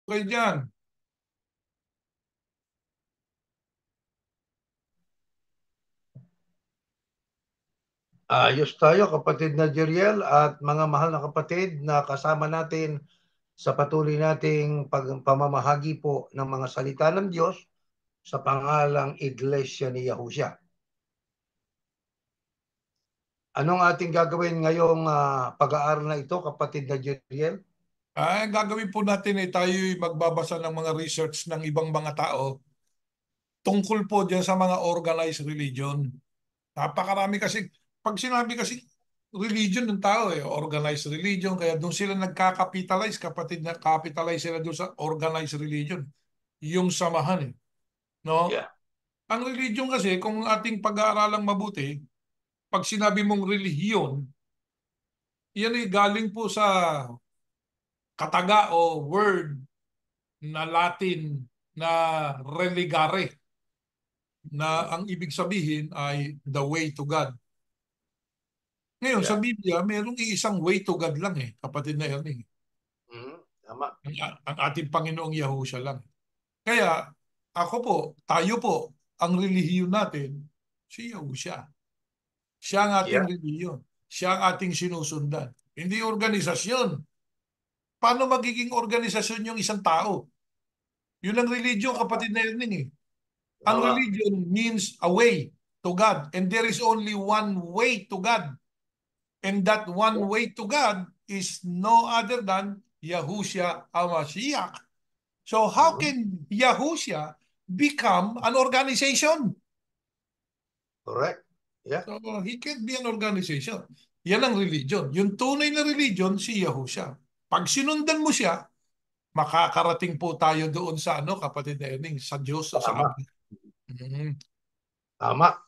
kayo dyan. Ayos tayo kapatid na Jeriel at mga mahal na kapatid na kasama natin sa patuloy nating pamamahagi po ng mga salita ng Diyos sa pangalang Iglesia ni Yahushua. Anong ating gagawin ngayong pag-aaral na ito kapatid na Jeriel? Ang gagawin po natin ay tayo magbabasa ng mga research ng ibang mga tao tungkol po dyan sa mga organized religion. Napakarami kasi, pag sinabi kasi religion ng tao organized religion, kaya doon sila nagka-capitalize, kapatid na capitalize sila doon sa organized religion. Yung samahan no? Yeah. Ang religion kasi, kung ating pag-aaralang mabuti, pag sinabi mong relihiyon, yan ay galing po sa kataga o word na Latin na religare, na Mm-hmm. ang ibig sabihin ay the way to God. Ngayon, sa Yeah. Biblia, mayroong iisang way to God lang kapatid na Ernie. Mm-hmm. Tama. Ang ating Panginoong Yahushua lang. Kaya, ako po, tayo po, ang relihiyon natin, si Yahushua. Siya ang ating Yeah. relihiyon. Siya ang ating sinusundan. Hindi organisasyon. Paano magiging organisasyon yung isang tao? Yun ang religion, kapatid na Ernie Ang Tama. religion means a way to God. And there is only one way to God. And that one Yeah. way to God is no other than Yahushua HaMashiach. So how Mm-hmm. can Yahushua become an organization? Correct. Yeah. So he can't be an organization. Yan ang religion. Yung tunay na religion, si Yahushua. Pag sinundan mo siya, makakarating po tayo doon sa kapatid na Ening, sa Diyos o sa Tama. Ama. Mhm. Tama.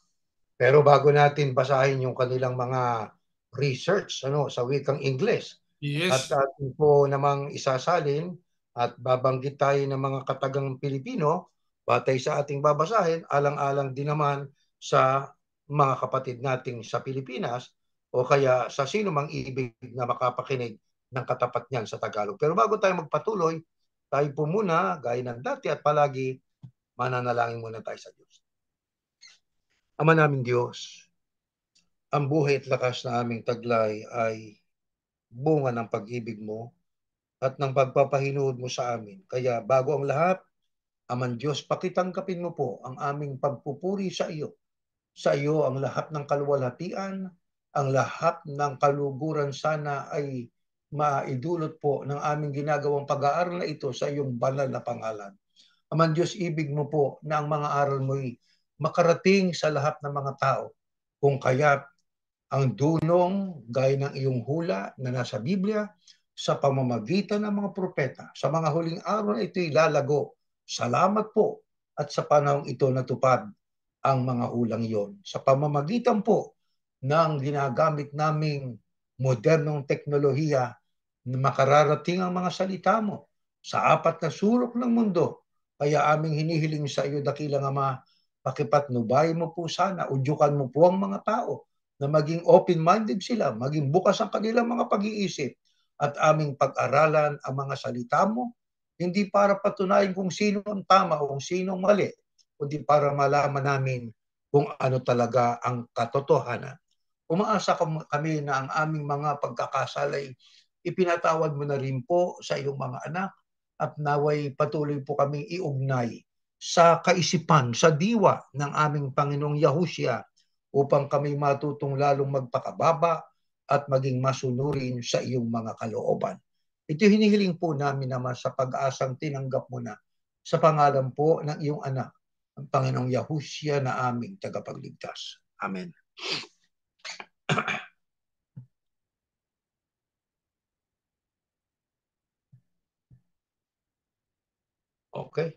Pero bago natin basahin yung kanilang mga research sa wikang Ingles at Yes. atin po namang isasalin at babanggit tayo ng mga katagang Pilipino batay sa ating babasahin, alang-alang din naman sa mga kapatid nating sa Pilipinas o kaya sa sino mang ibig na makapakinig ng katapat niyan sa Tagalog. Pero bago tayo magpatuloy, tayo po muna, gaya ng dati at palagi, mananalangin muna tayo sa Diyos. Ama namin Diyos, ang buhay at lakas na aming taglay ay bunga ng pag-ibig mo at ng pagpapahinood mo sa amin. Kaya bago ang lahat, Aman Diyos, pakitanggapin mo po ang aming pagpupuri sa iyo. Sa iyo ang lahat ng kaluwalhatian, ang lahat ng kaluguran sana ay maidulot po ng aming ginagawang pag-aaral na ito sa iyong banal na pangalan. Aman Diyos, ibig mo po na ang mga aral mo'y makarating sa lahat ng mga tao. Kung kaya ang dunong gaya ng iyong hula na nasa Biblia sa pamamagitan ng mga propeta. Sa mga huling araw na ito'y lalago. Salamat po at sa panahong ito natupad ang mga hulang iyon. Sa pamamagitan po ng ginagamit naming modernong teknolohiya na makararating ang mga salita mo sa apat na sulok ng mundo. Kaya aming hinihiling sa iyo, dakilang Ama, pakipatnubay mo po sana, udyukan mo po ang mga tao na maging open-minded sila, maging bukas ang kanilang mga pag-iisip at aming pag-aralan ang mga salita mo, hindi para patunayan kung sino ang tama o kung sino ang mali, kundi para malaman namin kung ano talaga ang katotohanan. Umaasa kami na ang aming mga pagkakasalay ipinatawad mo na rin po sa iyong mga anak at naway patuloy po kaming iugnay sa kaisipan, sa diwa ng aming Panginoong Yahushua upang kami matutong lalong magpakababa at maging masunurin sa iyong mga kalooban. Ito hinihiling po namin naman sa pag-asang tinanggap mo na sa pangalan po ng iyong anak, ang Panginoong Yahushua na aming tagapagligtas. Amen. Okay.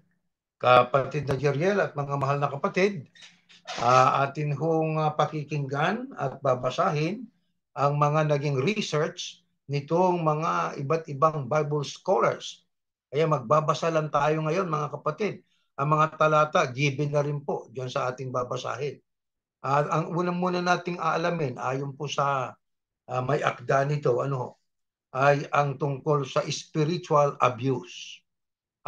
Kapatid na Jeriel at mga mahal na kapatid, atin hong pakikinggan at babasahin ang mga naging research nitong mga iba't ibang Bible scholars. Kaya magbabasa lang tayo ngayon mga kapatid. Ang mga talata, given na rin po diyan sa ating babasahin. At ang unang muna nating aalamin, ayon po sa may akda nito, ay ang tungkol sa spiritual abuse.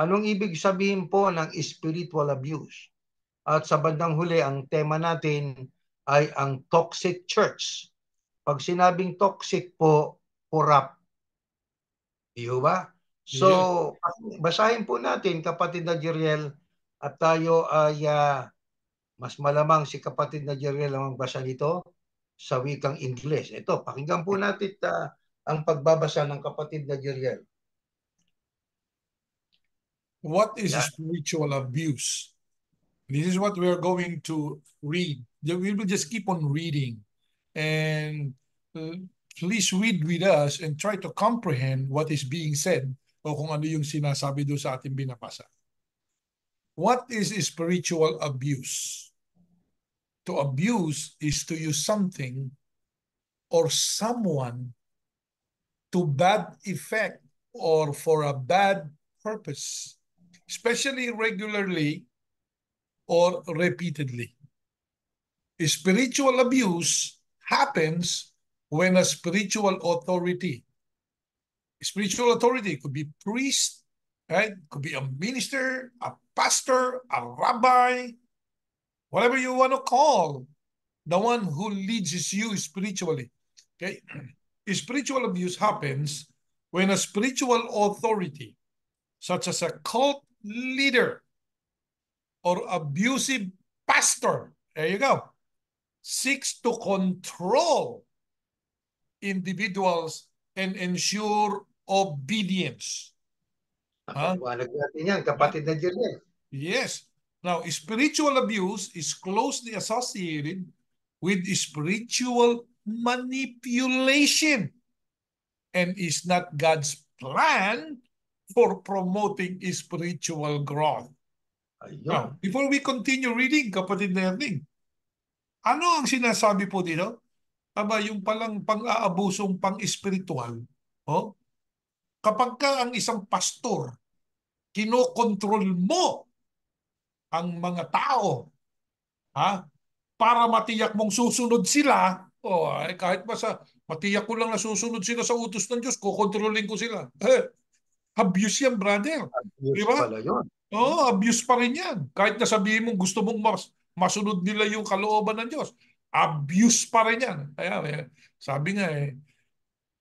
Anong ibig sabihin po ng spiritual abuse? At sa bandang huli, ang tema natin ay ang toxic church. Pag sinabing toxic po, corrupt. Di ba? So, Yes. basahin po natin, kapatid na Jeriel, at tayo ay mas malamang si kapatid na Jeriel ang magbasa nito sa wikang Ingles. Ito, pakinggan po natin ang pagbabasa ng kapatid na Jeriel. What is Yan. spiritual abuse? This is what we are going to read. We will just keep on reading. And please read with us and try to comprehend what is being said o kung ano yung sinasabi doon sa ating binabasa. What is spiritual abuse? To abuse is to use something or someone to bad effect or for a bad purpose, especially regularly or repeatedly. Spiritual abuse happens when a spiritual authority could be priest, right? Could be a minister, a pastor, a rabbi, whatever you want to call the one who leads you spiritually. Okay? Spiritual abuse happens when a spiritual authority, such as a cult leader or abusive pastor, there you go, seeks to control individuals and ensure obedience. Huh? Napaliwanag natin yan, Huh? kapatid na Jeriel. Yes. Now, spiritual abuse is closely associated with spiritual manipulation and is not God's plan for promoting spiritual growth. Now, Ayun. before we continue reading, kapatid na Erning, ano ang sinasabi po dito? Aba, yung palang pang-aabusong pang-espiritual, oh, kapag ka ang isang pastor, kinokontrol mo ang mga tao, ha? Para matiyak mong susunod sila, kahit ba sa matiyak ko lang na susunod sila sa utos ng Diyos, kukontrolin ko sila. Abuse yan, brother. Di Abuse ba? pala yun. Oo, abuse pa rin yan. Kahit na sabihin mong gusto mong masunod nila yung kalooban ng Diyos, abuse pa rin yan. Kaya, sabi nga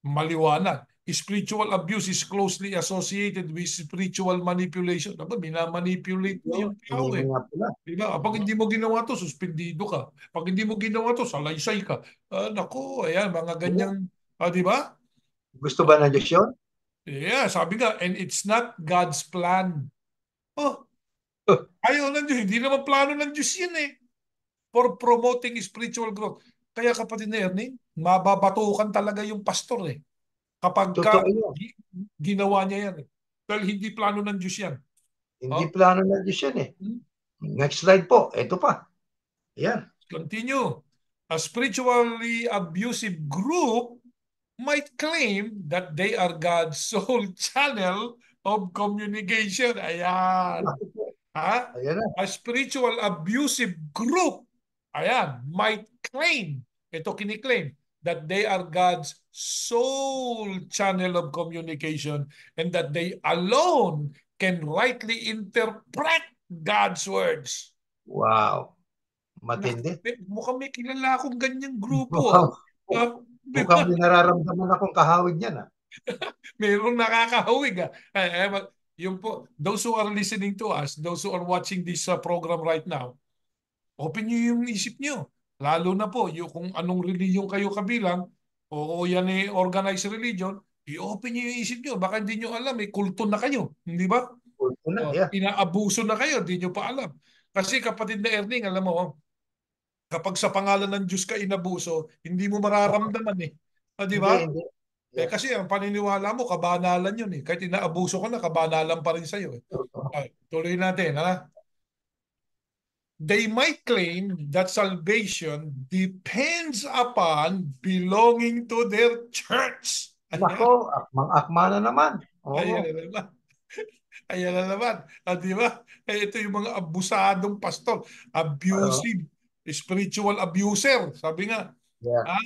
maliwanag. Spiritual abuse is closely associated with spiritual manipulation. Dapat minamanipulate mo Yun, yung tao hinihingi nga pala. Diba? Pag hindi mo ginawa to, suspendido ka. Pag hindi mo ginawa to, salaysay ka. Naku, ayan, mga Ayun. ganyang, di ba? Gusto ba ng Diyos yun? Yeah, sabi nga, and it's not God's plan. Oh, ayaw ng Diyos. Hindi naman plano ng Diyos yan for promoting spiritual growth. Kaya kapatid na Ernie, mababatukan talaga yung pastor Kapag Totoo yun. ginawa niya yan Dahil hindi plano ng Diyos yan. Hindi Oh, plano ng Diyos yan eh. hmm? Next slide po. Ito pa. Yan. Continue. A spiritually abusive group might claim that they are God's sole channel of communication. Ayan. Naku po. Ha? Ayan na. A spiritual abusive group, ayan, might claim, ito kiniklaim, that they are God's sole channel of communication and that they alone can rightly interpret God's words. Wow. Nak, Matindi. mukhang may kilala akong ganyang grupo. Mukhang, Di mukhang ba? may nararamdaman akong kahawig niyan. Mayroong nakakahawig. Yung po, those who are listening to us, those who are watching this program right now, open nyo yung isip nyo. Lalo na po, yung kung anong religion kayo kabilang, o yan organized religion, i-open nyo yung isip nyo. Baka hindi nyo alam, kulto na kayo. Hindi ba? Kulto na. Yeah. Inaabuso na kayo, hindi nyo pa alam. Kasi kapatid na Erning, alam mo, kapag sa pangalan ng Diyos ka inabuso, hindi mo mararamdaman di Hindi, ba? hindi. Yeah. Kasi ang paniniwala mo, kabanalan yun Kahit inaabuso ka na, kabanalan pa rin sa'yo tuloy natin, ha? They might claim that salvation depends upon belonging to their church. Nako, Ayan. akmang-akma na naman. Oo. Ayan na naman. Ayan na naman. Di ba? Ito yung mga abusadong pastor. Abusive. Spiritual abuser. Sabi nga. Yeah. Ha?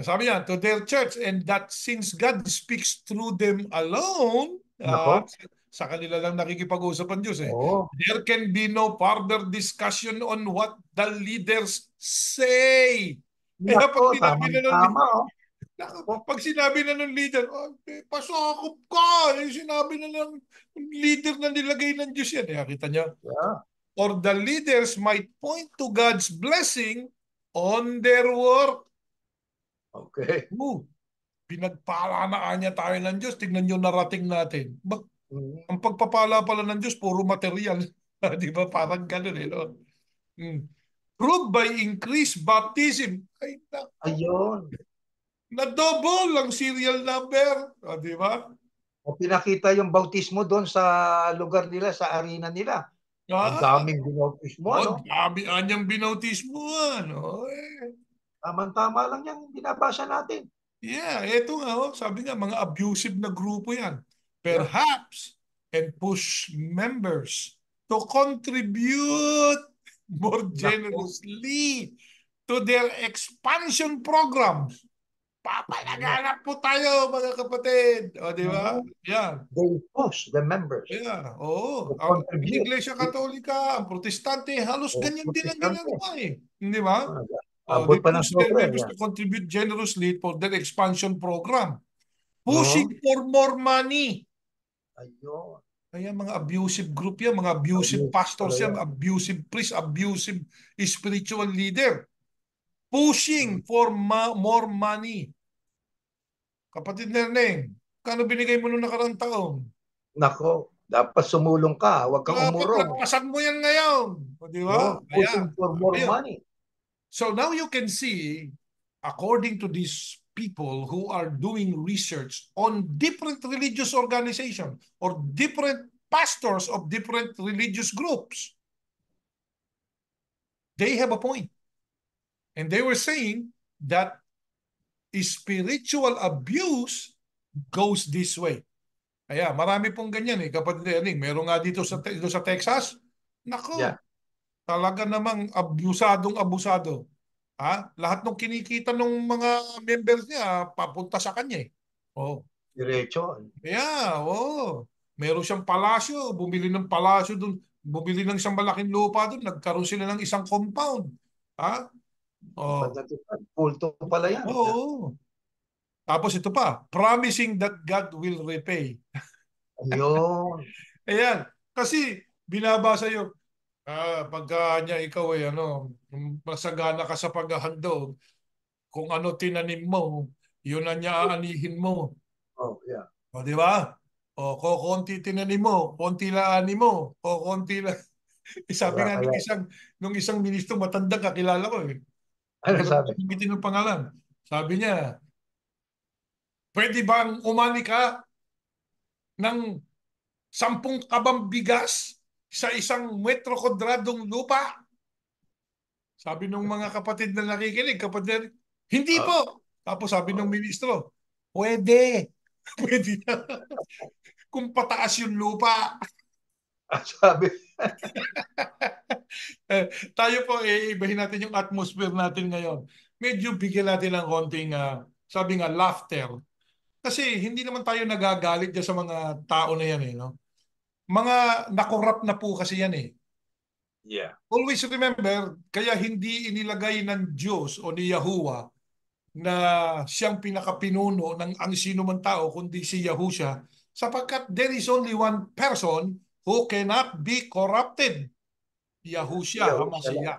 Sabi niya, to their church, and that since God speaks through them alone, Nako. Sa kanila lang nakikipag-usap ang Diyos eh. Oo. There can be no further discussion on what the leaders say. Kaya Nako, tamang-tama, oh. Oh, pag sinabi na ng leader, oh, pasakop ka. Eh, sinabi na ng leader na nilagay ng Diyos yan. Eh, kita niyo? yeah. Or the leaders might point to God's blessing on their work. Okay. Pinagpala na niya tayo ng Diyos. Tignan nyo narating natin. Mm. Ang pagpapala pala ng Diyos, puro material. Di ba? Parang ganun eh. No? Mm. Proved by increased baptism. Ay, Ayun. na-double ang serial number. O, di ba? O pinakita yung bautismo doon sa lugar nila, sa arena nila. Ang Ah, daming binautismo, oh, ano? dami anyang binautismo. Ano? Tamang-tama lang yan, binabasa natin. Yeah, eto nga, oh, sabi nga, mga abusive na grupo yan. Yeah. Perhaps, and push members to contribute more Nako. generously to their expansion programs. Papalaganap po tayo, mga kapatid. O, di ba? Oo. Yan. They push the members Yeah, oo. to Ang contribute. Iglesia Katolika, ang Protestante, halos O ganyan din ang protestante. ginagawa eh. Di ba? Abot They pa ng push their sobra. members Yan. to contribute generously for their expansion program. No? Pushing for more money. Ayun. Kaya mga abusive group yan, mga abusive Ayun pala pastors yan, yan. abusive priest, abusive spiritual leader. Pushing for more money. Kapatid Nerneng, kano binigay mo nung nakaraang taon? Nako, dapat sumulong ka. Huwag kang Dapat umurong. lagpasan mo yan ngayon. O, di ba? No? Pushing for more Ayun. money. So now you can see, according to these people who are doing research on different religious organizations or different pastors of different religious groups, they have a point. And they were saying that spiritual abuse goes this way. Kaya marami pong ganyan eh. Kapatid Erning, meron nga dito sa Texas. Yeah. Nako, talaga namang abusadong abusado. Ha? Lahat ng kinikita ng mga members niya papunta sa kanya eh. Oh. Diretso. Yeah, oh. Meron siyang palasyo, bumili ng palasyo doon, bumili ng isang malaking lupa doon, nagkaroon sila ng isang compound. Ha? Tipad Oh. na tipad. Kulto pala yan. Oo. Oh. Tapos ito pa, promising that God will repay. Ayun. Ayan, kasi binabasa yung pagka niya ikaw ay ano, masagana ka sa paghahandog, kung ano tinanim mo, yun ang niya aanihin mo. Oh, yeah. O, di ba? O, konti tinanim mo, konti laani mo, o konti lang. Sabi Kaya, nga kaya. nung isang ministro matanda kakilala ko eh. Ano Pero sabi? hindi ng pangalan. Sabi niya, pwede bang umani ka ng 10 kabang bigas sa isang metro kwadradong lupa? Sabi ng mga kapatid na nakikinig, kapatid, hindi Oh, po. Tapos sabi ng oh. ministro, pwede. Pwede na. Kung pataas yung lupa. Sabi. Tayo po, ibahin natin yung atmosphere natin ngayon. Medyo bigyan natin ng konting, sabi nga, laughter. Kasi hindi naman tayo nagagalit dyan sa mga tao na yan eh. No? Mga nakorap na po kasi yan eh. Yeah. Always remember, kaya hindi inilagay ng Diyos o ni Yahuwah na siyang pinakapinuno ng ang sino man tao kundi si Yahusha sapagkat there is only one person who cannot be corrupted. Yeah. Yahusha, Yeah. Sala. Hamasiya.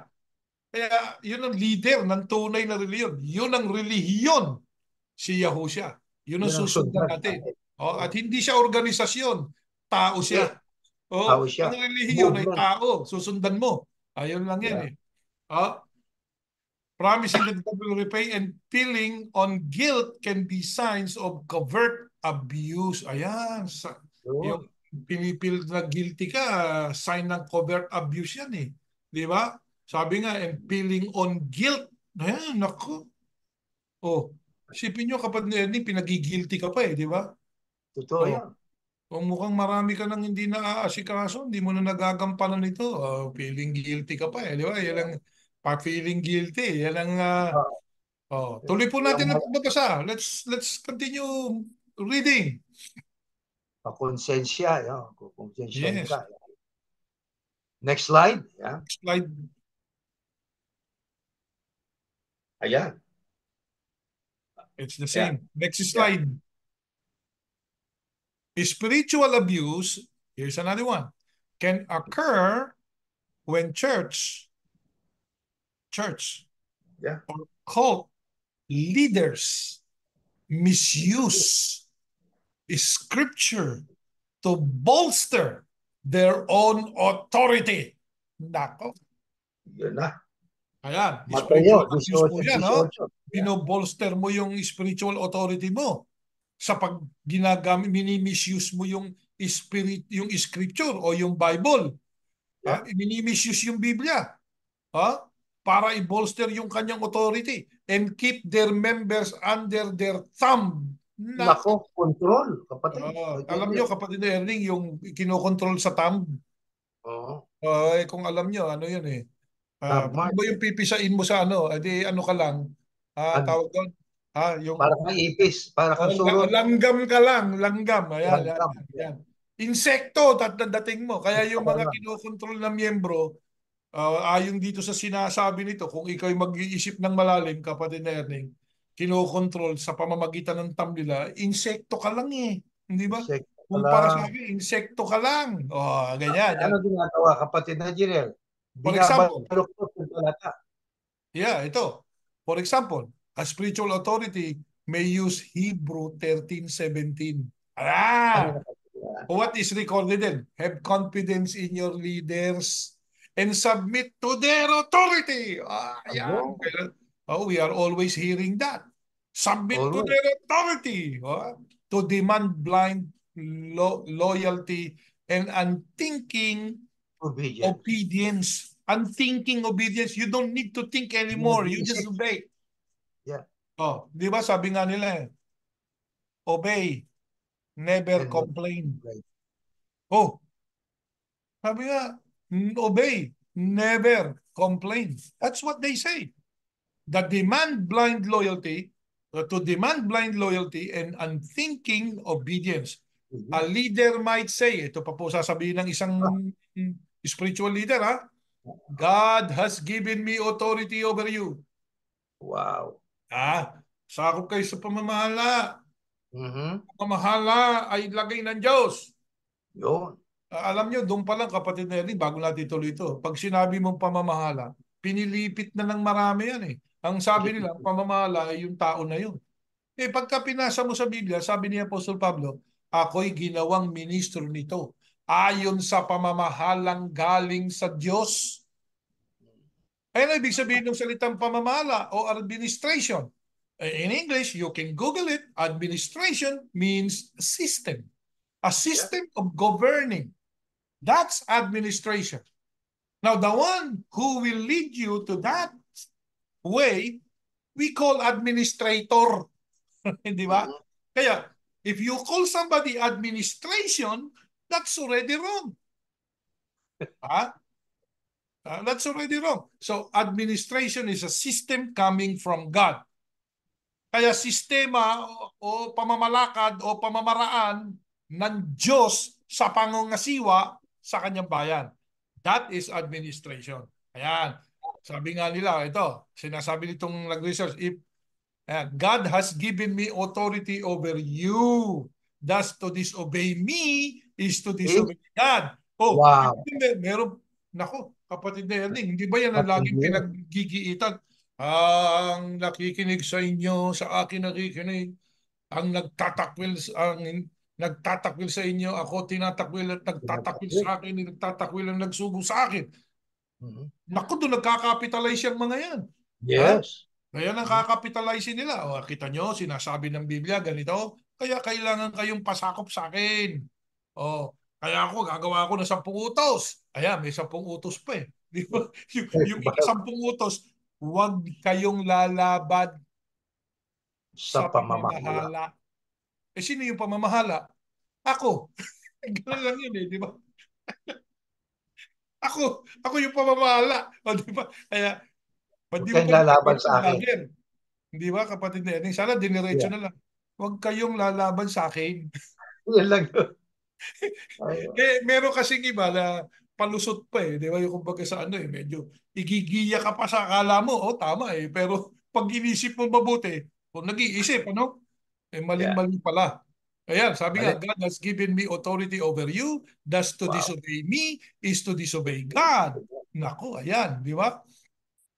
Kaya yun ang leader ng tunay na reliyon. Yun ang relihiyon, si Yahusha. Yun ang Yun ang susundan sundan natin. natin. O, at Oh. hindi siya organisasyon, tao Hindi. siya. O, Tao siya. ang relihiyon ay Movement. tao, susundan mo. Ayun lang yan Yeah. eh. O, promising that God will repay and feeling on guilt can be signs of covert abuse. Ayan. Yung Yun. pinipil na guilty ka, sign ng covert abuse yan eh. Di ba? Sabi nga, and feeling on guilt. Ayan, naku. Oh, sipin nyo kapag pinagigilty ka pa eh, di ba? Totoo Oh, yan. kung mukhang marami ka nang hindi naaasikaso, hindi mo na nagagampanan nito. Oh, feeling guilty ka pa eh, di ba? Yan ang pa-feeling guilty. Yan ang Ah, tuloy po yung natin ang mga- pagbabasa. Let's continue reading. pakonsensya, konsensyahin ka. Yes. Next slide. Yeah. Slide. Ayan. It's the Yeah. same. Next Yeah. slide. Spiritual abuse, here's another one, can occur when church Yeah. or cult leaders misuse scripture to bolster their own authority. Nako. Yun na. Ayan, Mateo, spiritual abuse po 18, yan, oh. 18. Yeah. Binobolster mo yung spiritual authority mo sa pag ginagamit, mini-misuse mo yung yung scripture o yung Bible. Yeah. Mini-misuse yung Biblia. Ha? Para i-bolster yung kanyang authority and keep their members under their thumb. Nako, Nako. control, kapatid. Alam nyo, kapatid na Erning, yung kinokontrol sa thumb, Oo. kung alam nyo, ano yun eh. Tab Ano mark. ba yung pipisain mo sa ano? Edi ano ka lang, Ano? tawag doon, yung Para kang ipis, para kang surot. langgam ka lang, langgam. Ayan, yan, Langgam. yan, Yeah. yan. Insekto, dating mo. Kaya yung mga Lang. kinokontrol na miyembro, ayon dito sa sinasabi nito, kung ikaw ay mag-iisip ng malalim, kapatid na Erning, kinokontrol sa pamamagitan ng thumb nila, insekto ka lang eh. Hindi ba? Insekto ka Kumpara lang. sa akin, insekto ka lang. Ganyan. Yan. Ano ginagawa, kapatid na Jirel? For example, Binabalok yung talata. yeah, ito. For example, a spiritual authority may use Hebrew 13:17. Ano Ah! na kapatid? What is recorded then? Have confidence in your leaders and submit to their authority. Yan. Ano? We are always hearing that. Submit to Always. their authority. To demand blind loyalty and unthinking Obedience. obedience. Unthinking obedience. You don't need to think anymore. You just Nag-iisip. obey. Yeah. Di ba sabi nga nila obey, never And not complain. right. Oh, sabi nga, obey, never complain. That's what they say. The demand blind loyalty, to demand blind loyalty and unthinking obedience. A leader might say, ito pa po sasabihin ng isang spiritual leader, God has given me authority over you. Wow. Sakop kayo sa pamamahala. Mm-hmm. Pamamahala ay lagay ng Diyos. Yun. Alam nyo, doon pa lang kapatid na Ernie, bago natin ituloy ito, pag sinabi mong pamamahala, pinilipit na ng marami yan eh. Ang sabi nila, ang pamamahala ay yung tao na yun. Pagka pinasa mo sa Biblia, sabi ni Apostol Pablo, ako'y ginawang ministro nito ayon sa pamamahalang galing sa Diyos. Ano ibig sabihin ng salitang pamamahala o administration? In English, you can Google it. Administration means system. A system of governing. That's administration. Now, the one who will lead you to that way, we call administrator. Hindi ba? Kaya, if you call somebody administration, that's already wrong. That's already wrong. So, administration is a system coming from God. Kaya sistema o pamamalakad o pamamaraan ng Diyos sa pangungasiwa sa kanyang bayan. That is administration. Ayan. Sabi nga nila, ito, sinasabi nitong nag-research, if God has given me authority over you, thus to disobey me is to disobey God. Wow. Meron, nako, kapatid na Erning, hindi ba yan ang laging pinaggigiitan? Ang nakikinig sa inyo, sa akin nakikinig, ang nagtatakwil sa inyo, ako tinatakwil at nagtatakwil sa akin, nagtatakwil ang nagsugo sa akin. Naku, doon nagkakapitalize yung mga yan. Yes. Kaya nakakapitalize nila. Kita nyo, sinasabi ng Biblia, ganito, kaya kailangan kayong pasakop sa akin. Kaya ako, gagawa ako ng 10 utos. Ayan, may 10 utos pa eh. Di ba? Yung 10 utos, huwag kayong lalabad sa pamamahala. Sino yung pamamahala? Ako. Ganun lang yun eh, di ba? Ako yung pamamahala. Di ba? Kaya, huwag kayong lalaban sa akin. Hindi ba, kapatid na yan? Sana diniretso na lang. Huwag kayong lalaban sa akin. Yan lang yun. Ay, Meron kasing iba na palusot pa eh, di ba? Yung kumbaga sa ano eh, medyo igigiya ka pa sa akala mo, oh tama eh. Pero pag inisip mo mabuti, kung nag-iisip, ano? Eh yeah. maling-mali pala. Ayan, sabi Mali. nga, God has given me authority over you. Thus to Wow. disobey me is to disobey God. Naku, ayan, di ba?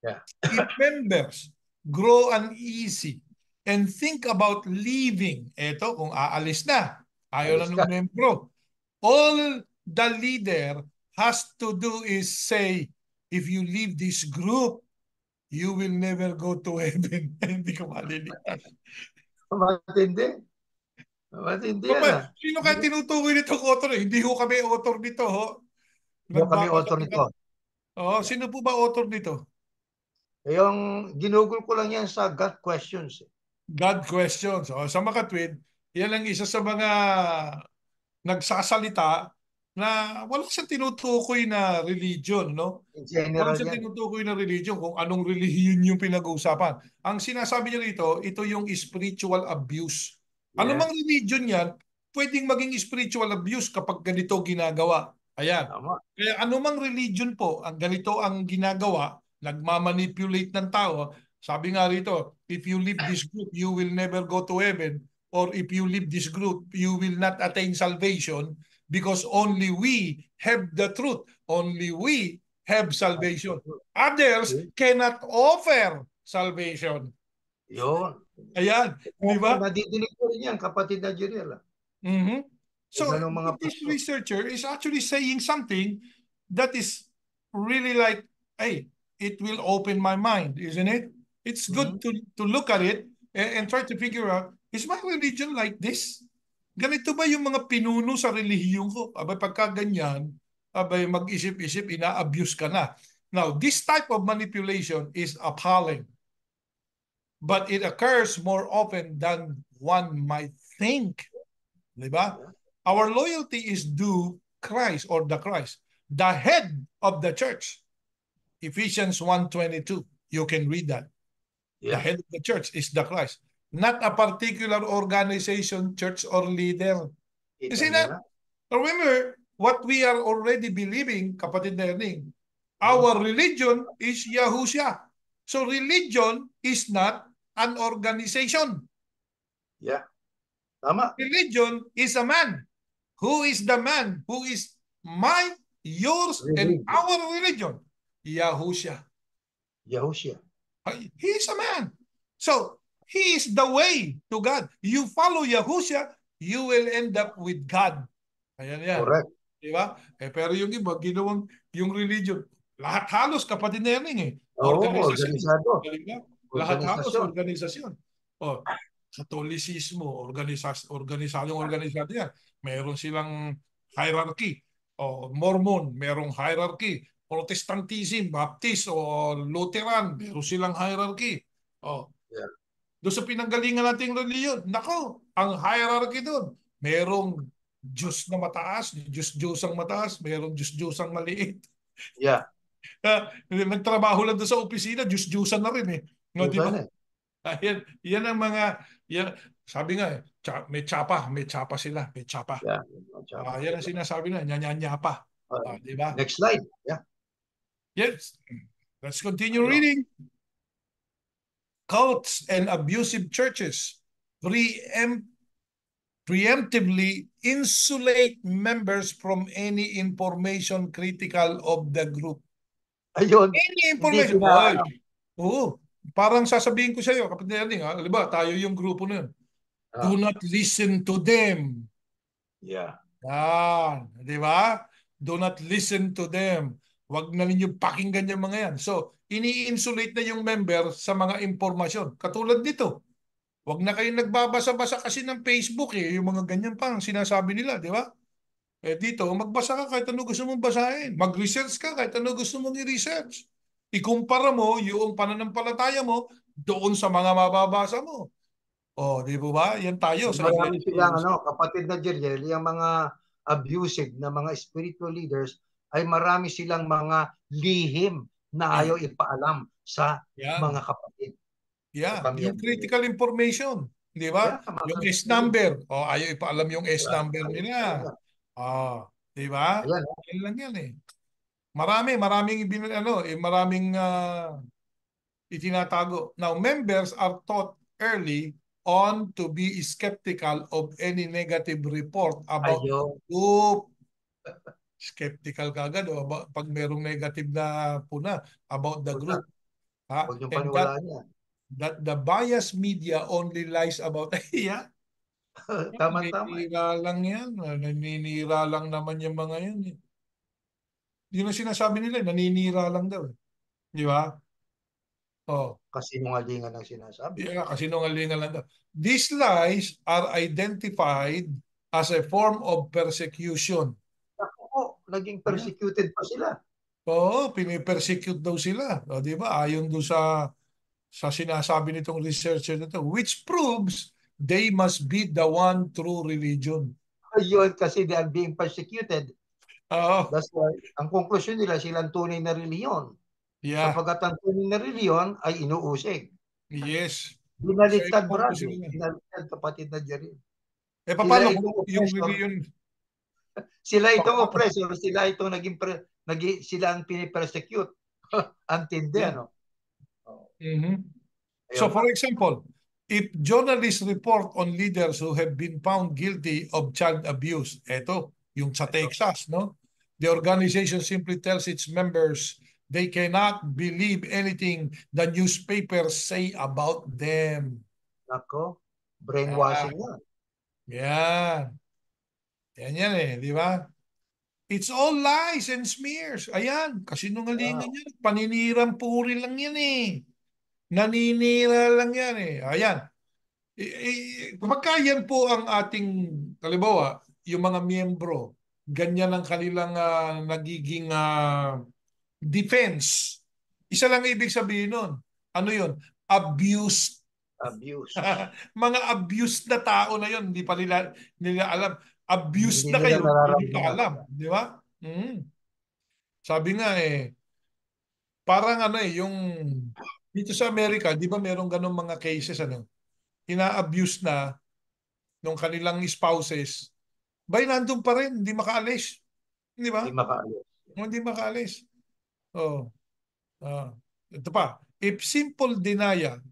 Yeah. If members grow uneasy and think about leaving, eto kung aalis na, ayaw na Alis ka. ng membro, all the leader has to do is say, if you leave this group, you will never go to heaven. Hindi ka maliligtas. Matindi. Matindi yan ah. Sino kaya tinutukoy nitong author? Hindi ho kami author nito. Ho. Yung kami Nagbabasa author ka. nito. Oh, Yeah. sino po ba author nito? Yung ginugol ko lang yan sa God questions. God questions. Oh, sa makatwid, yan ang isa sa mga nagsasalita na wala siyang tinutukoy na religion, no? In Wala general siyang yan. tinutukoy na religion kung anong relihiyon yung pinag-uusapan. Ang sinasabi niya rito, ito yung spiritual abuse. Ano mang Yes. religion yan, pwedeng maging spiritual abuse kapag ganito ginagawa. Ayan. Tama. Kaya anumang religion po, ang ganito ang ginagawa, nagmamanipulate ng tao. Sabi nga rito, if you leave this group, you will never go to heaven. Or if you leave this group, you will not attain salvation because only we have the truth. Only we have salvation. Others Okay. cannot offer salvation. Yun. Ayan, di ba? Nadidinig ko rin yan, kapatid na Jeriel. Mhm. Yung So ganong mga this pastor. researcher is actually saying something that is really like, hey, it will open my mind, isn't it? It's Hmm? good to look at it and try to figure out, is my religion like this? Ganito ba yung mga pinuno sa relihiyon ko? Abay, pagka ganyan, abay, mag-isip-isip, ina-abuse ka na. Now, this type of manipulation is appalling, but it occurs more often than one might think. Diba? Yeah. Our loyalty is due Christ or the Christ, the head of the church. Ephesians 1:22. You can read that. The Yeah. head of the church is the Christ, not a particular organization, church, or leader. You Kita see nyo that? na. Remember what we are already believing, kapatid na Erning. Hmm? Our religion is Yahushua. So religion is not an organization. Yeah. Tama. Religion is a man. Who is the man? Who is my, yours, and Religion. our religion? Yahushua. Yahushua. He is a man. So, he is the way to God. You follow Yahushua, you will end up with God. Ayan yan. Correct. Diba? Pero yung iba, ginawang yung religion, lahat halos kapatid na yan eh. Oo, Organisasyon. organisado. Diba? Lahat halos Organisasyon. organisasyon. O, Katolicismo, organisasyong organisado yan. Meron silang hierarchy. O, Mormon, merong hierarchy. Protestantism, Baptist o Lutheran, meron silang hierarchy. O, Yeah. doon sa pinanggalingan nating reliyon, nako, ang hierarchy doon, merong Diyos na mataas, Diyos ang mataas, merong Diyos ang maliit. Yeah. Nagtrabaho lang doon sa opisina, Diyos na rin eh. No, di ba? Minsan eh. Yan ang mga, yan, sabi nga, may tsapa sila, may tsapa. Yeah. Yan ang sinasabi na, nyanyapa. Di ba? Next slide. Yeah. Yes. Let's continue Ano? reading. Cults and abusive churches preemptively insulate members from any information critical of the group. Ayun. Any Hindi information. Oy, pinaalam. oo. Parang sasabihin ko sa iyo, kapatid Erning, halimbawa, tayo yung grupo na yun. Do Ah, not listen to them. yeah. Yan. Di ba? Do not listen to them. Huwag na ninyo pakinggan yung mga yan. So, ini-insulate na yung member sa mga impormasyon. Katulad dito. Huwag na kayong nagbabasa-basa kasi ng Facebook eh. Yung mga ganyan pa ang sinasabi nila, di ba? Dito, magbasa ka kahit ano gusto mong basahin. Mag-research ka kahit ano gusto mong i-research. Ikumpara mo yung pananampalataya mo doon sa mga mababasa mo. Di ba? Yan tayo sa Marami Iglesia ni silang Jesus. kapatid na Jeriel, yung mga abusive na mga spiritual leaders ay marami silang mga lihim na ayaw ipaalam sa Yan. mga kapatid. Yeah, Kami yung critical information, di ba? yeah, mga Yung S kapatid. number, ayaw ipaalam yung S number Ayaw nila. talaga. Di ba? Ayan, Yan lang yan eh. Maraming maraming itinatago. Now, members are taught early on to be skeptical of any negative report about the ayun. group. Skeptical ka agad pag merong negative na puna about the Huwag na, group. Ha? huwag niyong And paniwalaan yan. that the biased media only lies about yeah. Tama-tama eh. Naninira lang yan. Naninira lang naman yung mga yan. Eh. Yun ang sinasabi nila, naninira lang daw. Di ba? Oh. Kasinungalingan ang sinasabi. Yeah, kasi nungalingan lang daw. These lies are identified as a form of persecution. Ako, naging Yeah. persecuted pa sila. Oo, pinipersecute daw sila. O, di ba? Ayon doon sa sinasabi nitong researcher nito, which proves they must be the one true religion. Ayun, kasi they are being persecuted. Oo, That's why, ang konklusyon nila, silang tunay na reliyon. yeah, Sapagat ang tunay na reliyon ay inuusig. yes. So, Binaliktad, yung focus brother. nila. Binaliktad, kapatid na Jerry. Sila Paano kung itong yung oppressor. religion, Sila itong paano? oppressor. Sila itong sila ang pinipersecute. Antindi, Yeah. ano? Mhm. So, Ayun for pa. example, if journalists report on leaders who have been found guilty of child abuse, eto, yung sa Ito. Texas, no? The organization simply tells its members they cannot believe anything the newspapers say about them. Nako. Ah, Brainwashing yan. yan. Yan eh, di ba? It's all lies and smears. Ayan, kasinungalingan Wow. yan. Paninirang puri lang yan eh. Naninira lang yan eh. Ayan. Kapag yan po ang ating, halimbawa, yung mga miyembro, ganyan ang kanilang nagiging defense. Isa lang ibig sabihin nun. Ano yun? Abuse. Abuse. Mga abused na tao na yun, hindi pa nila alam. Abused Hindi na nila kayo, hindi pa nararamdaman. alam. Di ba? Mm. Sabi nga parang yung dito sa Amerika, di ba merong ganong mga cases, ina-abuse na nung kanilang spouses, bay nandun pa rin, hindi makaalis. Di ba? Hindi makaalis. Hindi makaalis. Oh, ah. Ito pa. If simple denial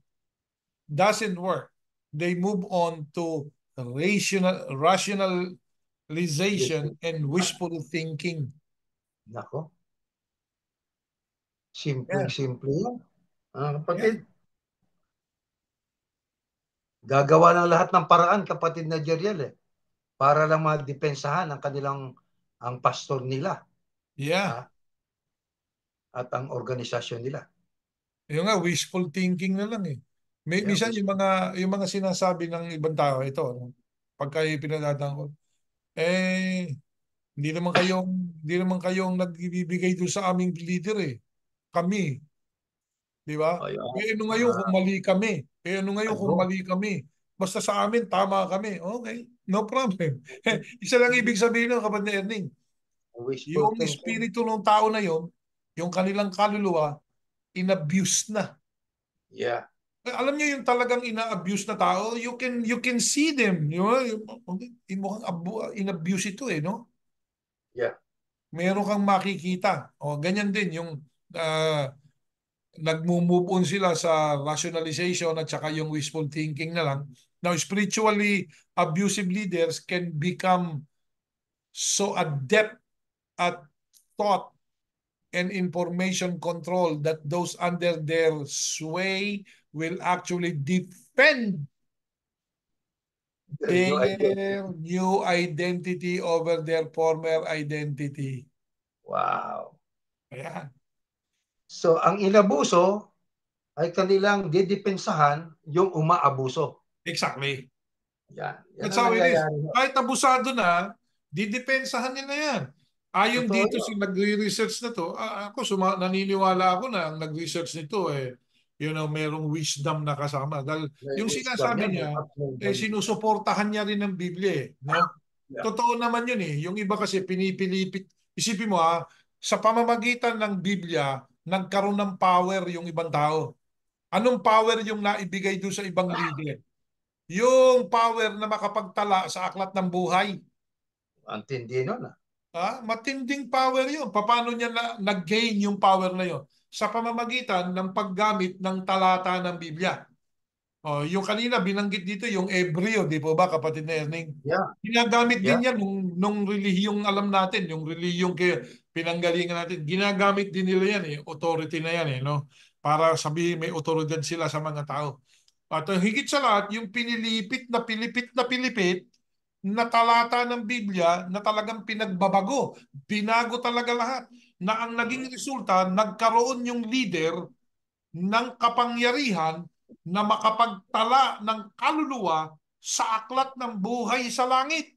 doesn't work, they move on to rationalization and wishful thinking. Nako. Yeah. Simpleng-simple yan. Yeah. Kapatid, gagawa ng lahat ng paraan, kapatid na Jeriel, para lang madepensahan ang kanilang ang pastor nila, Yeah. ha? At ang organisasyon nila. Yung nga, wishful thinking na lang eh. Yeah, Minsan yung mga sinasabi ng ibang tao, ito, pagka pinadadaan ko, eh, hindi naman kayong nagbibigay doon sa aming leader eh. Kami, di ba? Ayun. Eh ano ngayon kung mali kami? Eh ano ngayon kung Ayun. mali kami? Basta sa amin, tama kami. Okay, no problem. Isa lang ibig sabihin ng kapatid na Erning, Wishful yung thinking. espiritu ng tao na yon, yung kanilang kaluluwa, inabuse na. Yeah. Alam niyo yung talagang ina-abuse na tao, you can see them, yung mukhang in-abuse ito no? Yeah. Meron kang makikita. O ganyan din yung uh, nagmo-move on sila sa rationalization at saka yung wishful thinking na lang. Now, spiritually abusive leaders can become so adept at thought and information control that those under their sway will actually defend Their new identity. their new identity over their former identity. Wow. Ayan. So, ang inabuso ay kanilang didepensahan yung umaabuso. Exactly. Yan. Yan That's ang how it is. nangyayari. Kahit abusado na, didepensahan nila yan. Ayon Totoo dito yun. sa nagre-research na to, ako naniniwala ako na ang nag-research nito merong wisdom na kasama. Dahil May yung wisdom sinasabi yan. May niya, wisdom. sinusuportahan niya rin ng Biblia no? Yeah. Totoo naman yun Yung iba kasi pinipilipit. Isipin mo sa pamamagitan ng Biblia, nagkaroon ng power yung ibang tao. Anong power yung naibigay doon sa ibang leader? Yung power na makapagtala sa aklat ng buhay. Antindi nun. Matinding power yun. Paano niya nag-gain yung power na yun? Sa pamamagitan ng paggamit ng talata ng Biblia. Yung kanina binanggit dito yung Ebreo, di po ba kapatid na Erning? Yeah, Ginagamit yeah. din yan nung relihiyong alam natin, yung relihiyong pinanggalingan natin. Ginagamit din nila yan authority na yan no? Para sabihin may otoridad sila sa mga tao. At higit sa lahat, yung pilipit na pilipit na talata ng Biblia na talagang pinagbabago. Binago talaga lahat. Na ang naging resulta, nagkaroon yung leader ng kapangyarihan na makapagtala ng kaluluwa sa aklat ng buhay sa langit.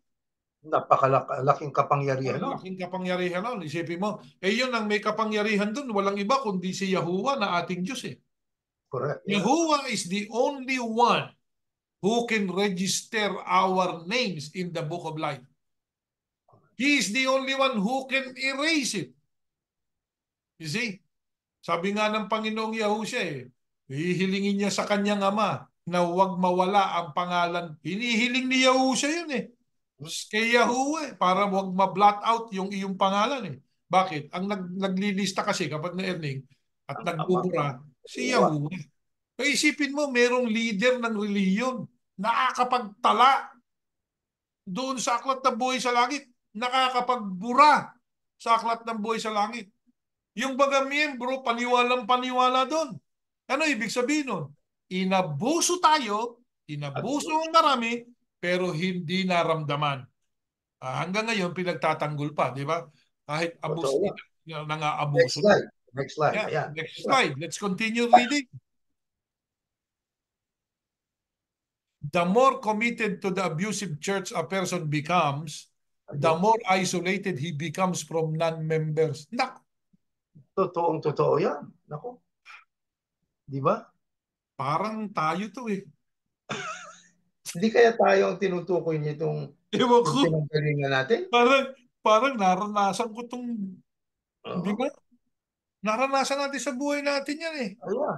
Napakalaking kapangyarihan Ang nun. laking kapangyarihan nun. Isipin mo, yun ang may kapangyarihan dun. Walang iba kundi si Yahuwah na ating Diyos Correct, yeah. Yahuwah is the only one who can register our names in the book of life. He is the only one who can erase it. You see? Sabi nga ng Panginoong Yahushua hihilingin niya sa kanyang ama na huwag mawala ang pangalan. Hinihiling ni Yahushua yun Kay Yahuwah para huwag ma-blot out yung iyong pangalan Bakit? Ang naglilista kasi kapag na Erning at Ang ama. nagbubura, si Yahuwah. Yahuwah. Isipin mo, merong leader ng reliyon nakakapagtala doon sa aklat ng buhay sa langit. Nakakapagbura sa aklat ng buhay sa langit. Yung baga miyembro, paniwalang paniwala doon. Ano ibig sabihin nun? Inabuso ang marami, pero hindi naramdaman. Hanggang ngayon, pinagtatanggol pa, di ba? Kahit Totoo yan. Next nang-aabuso na. slide. Next slide. Yeah, Ayan. next slide. Let's continue reading. The more committed to the abusive church a person becomes, the Ayun. more isolated he becomes from non-members. Totoo yan. Naku. Di ba? Parang tayo to Hindi kaya tayo ang tinutukoy nitong Ewan yung ko. pinanggalingan natin? Parang naranasan ko tong, di Oo. ba? Naranasan natin sa buhay natin yan Ayan.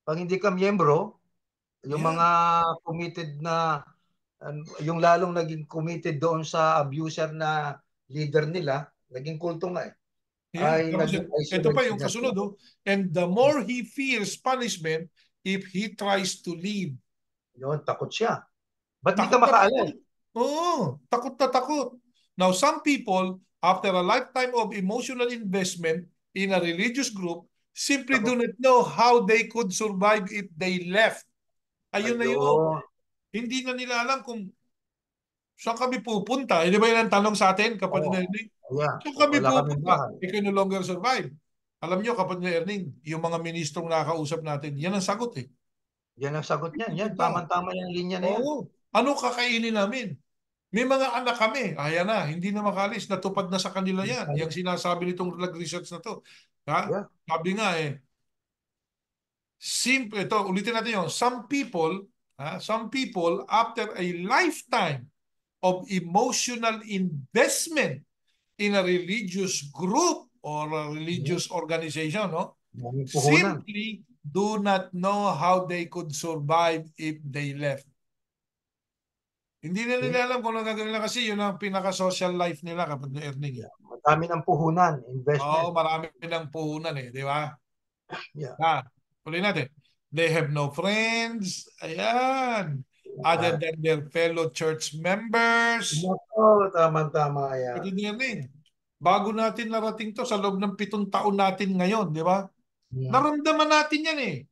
Pag hindi ka miyembro, yung Yeah. mga committed na, yung lalong naging committed doon sa abuser na leader nila, naging kulto nga Yeah. ay Tapos naging ito pa isolated yung na sila. kasunod. And the more he fears punishment if he tries to leave. Yun, takot siya. Ba't di ka Takot na takot. makaalis? Oo, takot na takot. Now, some people, after a lifetime of emotional investment in a religious group, simply Takot. do not know how they could survive if they left. Ayun na yun. Ayun. Hindi na nila alam kung saan kami pupunta. Di ba yun ang tanong sa atin, kapatid Oo. na Erning? Ayan. Saan kami Wala kaming pupunta? bahay. We can no longer survive. Alam nyo, kapatid na Erning, yung mga ministrong nakakausap natin, yan ang sagot Yan ang sagot niyan. Yan, Pupunta. tamang-tama yung linya na yan. Oo. Ano kakainin namin? May mga anak kami, ayan na, hindi na makalis, natupad na sa kanila yan. Yung sinasabi nitong nag-research na to. Ha? Yeah. Sabi nga simple, ito, ulitin natin yun. Some people, after a lifetime of emotional investment in a religious group or a religious organization, Daming puhunan. simply do not know how they could survive if they left. Hindi na nila alam kung ano gagawin nila kasi yun ang pinaka-social life nila kapag na-earning. Madami ng puhunan, Oo, investment. marami ng puhunan di ba? Yeah. Tuloy natin. They have no friends. Ayan. Other than their fellow church members. Nako, tama-tama yan. Kapatid na bago natin narating to sa loob ng 7 taon natin ngayon, di ba? Naramdaman natin yan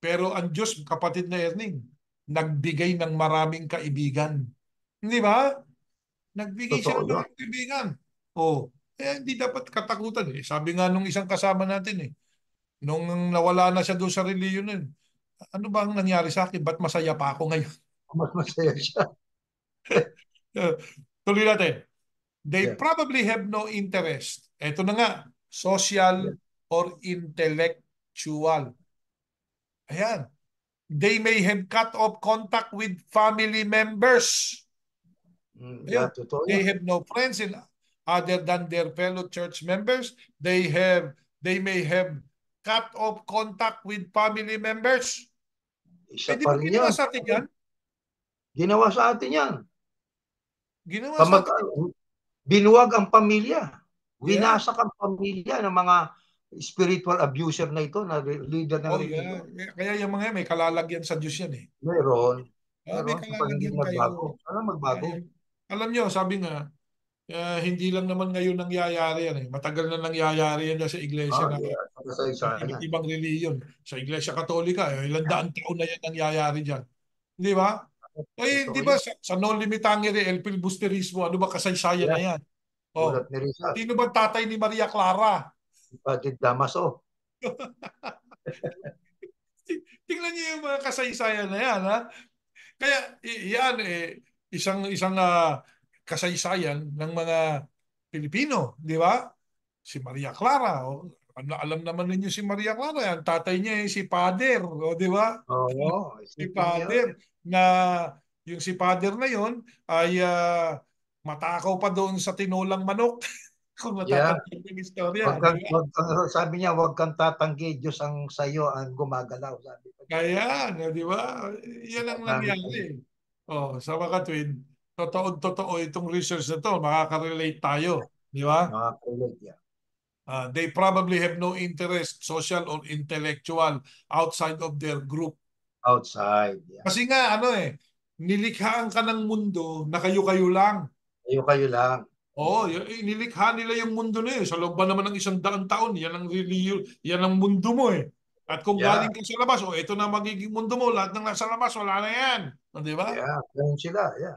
Pero ang Diyos, kapatid na Erning, nagbigay ng maraming kaibigan. Di ba? Nagbigay siya Totoo ng yun. maraming kaibigan. Hindi dapat katakutan Sabi nga nung isang kasama natin nung nawala na siya doon sa reliyon ano ba ang nangyari sa akin? Ba't masaya pa ako ngayon? Mas masaya siya. Tuloy natin. They Yeah. probably have no interest. Ito na nga, social Yeah. or intellectual. Ayan. They may have cut off contact with family members. Yeah, totoo They yan. have no friends other than their fellow church members. They may have cut off contact with family members. Isa Di pa ba rin ginawa yan. sa atin yan? Ginawa sa atin yan. Ginawa sa Kamag atin. binuwag ang pamilya. Yeah. Winasak ang pamilya ng mga spiritual abuser na ito, na leader ng Oh, yeah. religion. Kaya yung mga yan, may kalalagyan sa Diyos yan eh. Meron, May meron sa hindi kalalagyan kayo. nagbago. Sana magbago. Alam nyo, sabi nga, hindi lang naman ngayon nangyayari yan eh. Matagal na nangyayari yan sa iglesia na Yeah, sa isa iba't yan. ibang reliyon. Sa iglesia katolika, ilang daang taon na yan nangyayari dyan. Di ba? Eh, di Totoo ba yan. sa Non Limitangere, El Filibusterismo, ano ba kasaysayan na Yeah, yan? Oh, ulat ni Rizal. sino ba tatay ni Maria Clara? Padre Damaso. Tingnan niyo yung mga kasaysayan na yan, ha? Kaya yan isang isang kasaysayan ng mga Pilipino, di ba? Si Maria Clara, alam naman ninyo si Maria Clara, yan tatay niya si Pader, di ba? Oo, Si isipin niyo yun. Pader na yung si Pader na yon ay matakaw pa doon sa tinolang manok. Kung Yeah. matatanda yung istorya, di ba? Sabi niya, wag kang tatanggi, Diyos ang sayo ang gumagalaw. Sabi ko. Kaya, di ba? Yan ang Ginagamit nangyari. niya. Sa mga twin, totoo itong research na to, makaka-relate tayo. Di ba? Nakaka-relate yan. They probably have no interest, social or intellectual, outside of their group. Outside. Yeah. Kasi nga, nilikhaan ka ng mundo na kayo-kayo lang. Kayo lang. Oo, nilikha nila yung mundo na yun. Sa loob ba naman ng 100 taon, yan ang yan ang mundo mo eh. At kung Yeah. galing ka sa labas, ito na magiging mundo mo, lahat ng nasa labas, wala na yan. Di ba? Yeah. Ganun sila. Yeah.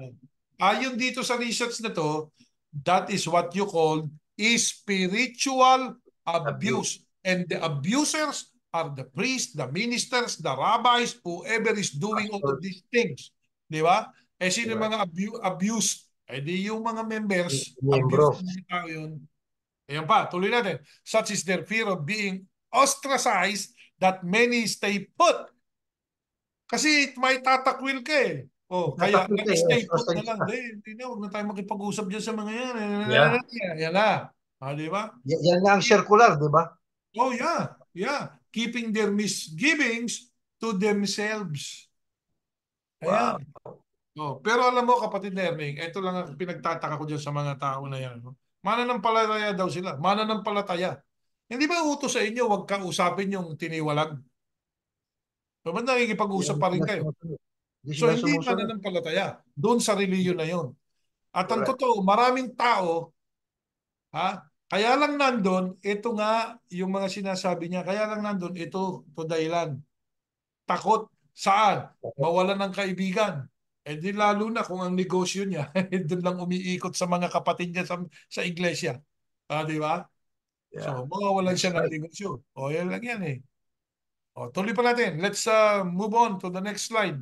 Ayon dito sa research na to, that is what you call spiritual Abuse. abuse. And the abusers are the priests, the ministers, the rabbis, whoever is doing all of Pastors. these things. Di ba? Sino yung Diba? mga abuse? Di yung mga members, abuse Miyembro. ng mga tao yun. Ayan pa, tuloy natin. Such is their fear of being ostracized that many stay put. Kasi may tatakwil ka eh. Kaya Tatakot eh. stay put na Ostracized lang. ka. Hindi na, huwag na tayo makipag-usap dyan sa mga yan. Yeah. Yan na. Di ba? Yan na ang circular, di ba? Oh, yeah. Yeah. Keeping their misgivings to themselves. Wow. Ayan. Pero alam mo, kapatid Nerming, ito lang ang pinagtataka ko dyan sa mga tao na yan. Mananampalataya daw sila. Mananampalataya. Hindi ba utos sa inyo, huwag kausapin yung tiniwalag? So, ba't nakikipag-usap Yan pa rin sila kayo? sumusunod. Hindi So, sila hindi sumusunod. mananampalataya. Doon sa reliyon na yon. At ang Correct. totoo, maraming tao, kaya lang nandun, ito nga yung mga sinasabi niya, kaya lang nandun, ito dahilan. Takot. Saan? Mawalan ng kaibigan. Di lalo na kung ang negosyo niya, doon lang umiikot sa mga kapatid niya sa iglesia. Di ba? Yeah. So, mawawalan That's siya ng right. negosyo. Yan lang yan eh. Tuloy pa natin. Let's move on to the next slide.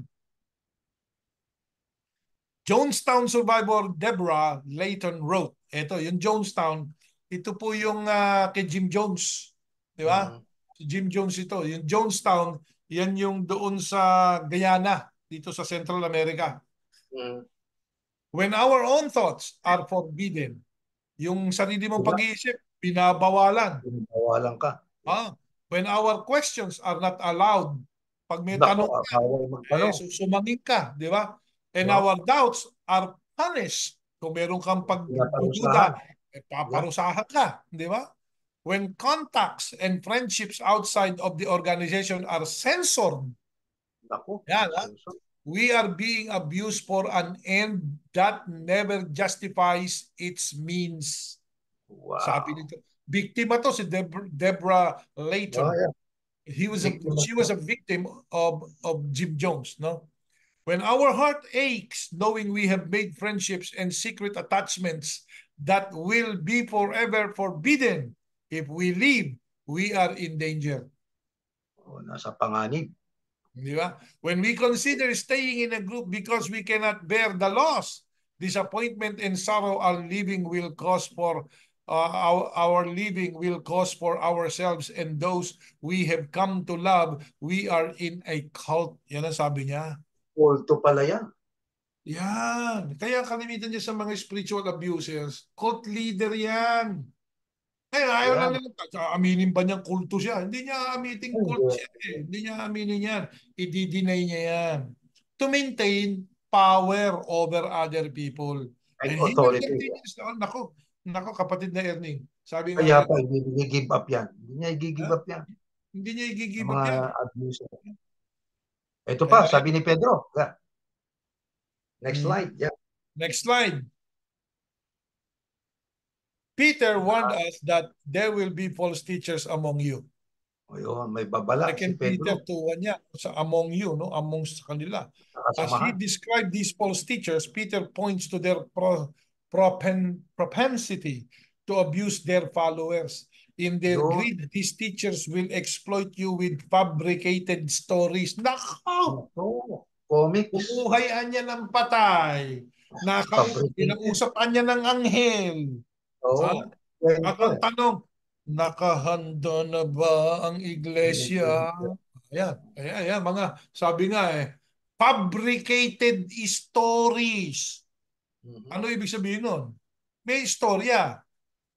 Jonestown survivor Deborah Layton wrote. Ito, yung Jonestown, ito po yung kay Jim Jones. Di ba? Mm. Si Jim Jones ito. Yung Jonestown, yan yung doon sa Guyana, dito sa Central America. Mm. When our own thoughts are forbidden, yung sarili mong Diba? pag-iisip, binabawalan. Binabawalan ka. When our questions are not allowed, pag may Nako, tanong ka, bawal magtanong. susumangin ka, di ba? And No? our doubts are punished. Kung meron kang Pinaparusahan. pagdududa, paparusahan ka, di ba? When contacts and friendships outside of the organization are censored, Nako, yan, sensor. we are being abused for an end that never justifies its means. Sabi Wow. nito. Biktima to si Deborah Oh, Layton. yeah. She was a victim of Jim Jones, no? When our heart aches knowing we have made friendships and secret attachments that will be forever forbidden, if we leave, we are in danger. Nasa panganib. Di ba? When we consider staying in a group because we cannot bear the loss, disappointment and sorrow our living will cause for our living will cause for ourselves and those we have come to love, we are in a cult. Yan ang sabi niya. Kulto pala yan. Yan. Kaya kalimitan niya sa mga spiritual abusers, cult leader yan. Ayaw Yeah. lang nila. Aminin ba niyang kulto siya? Hindi niya aminin cult Hindi. siya eh. Hindi niya aminin yan. I-deny niya yan. To maintain power over other people. Right And he will authority. continue. Oh, nako, kapatid na Erning. Sabi nga Kaya natin, pa, hindi niya give up yan. Hindi niya ha? i-give up yan. Hindi niya Ng i-give up mga yan. abuser. Ito pa, Kaya, sabi ni Pedro. Yeah. Next mm, slide. Yeah. next slide. Peter warned us that there will be false teachers among you. O yun, may babala si Second Peter Pedro 2:1 yan, sa among you, no? Among sa kanila. sa As he kasamahan. described these false teachers, Peter points to their propensity to abuse their followers. In their Yun. greed, these teachers will exploit you with fabricated stories. Nako! Ito, comics. Bubuhayan niya ng patay. Fabricated. Kinausapan niya ng anghel. Ha? Oo. At Kwento ang eh. tanong, nakahanda na ba ang iglesia? Ayan, ayan, ayan, mga sabi nga fabricated stories. Ano ibig sabihin nun? May istorya.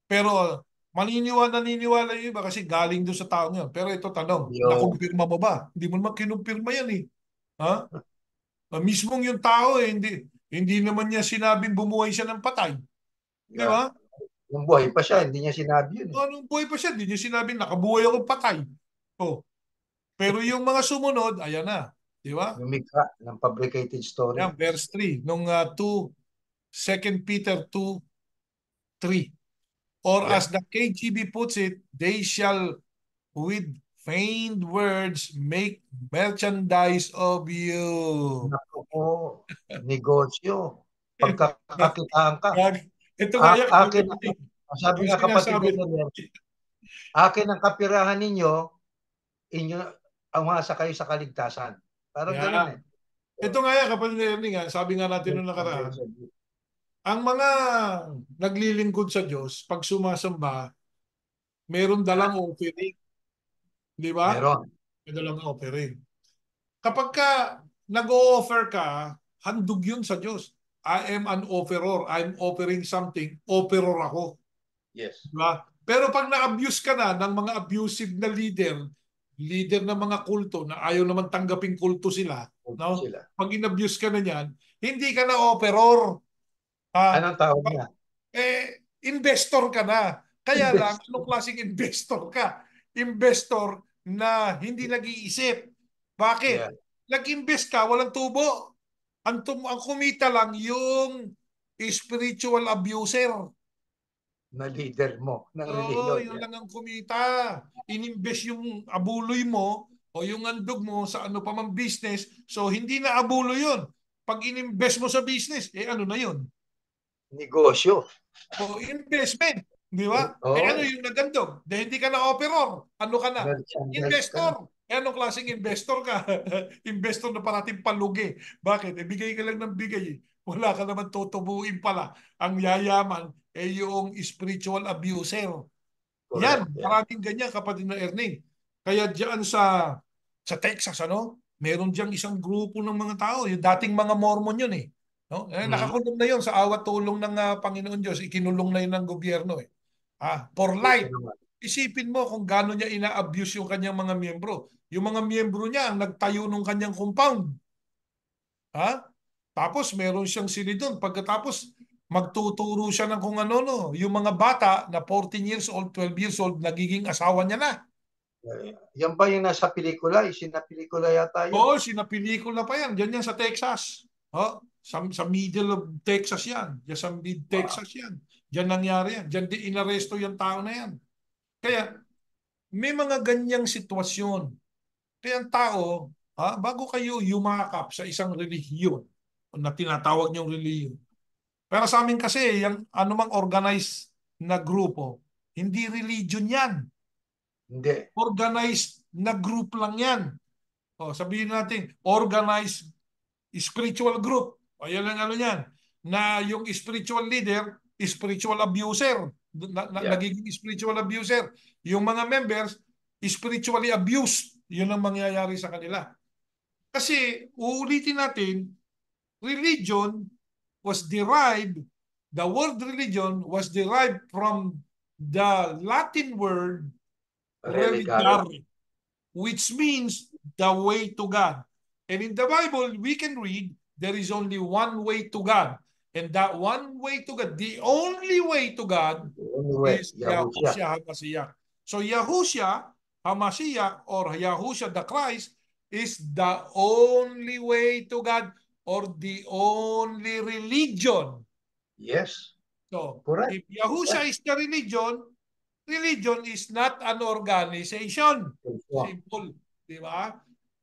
Pero naniniwala yung iba kasi galing doon sa taong yun. Pero ito tanong, Yung, nakumpirma mo ba? Hindi mo naman kinumpirma yan eh. Ha? Mismong yung tao hindi naman niya sinabing bumuhay siya ng patay. Di yan. ba? Yung buhay pa siya, hindi niya sinabi yun eh. Anong buhay pa siya? Hindi niya sinabing nakabuhay ako patay. Oh. Pero yung mga sumunod, ayan na. Di ba? Yung mikha ng fabricated story. Ayan, verse 3. Nung 2 Peter 2:3. Or Yeah. as the KGB puts it, they shall with feigned words make merchandise of you. Naku po, negosyo. Pagkakakitaan ka. Ito nga yan. Akin, sabi Yung nga kapatid sinasabi. ko, akin ang kapirahan ninyo, inyo, umasa kayo sa kaligtasan. Parang ganun eh. Yan. Ito nga yan, kapatid ni Ernie nga, sabi nga natin noong nakaraan, ang mga naglilingkod sa Diyos, pag sumasamba, meron dalang offering. Di ba? Meron. May dalang offering. Kapag ka nag-o-offer ka, handog yun sa Diyos. I am an offeror. I'm offering something. Offeror ako. Yes. Di ba? Pero pag na-abuse ka na ng mga abusive na leader ng mga kulto na ayaw naman tanggaping kulto sila, no? Sila. Pag in-abuse ka na niyan, hindi ka na offeror. Anong tawag niya? Investor ka na. Kaya lang, Investor. anong klaseng investor ka? Investor na hindi nag-iisip. Bakit? Yeah. Nag-invest ka, walang tubo. Ang kumita lang yung spiritual abuser. Na leader mo ng Oo, religion. yun lang ang kumita. Ininvest yung abuloy mo o yung andog mo sa ano pa mang business. So, hindi na abuloy yun. Pag ininvest mo sa business, ano na yun? Negosyo. O investment. Di ba? Oh, ano yung nagandog? Dahil hindi ka na operor. Ano ka na? merchandise ka na. Investor. Anong klaseng investor ka? Investor na parating palugi. Bakit? Bigay ka lang ng bigay. Wala ka naman tutubuin pala. Ang yayaman yung spiritual abuser. Correct. Yan, Yeah. maraming ganyan kapatid na Erning. Kaya diyan sa Texas, meron diyang isang grupo ng mga tao. Yung dating mga Mormon yun eh. No? Nakakulong na yun sa awat tulong ng Panginoon Diyos. Ikinulong na yun ng gobyerno eh. For life. Isipin mo kung gaano niya ina-abuse yung kanyang mga miyembro. Yung mga miyembro niya ang nagtayo ng kanyang compound. Tapos meron siyang sinidon. Pagkatapos magtuturo siya ng kung ano, no. Yung mga bata na 14 years old, 12 years old, nagiging asawa niya na. Yan ba yung nasa pelikula? Isinapelikula yata yun. Oo, sinapelikula pa yan. Diyan yan sa Texas. Sa middle of Texas yan. Diyan sa mid-Texas yan. Diyan nangyari yan. Diyan di inaresto yung tao na yan. Kaya may mga ganyang sitwasyon. Kaya ang tao, bago kayo yumakap sa isang relihiyon na tinatawag niyong relihiyon, pero sa amin kasi, yung anumang organized na grupo, hindi religion yan. Hindi. Organized na group lang yan. Sabihin natin, organized spiritual group. Yan ang ano yan. Na yung spiritual leader, spiritual abuser. Nagiging spiritual abuser. Yung mga members, spiritually abused. Yun ang mangyayari sa kanila. Kasi, uulitin natin, religion was derived, the word religion was derived from the Latin word religare, which means the way to God. And in the Bible, we can read there is only one way to God. And that one way to God, the only way to God Anyway, is Yahushua. Yahushua HaMashiach. So Yahushua HaMashiach or Yahushua the Christ is the only way to God or the only religion. Yes, So correct. if Yahushua Yes. is the religion, religion is not an organization. Yahushua. Simple. Di ba?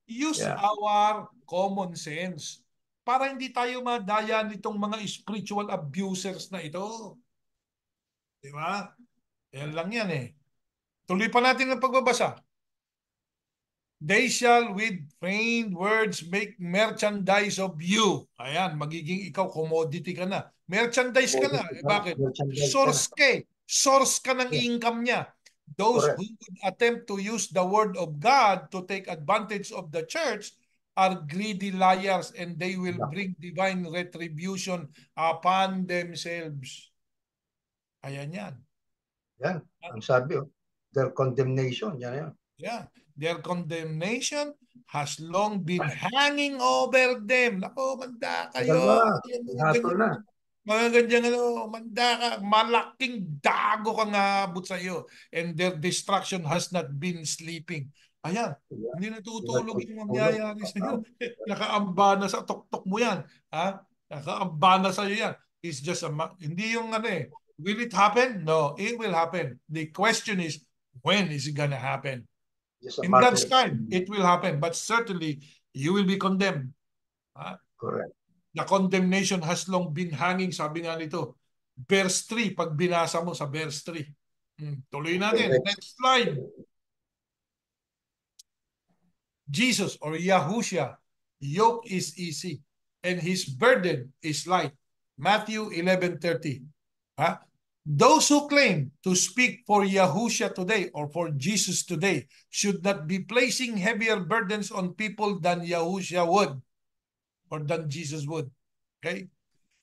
Use Yeah. our common sense para hindi tayo madaya nitong mga spiritual abusers na ito. Di ba? Yan lang yan eh. Tuloy pa natin ang pagbabasa. They shall with feigned words make merchandise of you. Ayan, magiging ikaw commodity ka na. Merchandise ka na. Eh, bakit? Merchandise ka na. Source ka eh. Source ka ng Yes, income niya. Those correct. who would attempt to use the word of God to take advantage of the church are greedy liars and they will Yeah. bring divine retribution upon themselves. Ayan yan. Yan. Ang sabi, their condemnation. Yan yan. Yeah. Their condemnation has long been hanging over them. Nako, manda Tagal kayo. na. Mga Hatol ganyan, na. mga ganyan, manda ka. Malaking dago kang aabot sa iyo. And their destruction has not been sleeping. Ayan. Yeah. Hindi natutulog yung Pinagtutulog. mangyayari sa iyo. Nakaamba na sa tuktok mo yan. Ha? Nakaamba na sa iyo yan. It's just hindi yung ano eh. Will it happen? No, it will happen. The question is, when is it gonna happen? Just a In God's matter of time, it will happen. But certainly, you will be condemned. correct. The condemnation has long been hanging, sabi nga nito. Verse 3, pag binasa mo sa verse 3. Tuloy natin. Correct. Next slide. Jesus or Yahushua, yoke is easy and his burden is light. Matthew 11:30. Those who claim to speak for Yahushua today or for Jesus today should not be placing heavier burdens on people than Yahushua would or than Jesus would. Okay?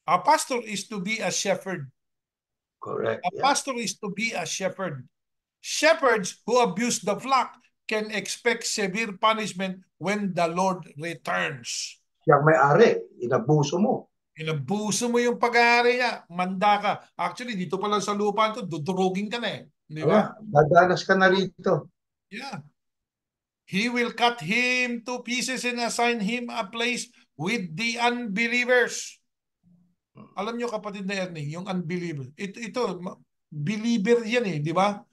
A pastor is to be a shepherd. Correct. A Yeah. pastor is to be a shepherd. Shepherds who abuse the flock can expect severe punishment when the Lord returns. Siyang may-ari. Inabuso mo. Inabuso mo yung pag-aari niya, manda ka. Actually, dito pa lang sa lupa ito, dudurugin ka na eh. Di ba? Dadanas ka na rito. Yeah. He will cut him to pieces and assign him a place with the unbelievers. Alam nyo kapatid na Ernie, yung unbeliever. Ito believer yan eh, di ba?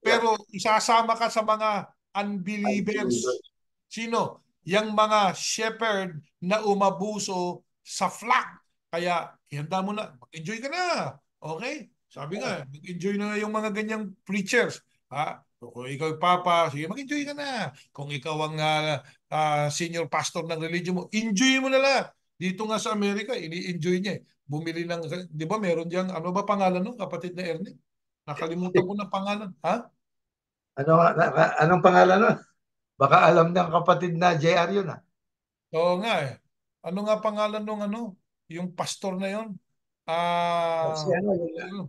Pero isasama ka sa mga unbelievers. Sino? Yang mga shepherd na umabuso sa flock. Kaya, ihanda mo na. Mag-enjoy ka na. Okay? Sabi nga, mag-enjoy na yung mga ganyang preachers. Kung ikaw papa, sige, mag-enjoy ka na. Kung ikaw ang senior pastor ng religion mo, enjoy mo na lahat. Dito nga sa Amerika, ini-enjoy niya eh. Bumili ng, di ba meron diyang, ano ba pangalan no, kapatid na Ernie? Nakalimutan ko na pangalan. Ha? Anong pangalan nun? Baka alam ng kapatid na JR yun Oo nga eh. Ano nga pangalan nung ano? Yung pastor na yon? Si Ah, ano yun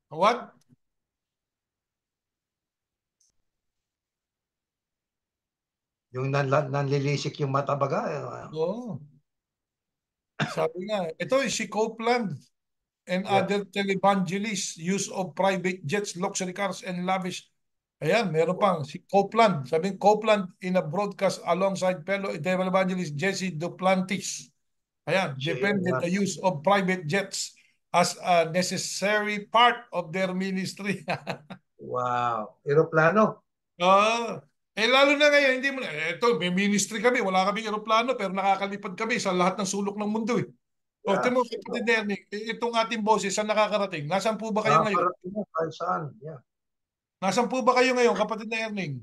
what? yung nanlilisik yung mata baga. Oo. Sabi nga, ito si Copeland and Yeah. other televangelists use of private jets, luxury cars, and lavish. Ayan, meron pang si Copeland. Sabi Copeland in a broadcast alongside fellow televangelist Jesse Duplantis. Ayan, defended the use of private jets as a necessary part of their ministry. Wow. Aeroplano. Lalo na ngayon, hindi mo na, eto, may ministry kami, wala kaming eroplano, pero nakakalipad kami sa lahat ng sulok ng mundo eh. O, Yeah. Timo, kapatid Ernie, itong ating boses, saan nakakarating? Nasaan po ba kayo ngayon? Nakakarating na kahit saan. Yeah. Nasaan po ba kayo ngayon, kapatid na Ernie?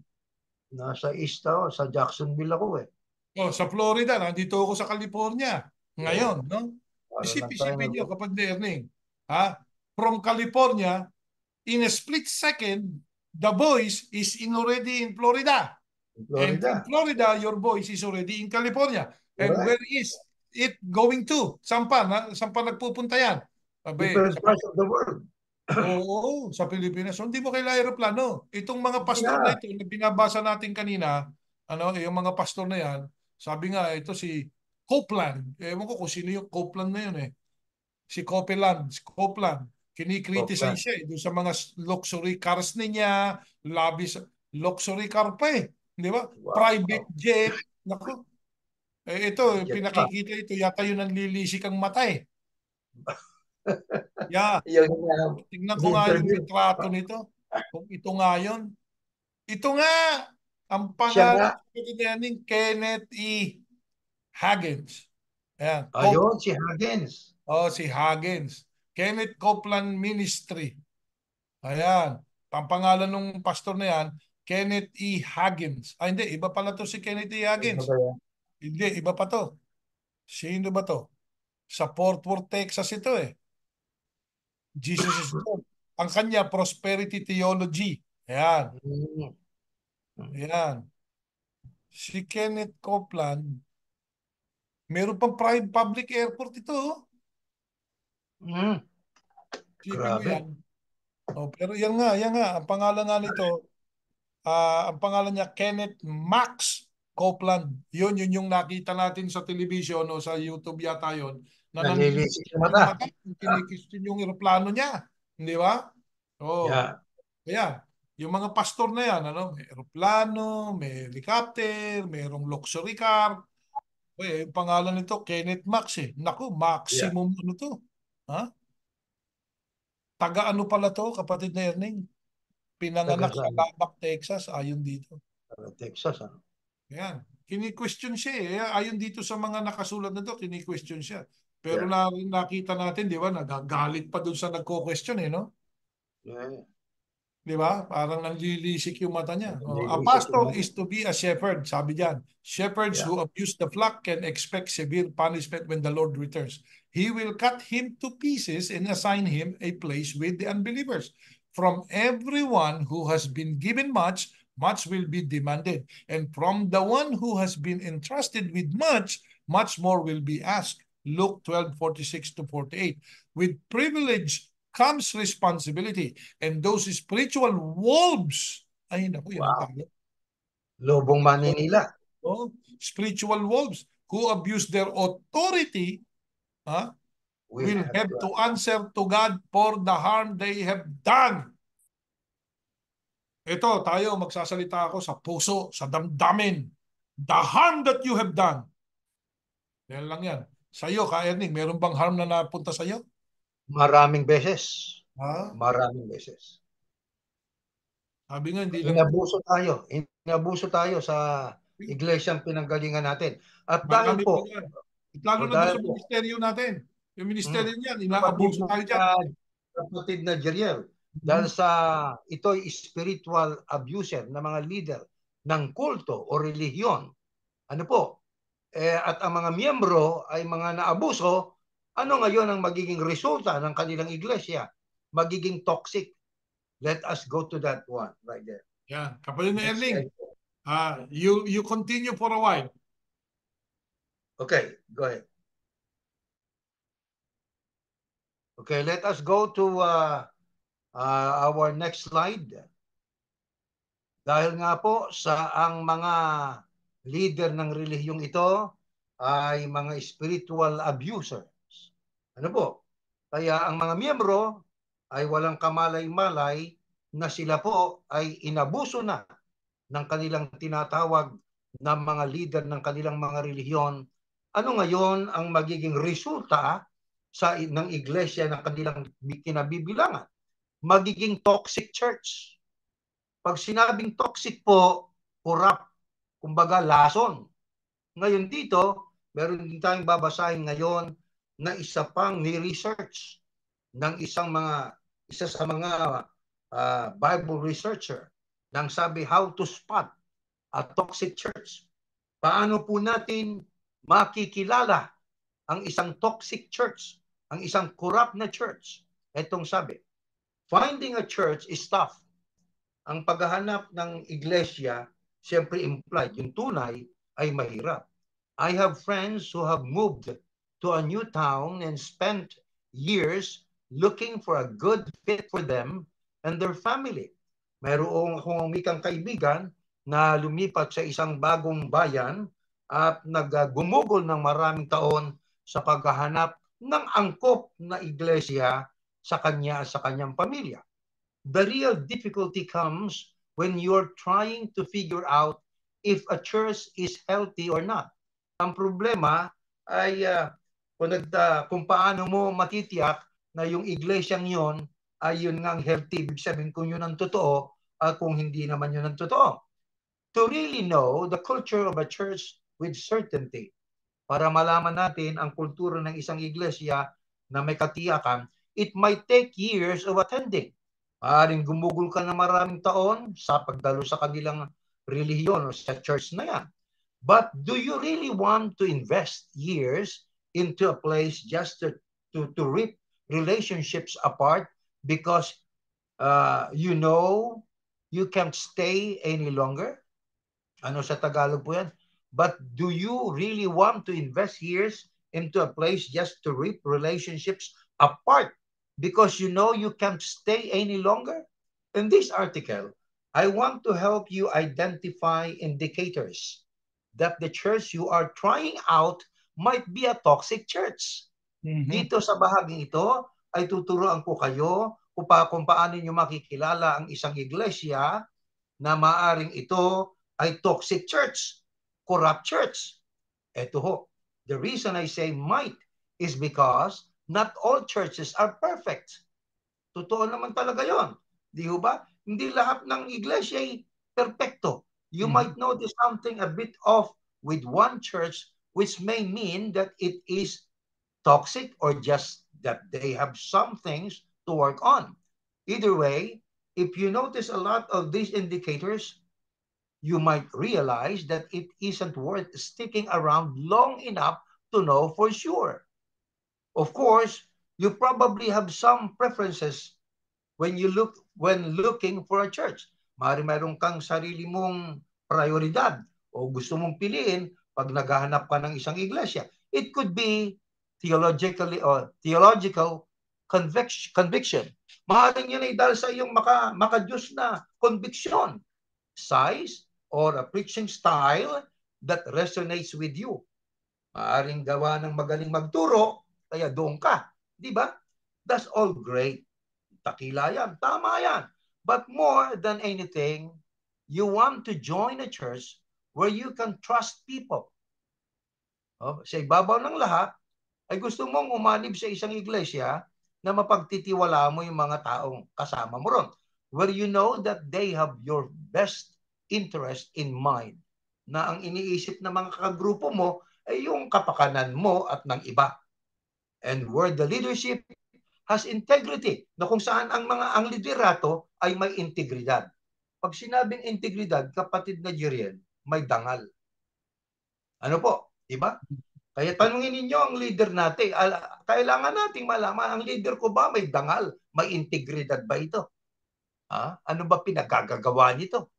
Nasa East ako, sa Jacksonville ako eh. Sa Florida, nandito ako sa California. Ngayon, no? Para lang tayo Isipin niyo, kapatid na Ernie. From California, in a split second, the voice is already in Florida. And from Florida. Florida, your voice is already in California. And Correct. where is it going to? Saan pa? Saan pa nagpupunta yan? Different parts of the world. Oo, sa Pilipinas. So, hindi mo kailangan aeroplano. Itong mga pastor na Yeah. ito, na binabasa natin kanina, yung mga pastor na yan, sabi nga, ito si Copeland. Ewan ko kung sino yung Copeland na yun eh. si Copeland, kinikriticize Oakland. siya doon sa mga luxury cars niya, lavish luxury car pa eh. Di ba? Private Wow. jet. Naku. Ito, Jet pa. pinakikita ito, yata yun ang lilisik ang mata eh. Yeah, Yung tingnan ko nga yung interview. litrato nito. Kung ito nga yun. Ito nga, ang Siya nga. pangalan ni Kenneth E. Huggins. Ayan, Ayun, si Huggins. oh, si Huggins. Kenneth Copeland Ministry. Ayan. Ang pangalan ng pastor na yan, Kenneth E. Huggins. Ah, hindi. Iba pala to si Kenneth E. Ano Huggins. ba yan? Hindi, iba pa to. Sino ba to? Sa Fort Worth, Texas ito eh. Jesus is Lord. Ang kanya, Prosperity Theology. Ayan. Mm. Ayan. Si Kenneth Copeland, meron pang private public airport ito. Oh. Mm. Isipin mo yan. Grabe. Oh, pero yan nga, ang pangalan nga nito, ang pangalan niya Kenneth Max Copeland. Yun yung nakita natin sa television o sa YouTube yata yun, na Nanlilisik nanlilisik yung yung mata. mata, kinikistin yung eroplano niya. Di ba? Oh, Yeah. kaya, yung mga pastor na yan, ano, may eroplano, may helicopter, mayroong luxury car. Yung pangalan nito, Kenneth Max eh. Naku, Yeah. maximum ano to. Ha? Taga ano pala to, kapatid na Erning? Taga Pinanganak sa saan? Lubbock, Texas, ayon dito. Taga Texas. Ano? Yan. Kini-question siya eh. Ayon dito sa mga nakasulat na to, kini-question siya. Pero Yeah. nakita natin, di ba, nagagalit pa dun sa nagko-question eh, no? Yeah. Di ba? Parang nanlilisik yung mata niya. Oh, a Nanlilisik yung pastor mata. is to be a shepherd, sabi diyan. Shepherds Yeah. who abuse the flock can expect severe punishment when the Lord returns. He will cut him to pieces and assign him a place with the unbelievers. From everyone who has been given much, much will be demanded. And from the one who has been entrusted with much, much more will be asked. Luke 12:46 to 48. With privilege comes responsibility. And those spiritual wolves, ay naku, yan ang Wow. tawag. Lobong Maninila. Oh, spiritual wolves who abuse their authority Will will have have to. to answer to God for the harm they have done. Ito, tayo, magsasalita ako sa puso, sa damdamin. The harm that you have done. Yan lang yan. Sa'yo, Ka Erning, meron bang harm na napunta sa'yo? Maraming beses. Ha? Maraming beses. Sabi nga, hindi lang ito. Inabuso tayo. Inabuso tayo sa iglesyang pinanggalingan natin. At dahil Marami pa po, yan. At lalo o na doon dahil sa po, ministeryo natin. Yung mm, ministeryo niyan, kapatid inaabuso na, tayo dyan. kapatid na Jeriel, dahil Hmm? sa ito'y spiritual abuser na mga leader ng kulto o relihiyon, ano po, at ang mga miyembro ay mga naabuso, ano ngayon ang magiging resulta ng kanilang iglesia? Magiging toxic. Let us go to that one right there. Yan. Kapatid na Next Erling, slide. you continue for a while. Okay, go ahead. Okay, let us go to our next slide. Dahil nga po sa ang mga leader ng relihiyong ito ay mga spiritual abusers. Ano po? Kaya ang mga miyembro ay walang kamalay-malay na sila po ay inabuso na ng kanilang tinatawag na mga leader ng kanilang mga relihiyon. Ano ngayon ang magiging resulta ng iglesia na kanilang kinabibilangan? Magiging toxic church. Pag sinabing toxic po, corrupt, kumbaga lason. Ngayon dito, meron din tayong babasahin ngayon na isa pang ni-research ng isa sa mga Bible researcher nang sabi how to spot a toxic church. Paano po natin makikilala ang isang toxic church, ang isang corrupt na church? Itong sabi, finding a church is tough. Ang paghahanap ng iglesia, siyempre implied, yung tunay ay mahirap. I have friends who have moved to a new town and spent years looking for a good fit for them and their family. Mayroong akong umikang kaibigan na lumipat sa isang bagong bayan at naggumugol ng maraming taon sa paghahanap ng angkop na iglesia sa kanya at sa kanyang pamilya. The real difficulty comes when you're trying to figure out if a church is healthy or not. Ang problema ay kung paano mo matitiyak na yung iglesyang yon ay yun nga ang healthy. Ibig sabihin kung yun ang totoo, kung hindi naman yun ang totoo. To really know the culture of a church with certainty, para malaman natin ang kultura ng isang iglesia na may katiyakan, it might take years of attending. Maaaring gumugol ka na maraming taon sa pagdalo sa kanilang relihiyon o sa church na yan. But do you really want to invest years into a place just to rip relationships apart because you know you can't stay any longer? Ano sa Tagalog po yan? But do you really want to invest years into a place just to rip relationships apart because you know you can't stay any longer? In this article, I want to help you identify indicators that the church you are trying out might be a toxic church. Dito sa bahaging ito ay tuturuan ko kayo kung paano nyo makikilala ang isang iglesia na maaring ito ay toxic church, corrupt church. Ito ho, the reason I say might is because not all churches are perfect. Totoo naman talaga yon. Di ba? Hindi lahat ng iglesia ay perfecto. You might notice something a bit off with one church, which may mean that it is toxic or just that they have some things to work on. Either way, if you notice a lot of these indicators, you might realize that it isn't worth sticking around long enough to know for sure. Of course, you probably have some preferences when looking for a church. Mayroon kang sarili mong prioridad o gusto mong piliin pag naghahanap ka ng isang iglesia. It could be theological conviction. Maaaring yun ay dahil sa iyong makadiyos na conviction, size, or a preaching style that resonates with you. Maaaring gawa ng magaling magturo, kaya doon ka. Di ba? That's all great. Takila yan. Tama yan. But more than anything, you want to join a church where you can trust people. Sa ibabaw ng lahat, ay gusto mong umanib sa isang iglesia na mapagtitiwala mo yung mga taong kasama mo ron. Where you know that they have your best interest in mind, na ang iniisip ng mga kagrupo mo ay yung kapakanan mo at ng iba. And where the leadership has integrity, na kung saan ang liderato ay may integridad. Pag sinabing integridad, kapatid na Jeriel, may dangal. Ano po? Diba? Kaya tanungin ninyo ang leader natin. Kailangan nating malaman, ang leader ko ba may dangal? May integridad ba ito? Ano ba pinagagagawa nito?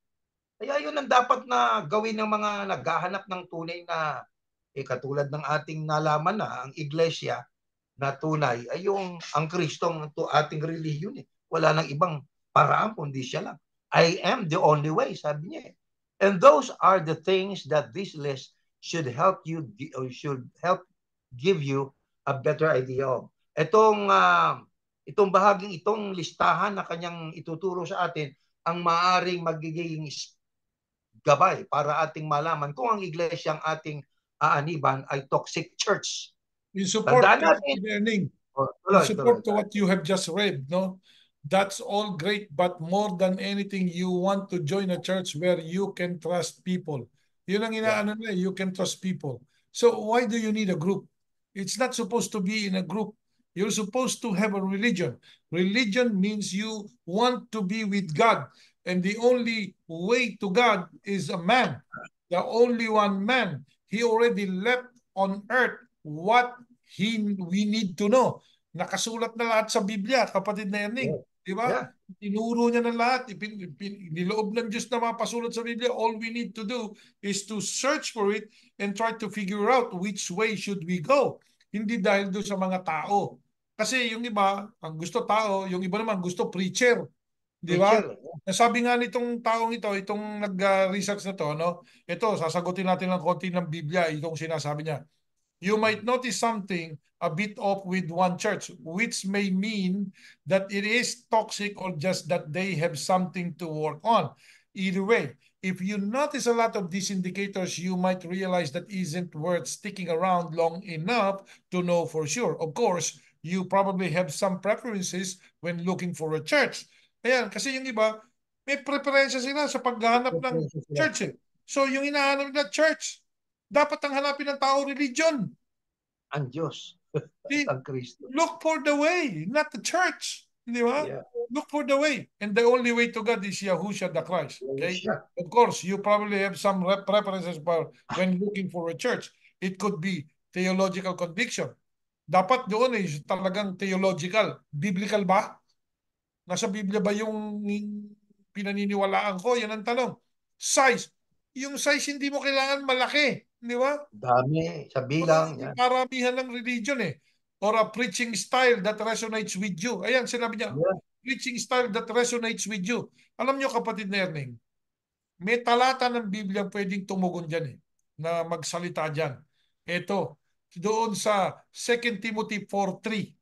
Kaya yun ang dapat na gawin ng mga naghahanap ng tunay na, katulad ng ating nalaman na ang iglesia na tunay ay yung ang Kristong ating relihiyon. Wala nang ibang paraan kundi siya lang. I am the only way, sabi niya. And those are the things that this list should help give you a better idea of. Itong bahaging itong listahan na kanyang ituturo sa atin ang maaring magiging gabay para ating malaman kung ang iglesia ang ating aaniban ay toxic church. In support, in support to what you have just read, no? That's all great, but more than anything, you want to join a church where you can trust people. Yun ang inaano nila, you can trust people. So why do you need a group? It's not supposed to be in a group. You're supposed to have a religion. Religion means you want to be with God. And the only way to God is a man. The only one man. He already left on earth what we need to know. Nakasulat na lahat sa Biblia, kapatid na Erning. Di ba? Yeah. Tinuro niya na lahat. Niloob ng Diyos na mapasulat sa Biblia. All we need to do is to search for it and try to figure out which way should we go. Hindi dahil doon sa mga tao. Kasi yung iba, ang gusto tao, yung iba naman gusto preacher. Di ba? Sabi nga nitong taong ito, itong nag-research na to, no? Ito, sasagutin natin ng konti ng Biblia, itong sinasabi niya. You might notice something a bit off with one church, which may mean that it is toxic or just that they have something to work on. Either way, if you notice a lot of these indicators, you might realize that isn't worth sticking around long enough to know for sure. Of course, you probably have some preferences when looking for a church. Ayan, kasi yung iba, may preferensya sila sa paghahanap ng Sila. church eh. So yung hinahanap na church, dapat ang hanapin ng tao religion. Ang Diyos. See, Ang Kristo. look for the way, not the church. Di ba? Yeah. Look for the way. And the only way to God is Yahushua the Christ. Yan Okay? siya. Of course, you probably have some preferences for when looking for a church. It could be theological conviction. Dapat doon is talagang theological. Biblical ba? Nasa Biblia ba yung pinaniniwalaan ko? Yan ang tanong. Size. Yung size hindi mo kailangan malaki. Di ba? Dami sa Baka bilang. yung Yan. paramihan ng religion eh. Or a preaching style that resonates with you. Ayan, sinabi niya, Yeah. preaching style that resonates with you. Alam niyo kapatid na Erning, may talata ng Biblia pwedeng tumugon dyan eh, na magsalita dyan. Ito, doon sa 2 Timothy 4:3.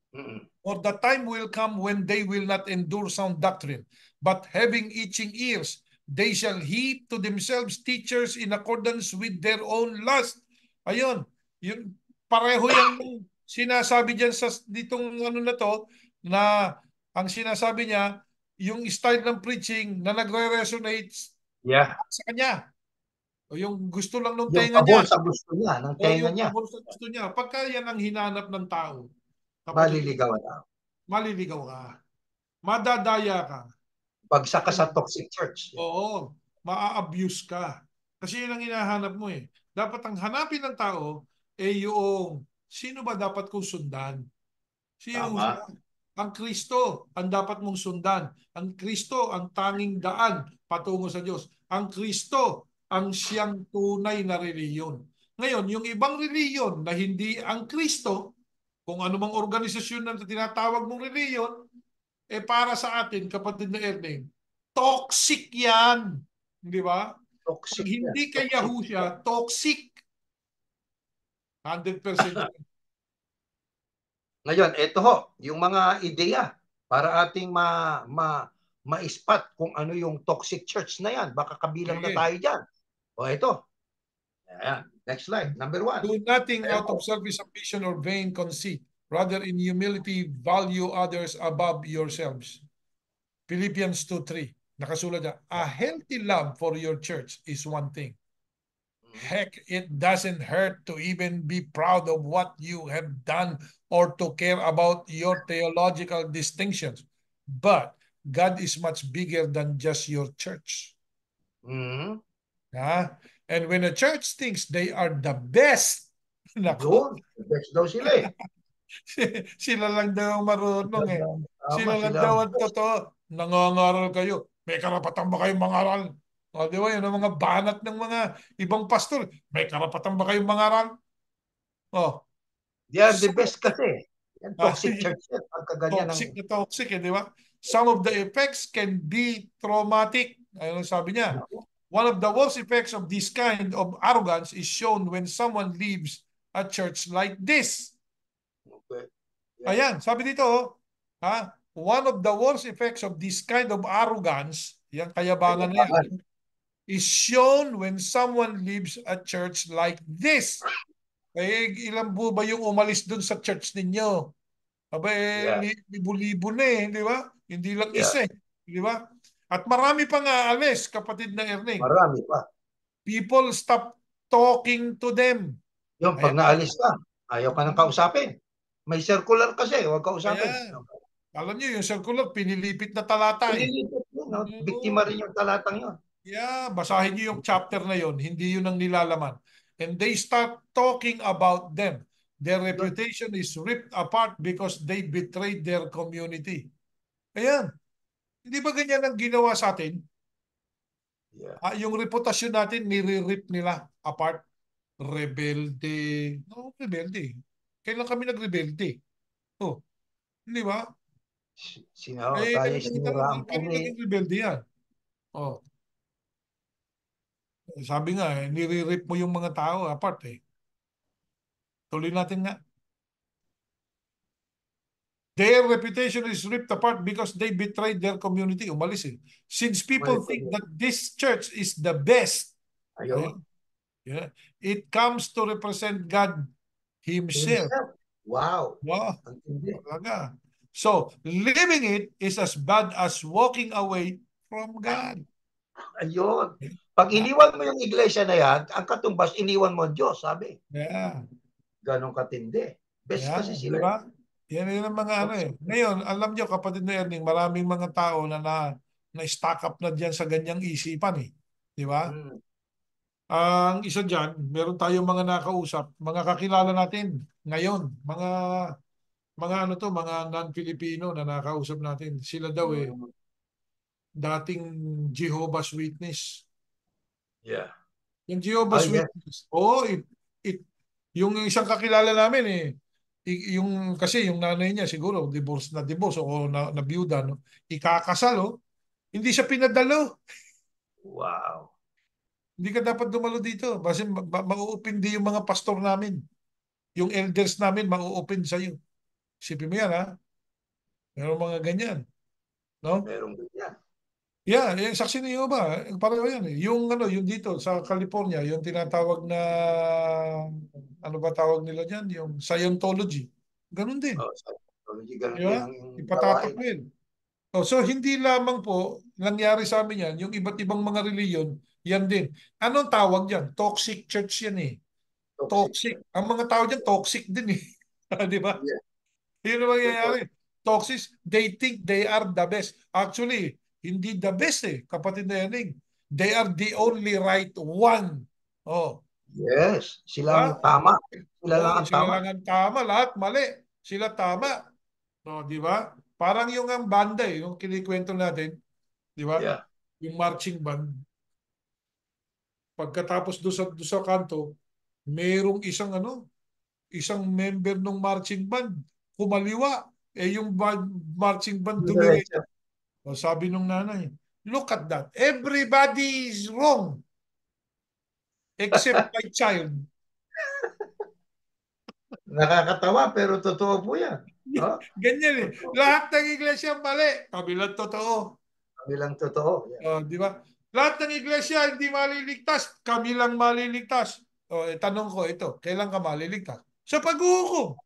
Mm-mm. For the time will come when they will not endure sound doctrine, but having itching ears, they shall heap to themselves teachers in accordance with their own lust. Ayun, yung pareho yung sinasabi diyan sa ditong ano na to, na ang sinasabi niya, yung style ng preaching na nagre-resonate Yeah. sa kanya. O yung gusto lang ng Yung tenga pabor niya. sa gusto niya, ng O tenga yung niya, pabor sa gusto niya. Pagka yan ang hinanap ng tao, kapatid, maliligawan na. maliligaw ka. Madadaya ka. Bagsak ka sa toxic church. Oo, maa-abuse ka. Kasi yun ang hinahanap mo eh. Dapat ang hanapin ng tao eh yung sino ba dapat kong sundan? Si Tama. Yahushua. Ang Kristo ang dapat mong sundan. Ang Kristo ang tanging daan patungo sa Diyos. Ang Kristo ang siyang tunay na reliyon. Ngayon, yung ibang reliyon na hindi ang Kristo, kung anumang organisasyon na tinatawag mong reliyon, eh para sa atin, kapatid na Erneng, toxic yan. Di ba? Pag Toxic yan. hindi kay Toxic. Yahushua, toxic. 100% yan. Ngayon, ito ho, yung mga ideya para ating ma-spot kung ano yung toxic church na yan. Baka kabilang na Sige. tayo dyan. O ito. Ayan. Next slide. Number 1. Do nothing Ayan out po. of selfish ambition or vain conceit. Rather, in humility, value others above yourselves. Philippians 2:3. Nakasulat niya, a healthy love for your church is one thing. Heck, it doesn't hurt to even be proud of what you have done or to care about your theological distinctions. But God is much bigger than just your church. Mm-hmm. Ha? And when a church thinks they are the best, nako, Yun. Best daw sila eh. sila lang daw marunong eh. Tama Sila lang sila. daw ang totoo. Nangangaral kayo. May karapatan ba kayong mangaral? O, di ba? Yun ang mga banat ng mga ibang pastor. May karapatan ba kayong mangaral? O, They are the some, best kasi. Yan, toxic church yan. Pagka ganyan ang... toxic eh, di ba? Some of the effects can be traumatic. Ayun ang sabi niya. One of the worst effects of this kind of arrogance is shown when someone leaves a church like this. Okay. Yeah. Ayan, sabi dito, ha? One of the worst effects of this kind of arrogance, yung kayabangan na yan, is shown when someone leaves a church like this. Eh, ilan po ba yung umalis dun sa church ninyo? Aba, Yeah. libo-libo na eh, di ba? Hindi lang Yeah. isa eh, di ba? At marami pang aalis, kapatid na Erning. Marami pa. People stop talking to them. Yung pag naalis ka, ayaw ka nang kausapin. May circular kasi, huwag kausapin. Ayan. Alam niyo, yung circular, pinilipit na talata eh. Pinilipit yun, no? Biktima rin yung talatang yun. Yeah, basahin niyo yung chapter na yon, hindi yun ang nilalaman. And they start talking about them. Their reputation is ripped apart because they betrayed their community. Ayan. Hindi ba ganyan ang ginawa sa atin? Yeah. Yung reputasyon natin, nire-rip nila apart. Rebelde. No, rebelde. Kailan kami nagrebelde? Oh, hindi ba? Tayo Tanong, siniraan po paano naging rebelde yan? Oh, sabi nga, nire-rip mo yung mga tao apart eh. Tuloy natin nga. Their reputation is ripped apart because they betrayed their community. Umalis eh. Since people Bumalik think ulit. that this church is the best, Ayun. ayun, yeah, it comes to represent God Himself. Himself. Wow. Wow, Ang tindi. talaga. So, living it is as bad as walking away from God. Ayun. Pag Ah, iniwan mo yung iglesia na yan, ang katumbas, iniwan mo ang Diyos, sabi. yeah. Ganon katindi. Best Yeah, kasi di sila. ba? Yan ang mga ano eh. Toxic. Ngayon, alam nyo kapatid na Erning, maraming mga tao na stack up na diyan sa ganyang isipan eh. Di ba? Hmm. Ang isa diyan, meron tayong mga nakausap, mga kakilala natin ngayon, mga ano to, mga non-Filipino na nakausap natin. Sila daw eh, Hmm. dating Jehovah's Witness. Yeah. Yung Oh, Jehovah's yes. Witness, oh, it, yung isang kakilala namin eh, yung kasi yung nanay niya siguro divorce o na biyuda no, ikakasal oh, hindi siya pinadalo. Wow. Hindi ka dapat dumalo dito kasi mauupindi yung mga pastor namin. Yung elders namin mauupin sa iyo. Isipin mo yan ha. Meron mga ganyan, no? Merong ganyan. Yeah, yung saksi ni Jehovah, pareho yan eh. Yung ano, yung dito sa California, yung tinatawag na ano ba tawag nila diyan, yung Scientology. Ganun din. Oh, psychology, ganun Di din ba? ang yung Ipatatak gawain. mo yun. Oh, so hindi lamang po nangyari sa amin yan, yung iba't ibang mga reliyon, yan din. Anong tawag yan? Toxic church yan eh. Toxic siya. Toxic. Ang mga tao dyan, toxic din eh. Di ba? Yeah. Yun ang Totoo. mangyayari. Toxic, they think they are the best. Actually, hindi the best eh, kapatid na yan eh. They are the only right one. Oh, Yes. di Sila ba? ang tama. Sila lang Oh, ang sila tama. lang ang tama, lahat mali. Sila tama. No, di ba? Parang yung ang banda eh, yung kinikwento natin, di ba? Yeah. Yung marching band, pagkatapos do sa kanto, merong isang ano, isang member ng marching band kumaliwa. Eh yung marching band Diretso. dumiretso. O sabi nung nanay, look at that. Everybody is wrong except my child. Nakakatawa pero totoo po yan. Oh, Ganyan eh. totoo. Lahat ng iglesia mali. Kabilang totoo. Kami lang totoo. Yeah. Di ba? Lahat ng iglesia hindi maliligtas. Kami lang maliligtas. Tanong ko ito, kailan ka maliligtas? Sa paghuhukom.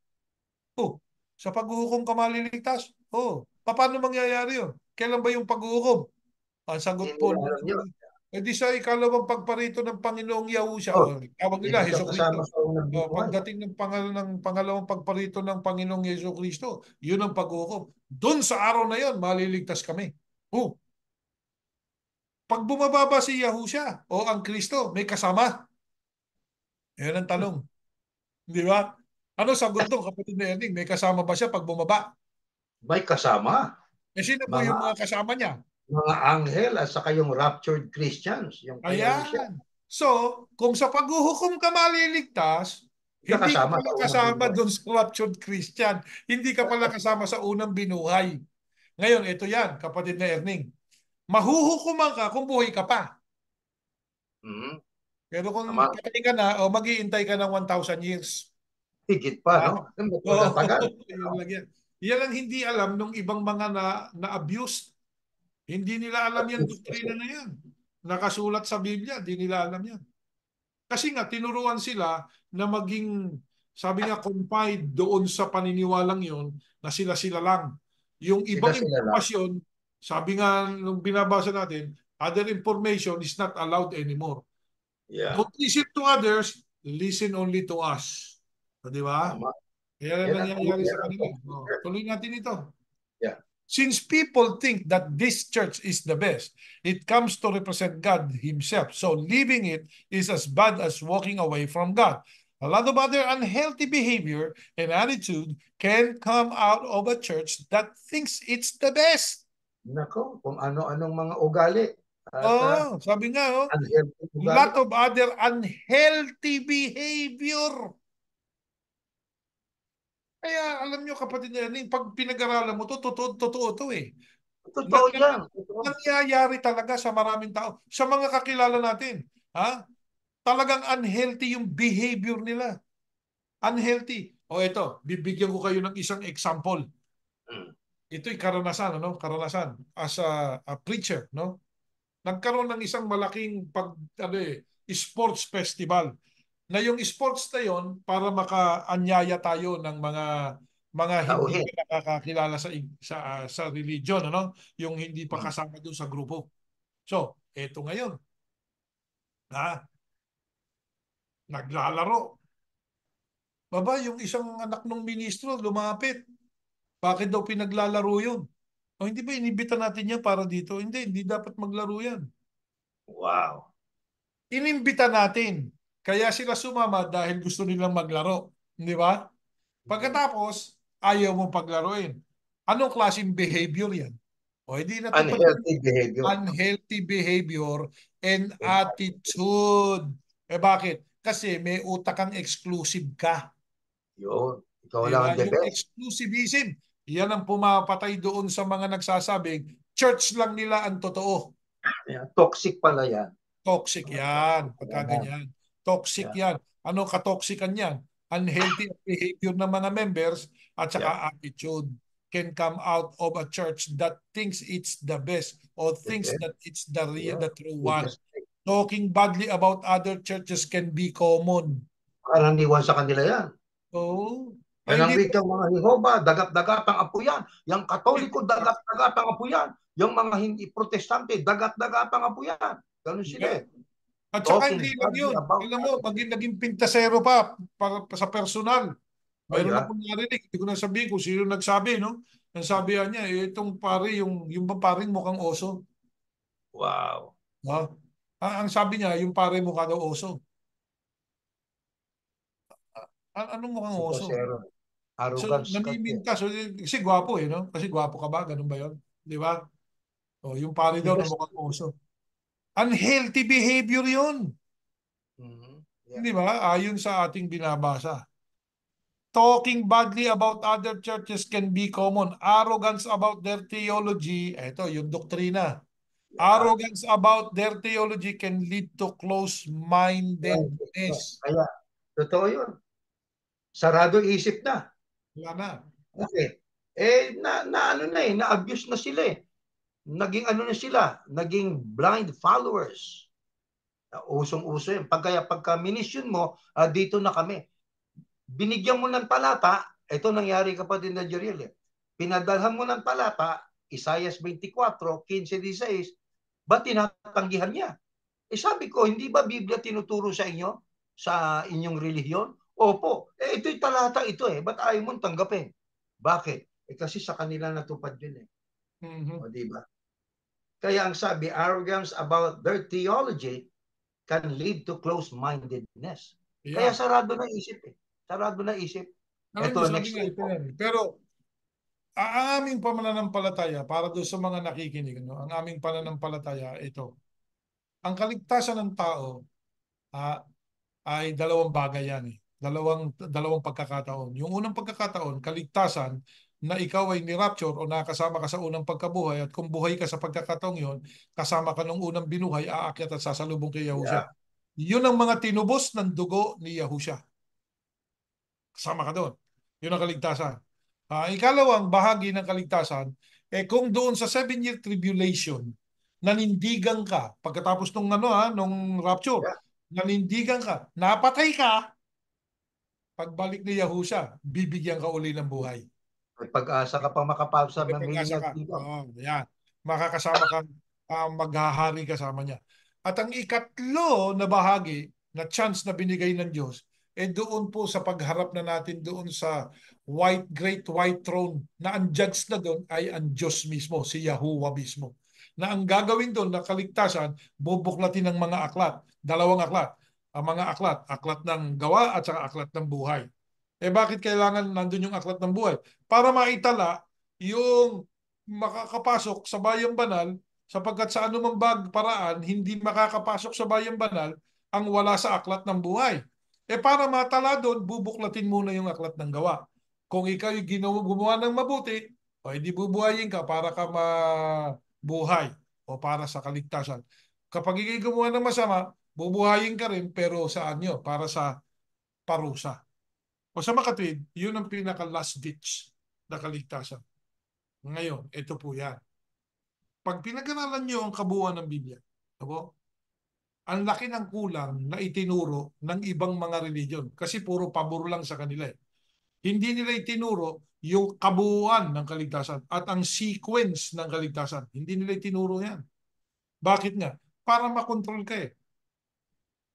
Oh, sa paghuhukom ka maliligtas? Oh, paano mangyayari yun? Kailan ba yung paghuhukom? Ang sagot Hindi po, nila alam yun. di sa ikalawang pagparito ng Panginoong Yahusha, Oh, o tawag nila, hindi ka Heso kasama Kristo. sa unang binuhay. Pagdating ng pangalawang pagparito ng Panginoong Yeso Kristo, yun ang paghukom. Doon sa araw na yon, maliligtas kami. Oh, pag bumababa si Yahusha o ang Kristo, may kasama. Yan ang tanong. Di ba? Ano sagot doon, kapatid na Erning? May kasama ba siya pag bumaba? May kasama. Sino po Mga yung mga kasama niya? mga anghel at saka yung raptured Christians, yung kay Yahusha. Ayan. So, kung sa paghuhukom ka maliligtas, Hindi ka hindi ka kasama pala sa unang kasama binuhay. doon sa raptured Christian. Hindi ka pala kasama sa unang binuhay. Ngayon, ito yan, kapatid na Erning. Mahuhukuman ka kung buhay ka pa. Mhm. Pero kung Tama. patay ka na, o mag-iintay ka ng 1,000 years. Higit pa, Ah, no? oo, Matagal. yun lang yan. Yan ang hindi alam ng ibang mga na-abuse. Hindi nila alam yan, Kasi, doktrina na yan. Nakasulat sa Biblia, hindi nila alam yan. Kasi nga, tinuruan sila na maging, sabi nga, confide doon sa paniniwalang yon na sila-sila lang. Yung ibang sila lang. impormasyon, sabi nga nung binabasa natin, other information is not allowed anymore. Yeah. Don't listen to others, listen only to us. Di ba? Tama. Kaya Yan ang, nangyayari yan sa ang kanila. computer. Tuloy natin ito. Yeah. Since people think that this church is the best, it comes to represent God Himself. So leaving it is as bad as walking away from God. A lot of other unhealthy behavior and attitude can come out of a church that thinks it's the best. Nako, kung ano-anong mga ugali at Oh, sabi nga, unhealthy ugali. lot of other unhealthy behavior. Kaya alam nyo kapatid na yan, pag pinag-aralan mo to, totoo to eh. Totoo yan. Totoo. Nangyayari talaga sa maraming tao. Sa mga kakilala natin, ha? Talagang unhealthy yung behavior nila. Unhealthy. O ito, bibigyan ko kayo ng isang example. Mm. Ito'y karanasan, ano? Karanasan as a preacher, no? Nagkaroon ng isang malaking sports festival. Na yung sports na yon para makaanyaya tayo ng mga hindi Tauhin. pa nakakakilala sa religion, ano? Yung hindi pa Mm. kasama doon sa grupo. So, eto ngayon, ha? Naglalaro. Baba, yung isang anak ng ministro lumapit. Bakit daw pinaglalaro yun? O hindi ba inibita natin yan para dito? Hindi, hindi dapat maglaro yan. Wow. Inimbita natin. Kaya sila sumama dahil gusto nilang maglaro. Di ba? Mm. Pagkatapos, ayaw mong paglaruin. Anong klaseng behavior yan? O hindi natupad yung Unhealthy behavior. unhealthy behavior and And attitude. Eh bakit? Kasi may utak kang exclusive ka. yun. Ikaw Di lang ba? ang the Yung best. exclusivism, yan ang pumapatay doon sa mga nagsasabing church lang nila ang totoo. Yeah. Toxic pala yan. Toxic yan. Toxic pala Pagka yan. ganyan. Toxic Yeah. yan. Ano katoxican yan? Unhealthy behavior ng mga members at Yeah. saka attitude can come out of a church that thinks it's the best or The thinks best. that it's the real, Yeah. the true You one. just say. Talking badly about other churches can be common. Karaniwan sa kanila yan. Oh, Yan ay ang hindi. wikang mga Jehova, dagat-dagat ang apo yan. Yung Katoliko, dagat-dagat ang apo yan. Yung mga hindi protestante, dagat-dagat ang apo yan. Ganun sila Yeah. eh. At saka Talking hindi lang badly yun. about Alam mo, other churches. naging pintasero pa sa personal. Oh, Meron yeah. akong narinig, hindi ko na sabihin kung sino nagsabi, no? Ang sabi niya, itong pare, yung ba paring mukhang oso? Wow. Ha? Ang sabi niya, yung pare mukha daw oso. Anong mukhang oso? Sipasero. So, Arrogance kasi. namiminta. So, kasi gwapo no? Kasi gwapo ka ba? Ganun ba yun? Di ba? O, yung pare daw na Yes. mukhang oso. Unhealthy behavior yun. Mm-hmm. Yeah. Di ba? Ayon sa ating binabasa. Talking badly about other churches can be common. Arrogance about their theology, ito yung doktrina. Yeah. Arrogance about their theology can lead to close-mindedness. Kaya, totoo yun. Sarado isip na. Wala na. Okay. Ano na eh, na-abuse na sila eh. Naging ano na sila, naging blind followers. Usong-uso yun. Pagka minisyon mo, dito na kami. Binigyan mo ng talata, ito nangyari kapatid na Jeriel eh. Pinadalhan mo ng talata, Isaiah 24, 15-16, ba't tinatanggihan niya? Sabi ko, hindi ba Biblia tinuturo sa inyo? Sa inyong relihiyon? Opo. Ito'y talata ito eh. Ba't ayaw mong tanggapin? Bakit? Kasi sa kanila natupad yun eh. Mhm. O di ba? Kaya ang sabi, arrogance about their theology can lead to close-mindedness. Kaya Yeah. sarado na isip eh. Sarado na isip. Alam niyo, Ito, sabi next nga week ito po. yan. Pero ang aming pananampalataya, para doon sa mga nakikinig, no? Ang aming pananampalataya, ito. Ang kaligtasan ng tao ah, ay dalawang bagay yan eh. Dalawang pagkakataon. Yung unang pagkakataon, kaligtasan na ikaw ay ni-rapture o nakasama ka sa unang pagkabuhay at kung buhay ka sa pagkakataong yon, kasama ka nung unang binuhay, aakyat at sasalubong kay Yeah. Yahusha. Yun ang mga tinubos ng dugo ni Yahusha. Kasama ka doon. Yun ang kaligtasan. Ikalawang bahagi ng kaligtasan, kung doon sa 7-year tribulation, nanindigan ka, pagkatapos nung rapture, Yeah. nanindigan ka, napatay ka, pagbalik ni Yahusha, bibigyan ka uli ng buhay. May pag-asa ka pa makapasok sa May pag-asa millennial ka. kingdom. Oo, yan. Makakasama kang maghahari kasama niya. At ang ikatlo na bahagi, na chance na binigay ng Diyos, doon po sa pagharap na natin doon sa great white throne, na ang judge na doon ay ang Diyos mismo, si Yahuwah mismo. Na ang gagawin doon na kaligtasan, bubuklatin ng mga aklat, dalawang aklat. Ang mga aklat, aklat ng gawa at saka aklat ng buhay. Bakit kailangan nandun yung aklat ng buhay? Para maitala yung makakapasok sa bayang banal sapagkat sa anumang paraan hindi makakapasok sa bayang banal ang wala sa aklat ng buhay. Para matala doon, bubuklatin muna yung aklat ng gawa. Kung ikaw yung gumawa ng mabuti, o hindi bubuhayin ka para ka mabuhay o para sa kaligtasan. Kapag ikaw gumawa ng masama, bubuhayin ka rin pero saan yun? Para sa parusa. O sa makatwid, yun ang pinaka-last ditch na kaligtasan. Ngayon, ito po yan. Pag pinag-aralan nyo ang kabuuan ng Biblia, ako, ang laki ng kulang na itinuro ng ibang mga religion kasi puro pabor lang sa kanila eh. Hindi nila itinuro yung kabuuan ng kaligtasan at ang sequence ng kaligtasan. Hindi nila itinuro yan. Bakit nga? Para makontrol ka eh.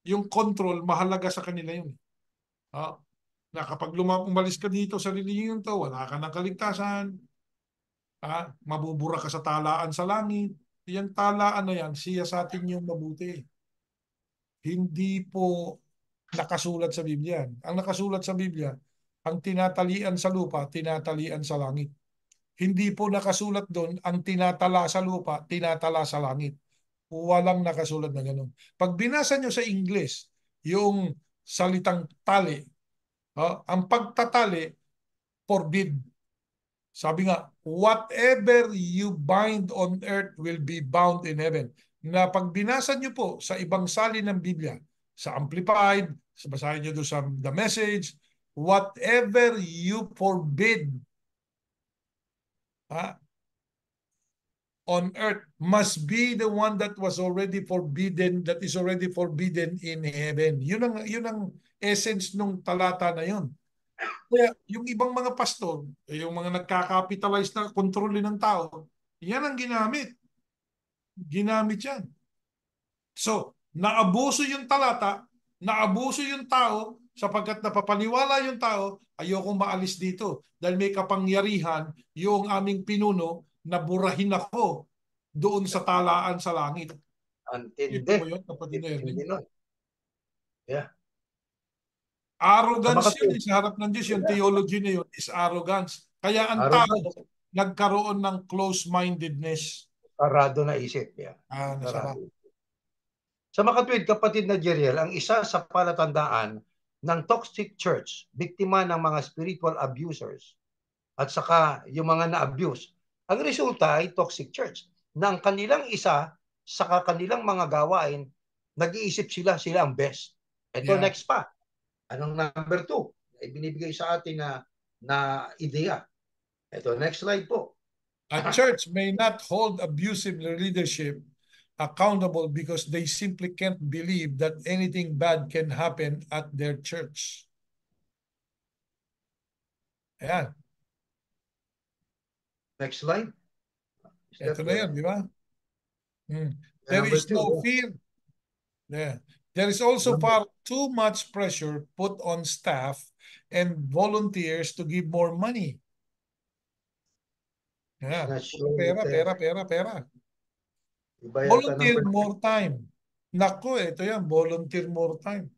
Yung control, mahalaga sa kanila yun. Ah, na kapag umalis ka dito sa religion to, wala ka ng kaligtasan, mabubura ka sa talaan sa langit. Yung talaan na yan, siya sa atin yung mabuti. Hindi po nakasulat sa Biblia. Ang nakasulat sa Biblia, ang tinatalian sa lupa, tinatalian sa langit. Hindi po nakasulat doon, ang tinatala sa lupa, tinatala sa langit. Walang nakasulat na gano'n. Pag binasa nyo sa English, yung salitang tali, ang pagtatali, forbid. Sabi nga, whatever you bind on earth will be bound in heaven. Na pag binasa nyo po sa ibang salin ng Biblia, sa Amplified, basahin nyo doon sa The Message, whatever you forbid ha, on earth must be the one that was already forbidden, that is already forbidden in heaven. Yun ang essence nung talata na yun. Kaya yung ibang mga pastor, yung mga nagka-capitalize na kontrolin ng tao, yan ang ginamit. Ginamit yan. So, naabuso yung talata, naabuso yung tao, sapagkat napapaniwala yung tao, ayokong maalis dito. Dahil may kapangyarihan yung aming pinuno na burahin ako doon sa talaan sa langit. Ito Antindi. mo yun, kapatid na Intindi Ernie. nun. Yeah. Sa Arrogance yun makatwid. sa harap ng Diyos. Yung Yeah. theology na yun is arrogance. Kaya ang Arrogant. tao nagkaroon ng close-mindedness. Sarado na isip. Yeah. Nasara. Sarado. Sa makatwid, kapatid na Jeriel, ang isa sa palatandaan ng toxic church, biktima ng mga spiritual abusers, at saka yung mga na-abuse, ang resulta ay toxic church. Na ang kanilang isa, sa kanilang mga gawain, nag-iisip sila ang best. Ito Yeah. next pa. Anong number 2? Ay binibigay sa atin na ideya. Ito, next slide po. A church may not hold abusive leadership accountable because they simply can't believe that anything bad can happen at their church. Ayan. Next slide. Ito na yun, di ba? There Number is 2. no Yeah. fear. Yeah. There is also Number, far too much pressure put on staff and volunteers to give more money. it's Yeah. not Puro sure pera, that, pera, pera, pera. iba yata Volunteer number 3. more time. Naku, ito yan, volunteer more time.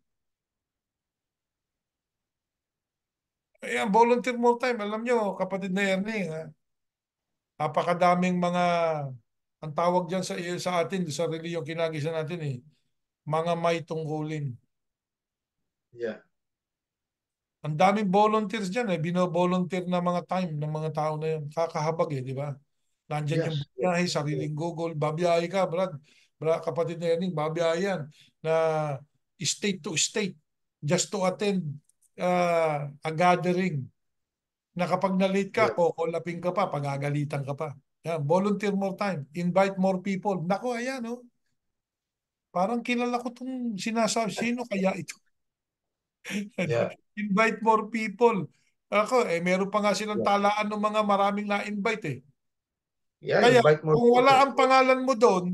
Ayan, volunteer more time. Alam nyo, kapatid na Ernie, napakadaming mga, ang tawag dyan sa atin, sa reliyong kinagisa natin mga may tungkulin. Yeah. Ang daming volunteers dyan bino-volunteer na mga time ng mga tao na yun. Kakahabag di ba? Nandyan yung Yes. biyahe, sariling Google, babiyahe ka, Brad, kapatid na yan, babiyahe yan, na state to state, just to attend a gathering, na kapag na-late ka, Yeah. kukulapin ka pa, pagagalitan ka pa. Yan, volunteer more time, invite more people. Nako, ayan, parang kilala ko itong sinasabi. Sino kaya ito? Yeah. Invite more people. Ako, meron pa nga silang Yeah. talaan ng mga maraming na-invite Yeah. Kaya, Invite more kung wala people. ang pangalan mo doon,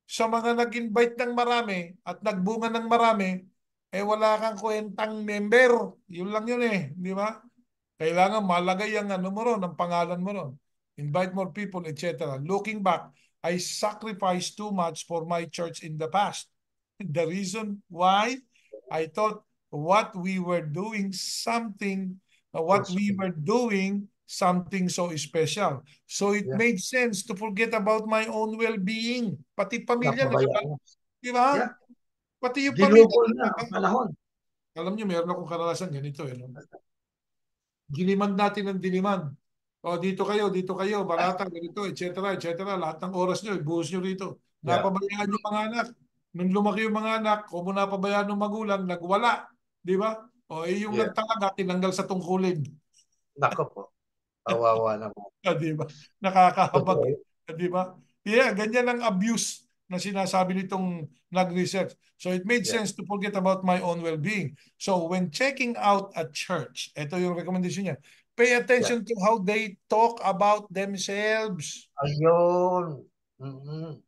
sa mga nag-invite ng marami at nagbunga ng marami, wala kang kwentang member. Yun lang yun di ba? Kailangan malagay ang ano mo ron, ang pangalan mo ron. Invite more people, etc. Looking back, I sacrificed too much for my church in the past. The reason why I thought what we were doing something so special. So it Yeah. made sense to forget about my own well-being. Pati pamilya, Napabayaan na. di ba? Yeah. Pati yung pamilya. Ginugol na ang panahon. Alam niyo, meron akong karanasan ganito. Giniman natin ng diliman. O dito kayo, barata, ganito, etc., etc. Lahat ng oras nyo, ibuhos nyo rito. Yeah. Napabayaan yung mga anak. Nung lumaki yung mga anak, kung napabayaan ng magulang, nagwala. Di ba? O yung Yeah. nagtalaga, tinanggal sa tungkulin. Nako po. Kawawa naman. Di ba? Nakakahabag. Totoo. Di ba? Yeah, ganyan ang abuse na sinasabi nitong nag-research. So it made Yeah. sense to forget about my own well-being. So when checking out a church, ito yung recommendation niya, pay Yeah. attention to how they talk about themselves. Ayun. Mm-mm. Yun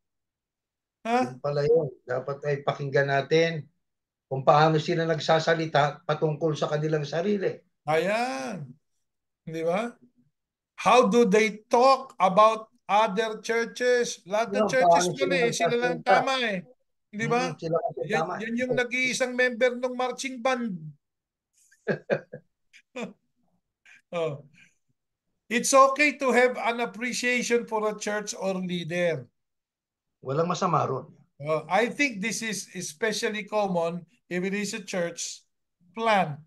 Ha? pala yun. Dapat ay pakinggan natin kung paano sila nagsasalita patungkol sa kanilang sarili. Ayan. Di ba? How do they talk about other churches? Lahat ng Yun, churches paano sila mali, sila lang nagsasalita. tama eh. Di ba? Sila kasi Yan, tama. yan yung nag-iisang member ng marching band. Oh. It's okay to have an appreciation for a church or leader. Walang masama ron. I think this is especially common if it is a church plant,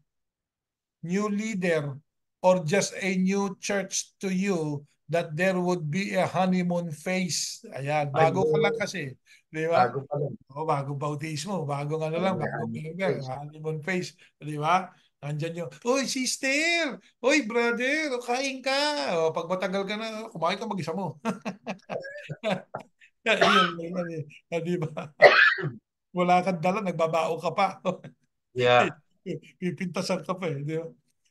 new leader, or just a new church to you that there would be a honeymoon phase. Ayan, bago ka lang Ayun. kasi. Di ba? Bago pa lang. O, bagong bautismo, bagong ano lang, bagong Ayan. member, honeymoon phase. Di ba? Nandyan yung, Uy, sister! Uy, brother! O, kain ka! O, pag matagal ka na, kumain ka mag-isa mo. Yun, yun, di ba? Wala kang dala, nagbabao ka pa. Yeah. Pipintasan ka pa eh. Di ba?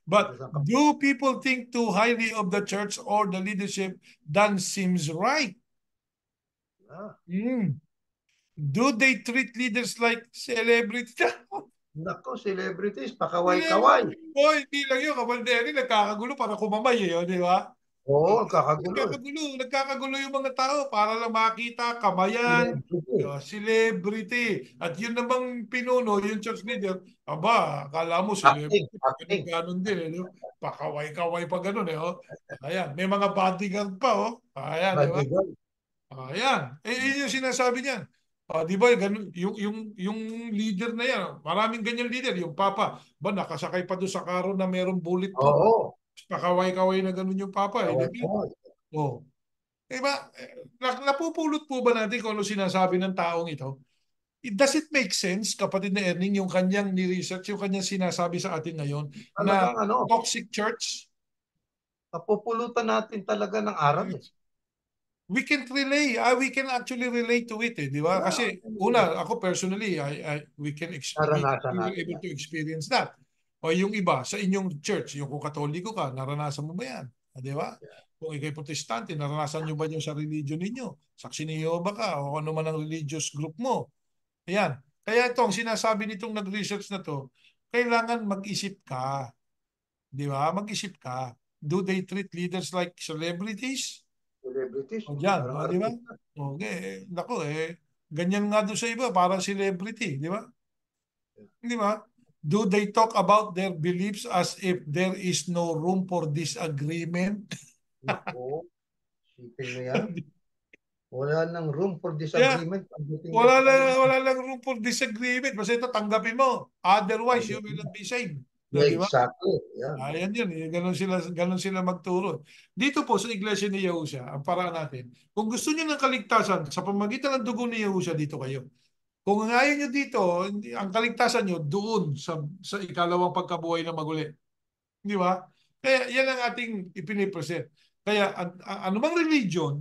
But do people think too highly of the church or the leadership than seems right? Mm. Do they treat leaders like celebrities? Nako, celebrities, pakaway-kaway. Celebrity. Boy, hindi lang yun. Kabalderi, nagkakagulo para kumamay eh. Di ba? Oo, kakagulo. Nagkakagulo yung mga tao para lang makita, kamayan, Celebrity. celebrity. At yun namang pinuno, yung church leader, aba, akala mo Acting, celebrity, acting. ganun din. Eh, no? Pakaway-kaway pa ganun eh. Oh. Ayan, may mga bodyguard pa. Oh. Ayan, di ba? Madigal. Ayan. Yun yung sinasabi niyan. Di ba, ganun, yung leader na yan, maraming ganyan leader. Yung Papa, ba, nakasakay pa doon sa karo na merong bulletproof. Oo. Pakaway-kaway na ganun yung Papa. Eh, di ba? Kaway-kaway. Oh. Diba? Napupulot po ba natin kung ano sinasabi ng taong ito? Does it make sense, kapatid na Erning, yung kanyang ni-research, yung kanyang sinasabi sa atin ngayon na Talagang ano, toxic church? napupulutan natin talaga ng aral eh. We can relay, we can actually relate to it, eh, di ba? Yeah. Kasi una, ako personally, Naranasan we were natin able yan. to experience that. O yung iba, sa inyong church, yung kung Katoliko ka, naranasan mo ba yan? Di ba? Yeah. Kung ikay Protestante, naranasan nyo ba yun sa religion ninyo? Saksi ni Jehovah ka, o ano man ang religious group mo. Ayan. Kaya ito, ang sinasabi nitong nag-research na to, kailangan mag-isip ka. Di ba? Mag-isip ka. Do they treat leaders like celebrities? Celebrities, O dyan, parang di ba? artista. Okay, nako ganyan nga doon sa iba, parang celebrity, di ba? Di ba? Do they talk about their beliefs as if there is no room for disagreement? Nako, sipin mo yan. Wala nang room for Yeah, disagreement pagdating yan sa kanila. wala lang room for disagreement. Basta ito, tanggapin mo. Otherwise, you will not be saved. No, Yeah, di ba? exactly. Yan. Ayan yun. Ganun sila magturo. Dito po sa Iglesia ni Yahusha, ang paraan natin, kung gusto niyo ng kaligtasan, sa pamagitan ng dugo ni Yahusha, dito kayo. Kung ayaw nyo dito, ang kaligtasan nyo doon sa ikalawang pagkabuhay na maguli. Di ba? Kaya yan ang ating ipinipresent. Kaya anumang religion,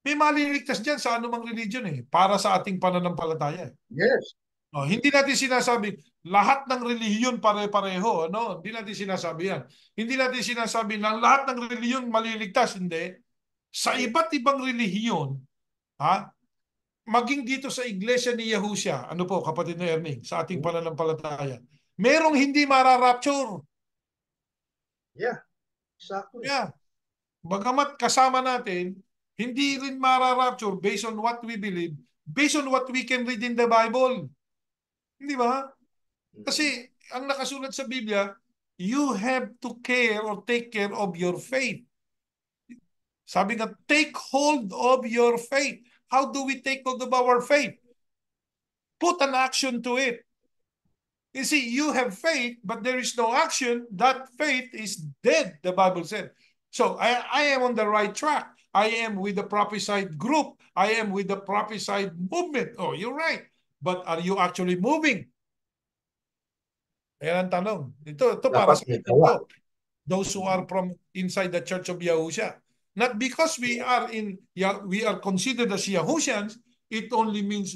may maliligtas dyan sa anumang religion eh, para sa ating pananampalataya. Yes. Hindi natin sinasabi lahat ng relihiyon pare-pareho. Ano? Hindi natin sinasabi yan. Hindi natin sinasabi na lahat ng relihiyon maliligtas. Hindi. Sa iba't ibang relihiyon, ha, maging dito sa iglesia ni Yahusha, ano po, kapatid na Erning, sa ating pananampalataya, merong hindi mararapture. Yeah, exactly. Yeah. Bagamat kasama natin, hindi rin mararapture based on what we believe, based on what we can read in the Bible. Hindi ba? Kasi ang nakasulat sa Biblia, you have to care or take care of your faith. Sabi nga, take hold of your faith. How do we take hold of our faith? Put an action to it. You see, you have faith, but there is no action. That faith is dead, the Bible said. So I am on the right track. I am with the prophesied group. I am with the prophesied movement. Oh, you're right. But are you actually moving? Ayan ang tanong. Ito para Dapat sa may atin gawa. to. Those who are from inside the Church of Yahusha. Not because we are considered as Yahushans, it only means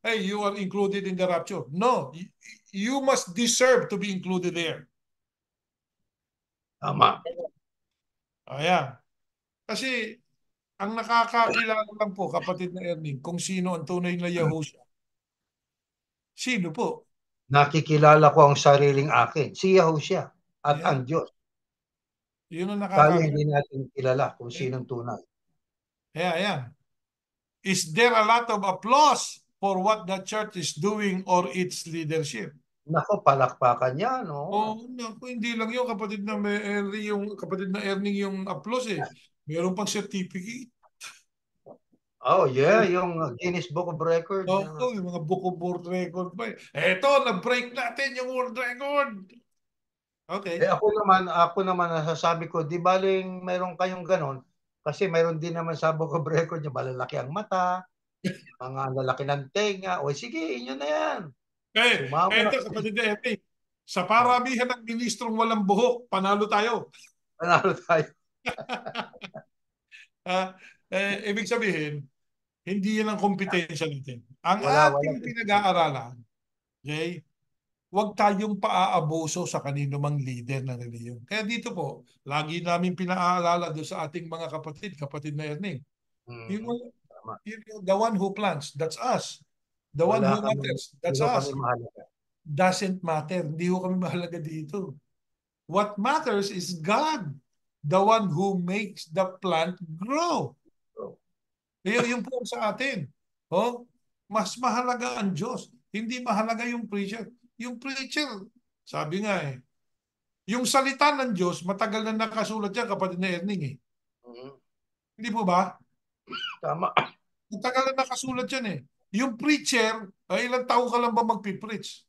hey, you are included in the rapture. No, you must deserve to be included there. Tama. Ayan. Kasi ang nakakakilala lang po, kapatid na Erning, kung sino ang tunay na Yahusha. Sino po? Nakikilala ko ang sariling akin. Si Yahushua at ang Yan. Diyos. Yun ang Tayo nakakakilala. hindi natin kilala kung sinong tunay. Ayan. Is there a lot of applause for what the church is doing or its leadership? Nako, palakpakan yan, Oh, no? naku, hindi lang yung kapatid na kapatid na Erning yung applause eh. Meron pang certificate. Oh, yeah, yung Guinness Book of Record. Oo, yung mga book of world record pa eh. Eto, na-break natin yung world record. Okay. Ako naman nasasabi ko, di baling meron kayong ganon, kasi meron din naman sa Book of Record niya, malalaki ang mata, mga lalaki ng tenga. O sige, inyo na yan. Sumama na Eto, kayo. kapatid na Erning. Sa paramihan ng ministrong walang buhok, panalo tayo. Panalo tayo. Ibig sabihin, hindi yan ang kompetensya natin. Ang Wala. ating pinag-aaralan, okay, huwag tayong paaabuso sa kanino mang leader ng reliyon. Kaya dito po, lagi namin pinaalala doon sa ating mga kapatid na Erning. Mhm. Yung, Tama. the one who plants, that's us. The one Wala who kami, matters, hindi that's ko kami us. mahalaga. Doesn't matter. Hindi ko kami mahalaga dito. What matters is God, the one who makes the plant grow. So, Yung po sa atin. Oh, mas mahalaga ang Diyos. Hindi mahalaga yung preacher. Yung preacher, sabi nga eh, yung salita ng Diyos, matagal na nakasulat yan, kapatid na Erning eh. mhm. Hindi po ba? Tama. Matagal na nakasulat yan eh. Yung preacher, ay ilang taon ka lang ba magpipreach?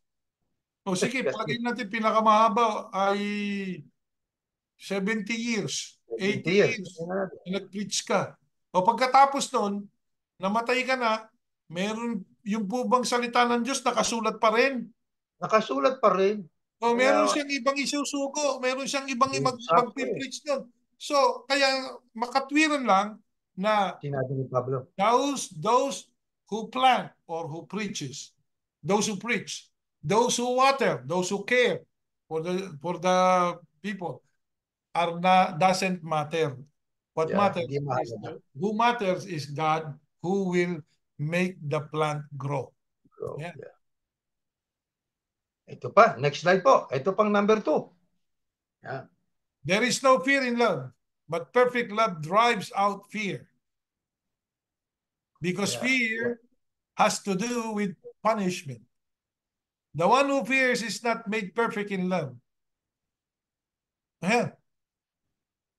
O sige, Kasi palagay natin pinakamahaba ay 70 years, 70 80 years. years na nag-preach ka. O pagkatapos nun, namatay ka na, meron yung po bang salita ng Diyos nakasulat pa rin? Nakasulat pa rin. O meron Kaya, siyang ibang isusugo, meron siyang ibang sakto eh. magpipreach nun. So, kaya makatwiran lang na Sinabi ni Pablo. those who plant or who preaches, those who preach, those who water, those who care for the people are not doesn't matter. What Yeah, matters hindi is mahalaga. who matters is God who will make the plant grow. So, Yeah. yeah. Ito pa, next slide po. Ito pang number 2. Yeah. There is no fear in love, but perfect love drives out fear. Because Yeah. fear has to do with punishment. The one who fears is not made perfect in love. Yeah.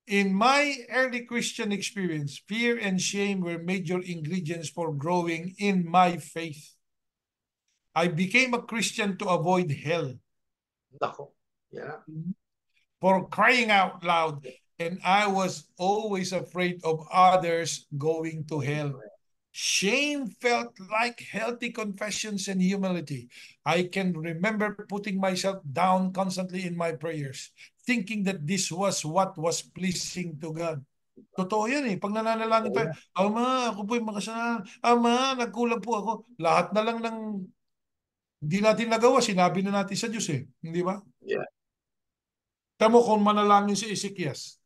In my early Christian experience, fear and shame were major ingredients for growing in my faith. I became a Christian to avoid hell. Nako. Yeah. For crying out loud, and I was always afraid of others going to hell. Shame felt like healthy confessions and humility. I can remember putting myself down constantly in my prayers, thinking that this was what was pleasing to God. Totoo yan eh. Pag nananalangin So, tayo, yeah. Ama, ako po'y makasalanan. Ama, nagkulang po ako. Lahat na lang ng hindi natin nagawa, sinabi na natin sa Diyos eh. Hindi ba? Yeah. Tamo kung manalangin si Ezekias,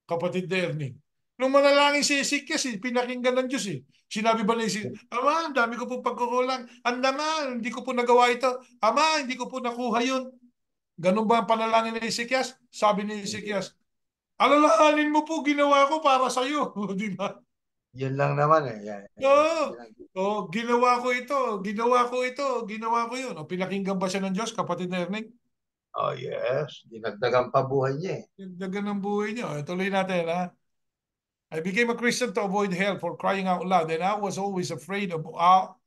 kapatid ni Ernie. Nung manalangin si Ezekias, pinakinggan ng Diyos eh. Sinabi ba ni Ezekias, Ama, ang dami ko po pagkukulang. Anda na, hindi ko po nagawa ito. Ama, hindi ko po nakuha yun. Ganun ba ang panalangin ni Ezekias? Sabi ni Ezekias, alalahanin mo po ginawa ko para sa iyo. Di ba? Yun lang naman eh. Yeah. Oo. Oh, ginawa ko ito, ginawa ko ito, ginawa ko yun. O, pinakinggan ba siya ng Diyos, kapatid na Ernie? Oh, yes. Dinagdagan pa buhay niya eh. Nagdagan ng buhay niya. O, tuloy natin ha. I became a Christian to avoid hell for crying out loud, and I was always afraid of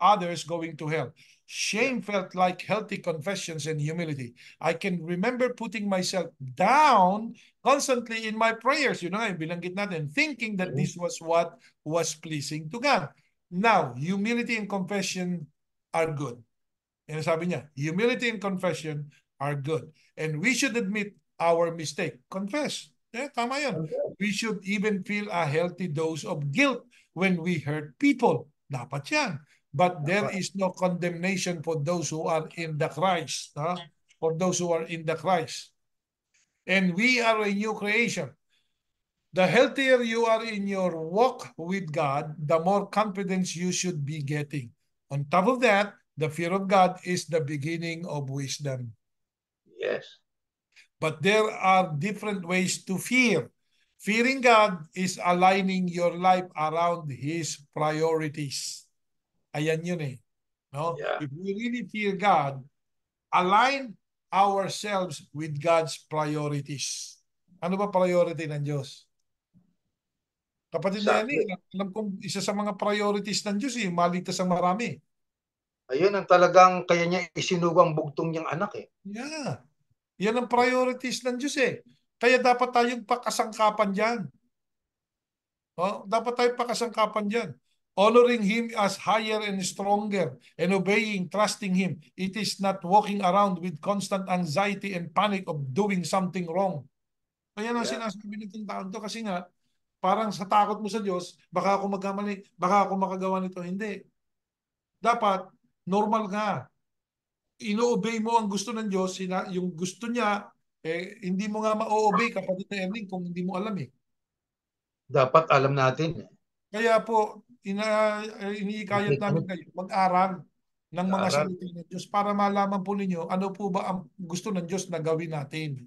others going to hell. Yeah. Shame felt like healthy confessions and humility. I can remember putting myself down constantly in my prayers, binanggit natin, thinking that Mhm. this was what was pleasing to God. Now, humility and confession are good. And sabi niya, humility and confession are good. And we should admit our mistake. Confess. Tama yun. We should even feel a healthy dose of guilt when we hurt people. Dapat yan. But there is no condemnation for those who are in the Christ. For those who are in the Christ. And we are a new creation. The healthier you are in your walk with God, the more confidence you should be getting. On top of that, the fear of God is the beginning of wisdom. Yes. But there are different ways to fear. Fearing God is aligning your life around His priorities. Ayan yun eh. No? Yeah. If we really fear God, align ourselves with God's priorities. Ano ba priority ng Diyos? Kapatid na yan Exactly. alam kong isa sa mga priorities ng Diyos maligtas ang marami. Ayun ang talagang kaya niya isinugang bugtong niyang anak eh. Yeah. Yan ang priorities ng Diyos eh. Kaya dapat tayong pakasangkapan dyan. Dapat tayong pakasangkapan dyan. Honoring Him as higher and stronger and obeying, trusting Him. It is not walking around with constant anxiety and panic of doing something wrong. Kaya ang Yeah. sinasabi nitong taon to kasi nga, parang sa takot mo sa Diyos, baka ako magkamali, baka ako makagawa nito. Hindi. Dapat, normal ka. Ino-obey mo ang gusto ng Diyos, yung gusto niya, hindi mo nga ma-obey kapatid na Erling kung hindi mo alam eh. Dapat alam natin. Kaya po, iniikayat namin kayo, mag-aral ng mga Aral. salita ng Diyos para malaman po ninyo ano po ba ang gusto ng Diyos na gawin natin.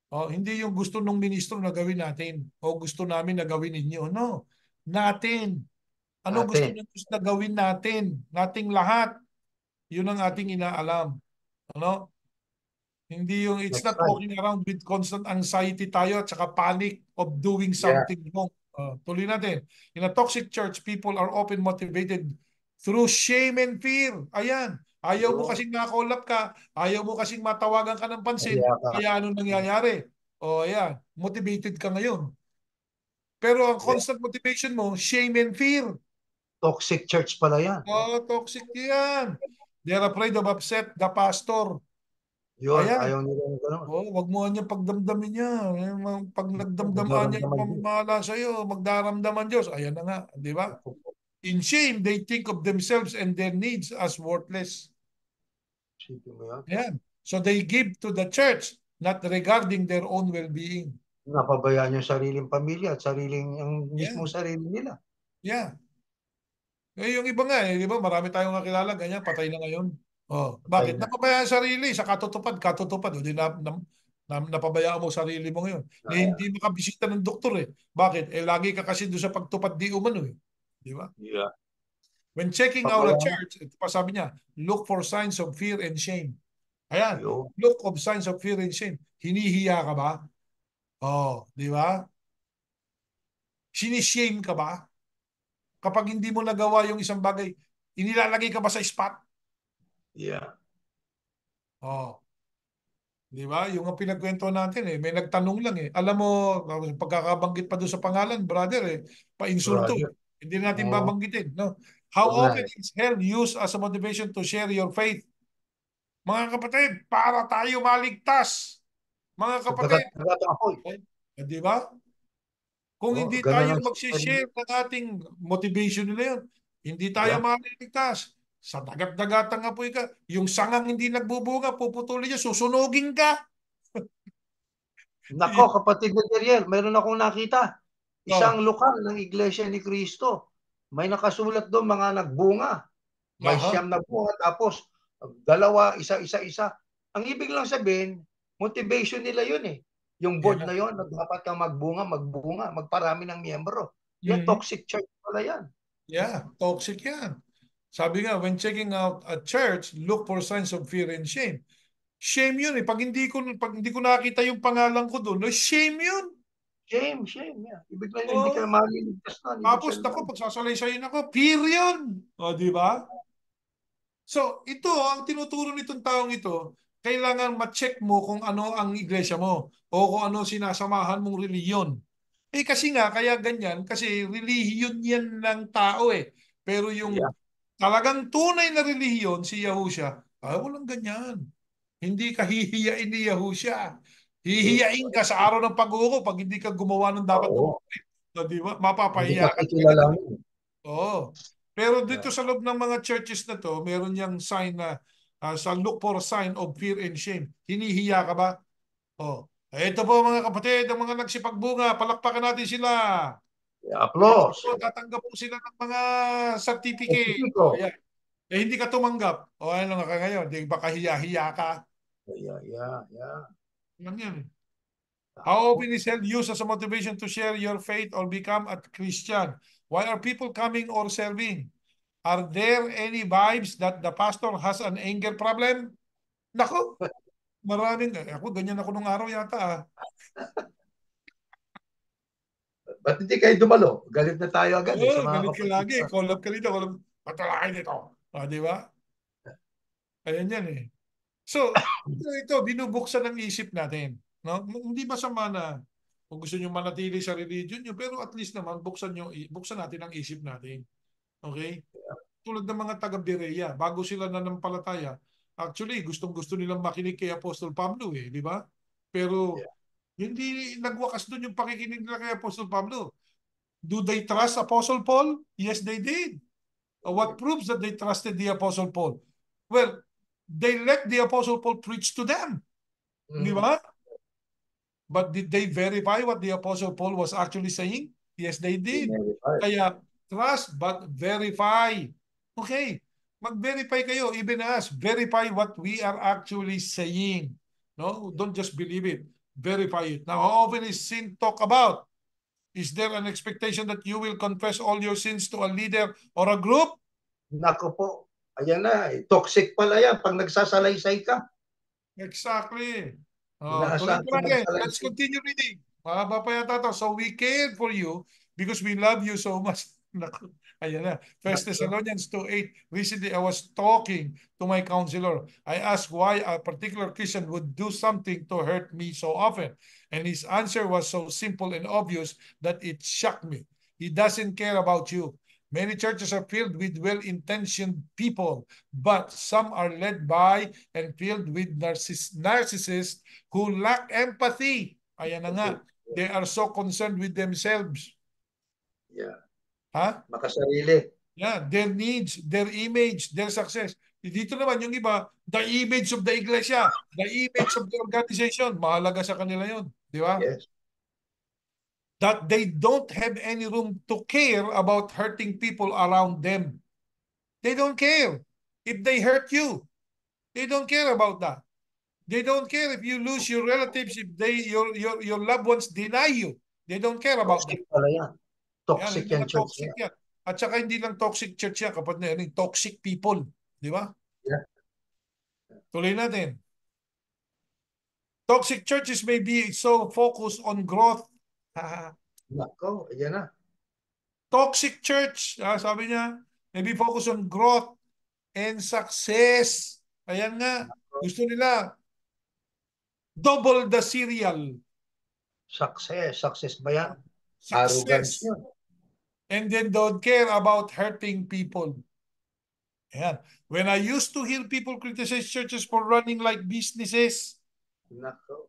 Hindi yung gusto ng ministro na gawin natin o gusto namin na gawin ninyo. No, natin. Ano gusto Natin. ng Diyos na gawin natin? Nating lahat. Yun ang ating inaalam. Ano? Hindi yung it's Next not time. walking around with constant anxiety tayo at saka panic of doing Yeah. something wrong. Tuloy natin. In a toxic church, people are often motivated through shame and fear. Ayan. Ayaw mo kasing makolap ka. Ayaw mo kasing matawagan ka ng pansin. Kaya ka. Kaya anong nangyayari? Ayan. Motivated ka ngayon. Pero ang Yeah. constant motivation mo, shame and fear. Toxic church pala yan. Toxic yan. They're afraid of upset the pastor. Yun, Ayan. ayaw nila ng gano'n. Wag mo niya pagdamdamin niya. Pag nagdamdaman niya, pamamahala sa'yo, magdaramdaman Diyos. Ayan na nga, di ba? In shame, they think of themselves and their needs as worthless. Sipin mo yan. Ayan. So they give to the church, not regarding their own well-being. Napabayaan yung sariling pamilya at yung mismo sarili nila. Yeah. Yung iba nga di ba? Marami tayong kakilala, ganyan, patay na ngayon. Bakit? Napabayaan sarili sa katutupad. Di napabayaan mo sarili mo ngayon. Na hindi makabisita ng doktor eh. Bakit? Lagi ka kasi doon sa pagtupad di umano eh. Di ba? Yeah. When checking out a church, ito pa sabi niya, look for signs of fear and shame. Ayan. Look of signs of fear and shame. Hinihiya ka ba? Di ba? Sinishame ka ba? Kapag hindi mo nagawa yung isang bagay, inilalagay ka ba sa spot? Yeah. Di ba? Yung ang pinagkwento natin may nagtanong lang Alam mo, pagkakabanggit pa doon sa pangalan, brother pa-insulto. Hindi natin babanggitin, no? How often is hell used as a motivation to share your faith? Mga kapatid, para tayo maligtas. Mga kapatid. Di ba? Kung hindi tayo mag-share ng ating motivation nila yun, hindi tayo maliligtas. Sa dagat-dagatan nga po yung sangang hindi nagbubunga, puputulin niya, susunugin ka. Nako, kapatid na Dariel, mayroon akong nakita. Isang lokal ng Iglesia ni Cristo. May nakasulat doon mga nagbunga. May siyam na bunga, tapos dalawa, isa. Ang ibig lang sabihin, motivation nila yun eh. Yung board na yun, dapat kang magbunga, magparami ng miyembro. Yan, toxic church pala yan. Yeah, toxic yan. Sabi nga, when checking out a church, look for signs of fear and shame. Shame yun Pag hindi ko nakita yung pangalan ko doon, shame yun. Shame, yeah. Ibig lang hindi ka maliligtas na. Tapos ako, pagsasalaysay ako, fear yun. Di ba? So, ito, ang tinuturo nitong taong ito, kailangan ma-check mo kung ano ang iglesia mo o kung ano sinasamahan mong reliyon. Kasi nga, kaya ganyan, kasi relihiyon yan ng tao Pero yung talagang tunay na relihiyon, si Yahusha, walang ganyan. Hindi ka hihiyain ni Yahushua. Hindi. Hihiyain ka sa araw ng pag-uko pag hindi ka gumawa ng dapat mong Oo. gawin. So, di ba? Hindi Mapapahiya ka ka talaga. kikilalanin. Oo. Pero Yeah. dito sa loob ng mga churches na to, meron yang sign na sa look for a sign of fear and shame. Hinihiya ka ba? Oh. Ito po mga kapatid, ang mga nagsipagbunga, palakpakan natin sila. Kasi Applause. po, tatanggap po sila ng mga certificate. Certifico. Oh, yan. Eh, hindi ka tumanggap. O ano nga ka ngayon? Di ba kahiya-hiya ka? Yeah, yeah, yeah. Yan yan. How Tama. often is hell used as a motivation to share your faith or become a Christian? Why are people coming or serving? Are there any vibes that the pastor has an anger problem? Nako, maraming. Ako, ganyan ako nung araw yata. Ba't hindi kayo dumalo? Galit na tayo agad Oo, sa mga galit ka kapatid. lagi. Call up ka dito. Call up. Patalakin dito. Di ba? Ayan yan eh. So, ito, binubuksan ng isip natin. No? Hindi masama na kung gusto nyo manatili sa religion nyo, pero at least naman buksan natin ang isip natin. Okay? Tulad ng mga taga-Berea, bago sila nanampalataya, actually, gustong-gusto nilang makinig kay Apostol Pablo eh, di ba? Pero Yeah. hindi nagwakas doon yung pakikinig nila kay Apostol Pablo. Do they trust Apostle Paul? Yes, they did. What proves that they trusted the Apostle Paul? Well, they let the Apostle Paul preach to them. Di Mm. ba? But did they verify what the Apostle Paul was actually saying? Yes, they did. Kaya trust but verify. Okay. Mag-verify kayo. Even us, verify what we are actually saying. No? Don't just believe it. Verify it. Now, how often is sin talked about? Is there an expectation that you will confess all your sins to a leader or a group? Nako po. Ayan na. Toxic pala yan pag nagsasalaysay ka. Exactly. Tuloy Inaasahan po ka natin. Let's magsalaysay. continue reading. Mahaba pa yata to. So we care for you because we love you so much. Naku, ayan na. First Nako. Thessalonians 2:8. Recently, I was talking to my counselor. I asked why a particular Christian would do something to hurt me so often. And his answer was so simple and obvious that it shocked me. He doesn't care about you. Many churches are filled with well-intentioned people, but some are led by and filled with narcissists who lack empathy. Ayan na nga. They are so concerned with themselves. Yeah. Ha? Makasarili. Yeah, their needs, their image, their success. Dito naman yung iba, the image of the iglesia, the image of the organization, mahalaga sa kanila yun. Di ba? Yes. That they don't have any room to care about hurting people around them. They don't care. If they hurt you, they don't care about that. They don't care if you lose your relatives, if your loved ones deny you. They don't care about that. Toxic pala yan. Yan, Toxic yung yan mga church toxic niya. yan. At saka hindi lang toxic church yan, kapag na yan, toxic people. Di ba? Yeah. Tuloy natin. Toxic churches may be so focused on growth. Nako. Ayan na. Toxic church, sabi niya, may be focused on growth and success. Ayan nga. Gusto nila double the cereal. Success. Success ba yan? Arrogance Success. yun. And then don't care about hurting people. Ayan. When I used to hear people criticize churches for running like businesses, Nako.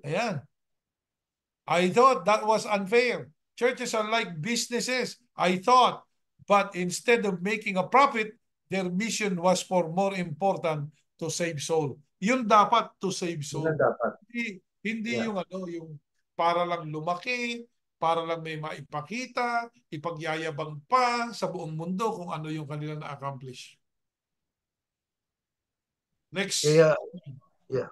ayan, I thought that was unfair. Churches are like businesses, I thought. But instead of making a profit, their mission was for more important to save soul. Yun dapat to save Yun ang soul. dapat. Hindi Yeah. yung para lang lumaki, para lang may maipakita, ipagyayabang pa sa buong mundo kung ano yung kanila na-accomplish. Next. Kaya, yeah. Yan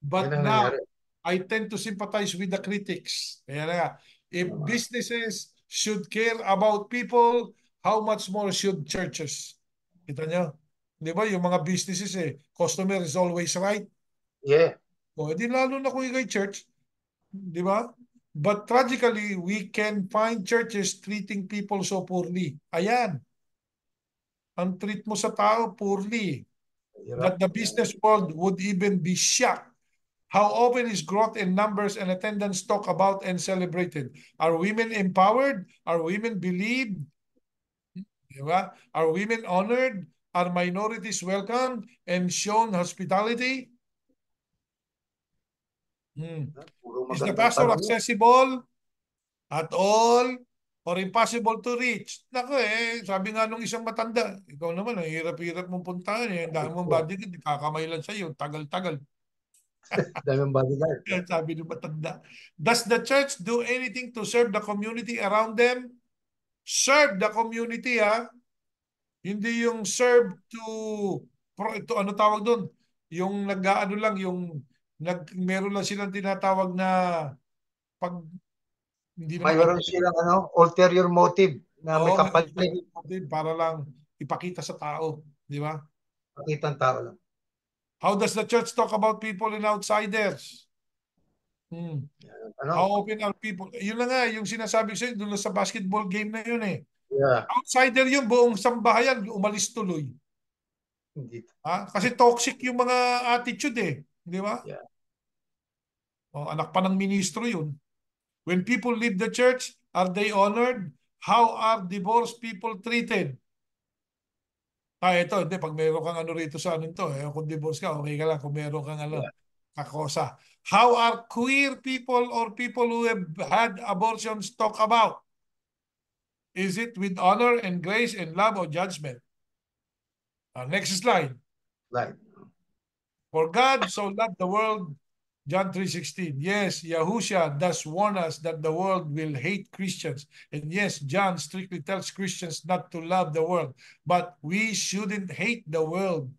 But ang now, nangyari. I tend to sympathize with the critics. Kaya na nga, if businesses should care about people, how much more should churches? Kita nyo? Di ba? Yung mga businesses customer is always right. Yeah. O, di lalo na kung ikay church. Di ba? But tragically, we can find churches treating people so poorly. Ayan. Ang treat mo sa tao poorly. That Hirap. the business world would even be shocked. How often is growth in numbers and attendance talked about and celebrated? Are women empowered? Are women believed? Diba? Are women honored? Are minorities welcomed and shown hospitality? Puro Is the magandang pastor tanong yan. accessible at all or impossible to reach? Naku sabi nga nung isang matanda, ikaw naman, ang hirap-hirap mong puntahan eh. Ang dami mong Yeah. bodyguard, kakamay lang sa'yo, tagal-tagal. Daming bodyguard. Yan sabi ng matanda. Does the church do anything to serve the community around them? Serve the community, ha? Hindi yung serve to ano tawag doon? Yung nag-aano lang, yung meron lang silang tinatawag na pag hindi naman Mayroon silang ulterior motive na may oo, kapalit. para lang ipakita sa tao, di ba? Makitang tao lang. How does the church talk about people and outsiders? Hmm. How Ano? open are people? Yun na nga, yung sinasabi ko sa'yo, doon sa basketball game na yun eh. Yeah. Outsider yung buong sambahayan, umalis tuloy. Hindi. Ha? Kasi toxic yung mga attitude eh. Di ba? Yeah. O, anak pa ng ministro yun. When people leave the church, are they honored? How are divorced people treated? Ito, hindi. Pag meron kang ano rito sa ano to, kung divorce ka, okay ka lang. Kung meron kang ano, Yeah. kakosa. How are queer people or people who have had abortions talk about? Is it with honor and grace and love or judgment? Next slide. Right. For God so loved the world, John 3:16. Yes, Yahushua does warn us that the world will hate Christians. And yes, John strictly tells Christians not to love the world. But we shouldn't hate the world.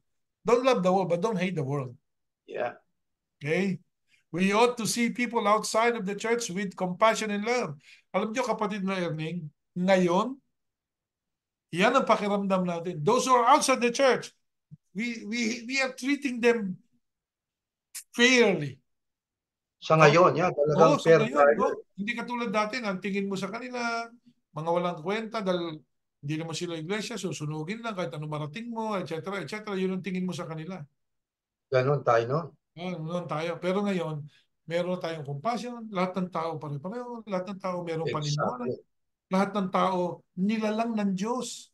Don't love the world, but don't hate the world. Yeah. Okay? We ought to see people outside of the church with compassion and love. Alam nyo, kapatid na Erning, ngayon, yan ang pakiramdam natin. Those who are outside the church, we are treating them fairly. Sa No? ngayon, yan, talagang Oo, sa fair ngayon, tayo. no? Hindi katulad dati, ang tingin mo sa kanila, mga walang kwenta dahil hindi naman sila iglesia, susunugin lang kahit ano marating mo, etc. etc. Yun ang tingin mo sa kanila. Ganon tayo noon. Noon tayo. Pero ngayon, meron tayong compassion, lahat ng tao pare-pareho, lahat ng tao merong paniniwala, Exactly. lahat ng tao nilalang ng Diyos.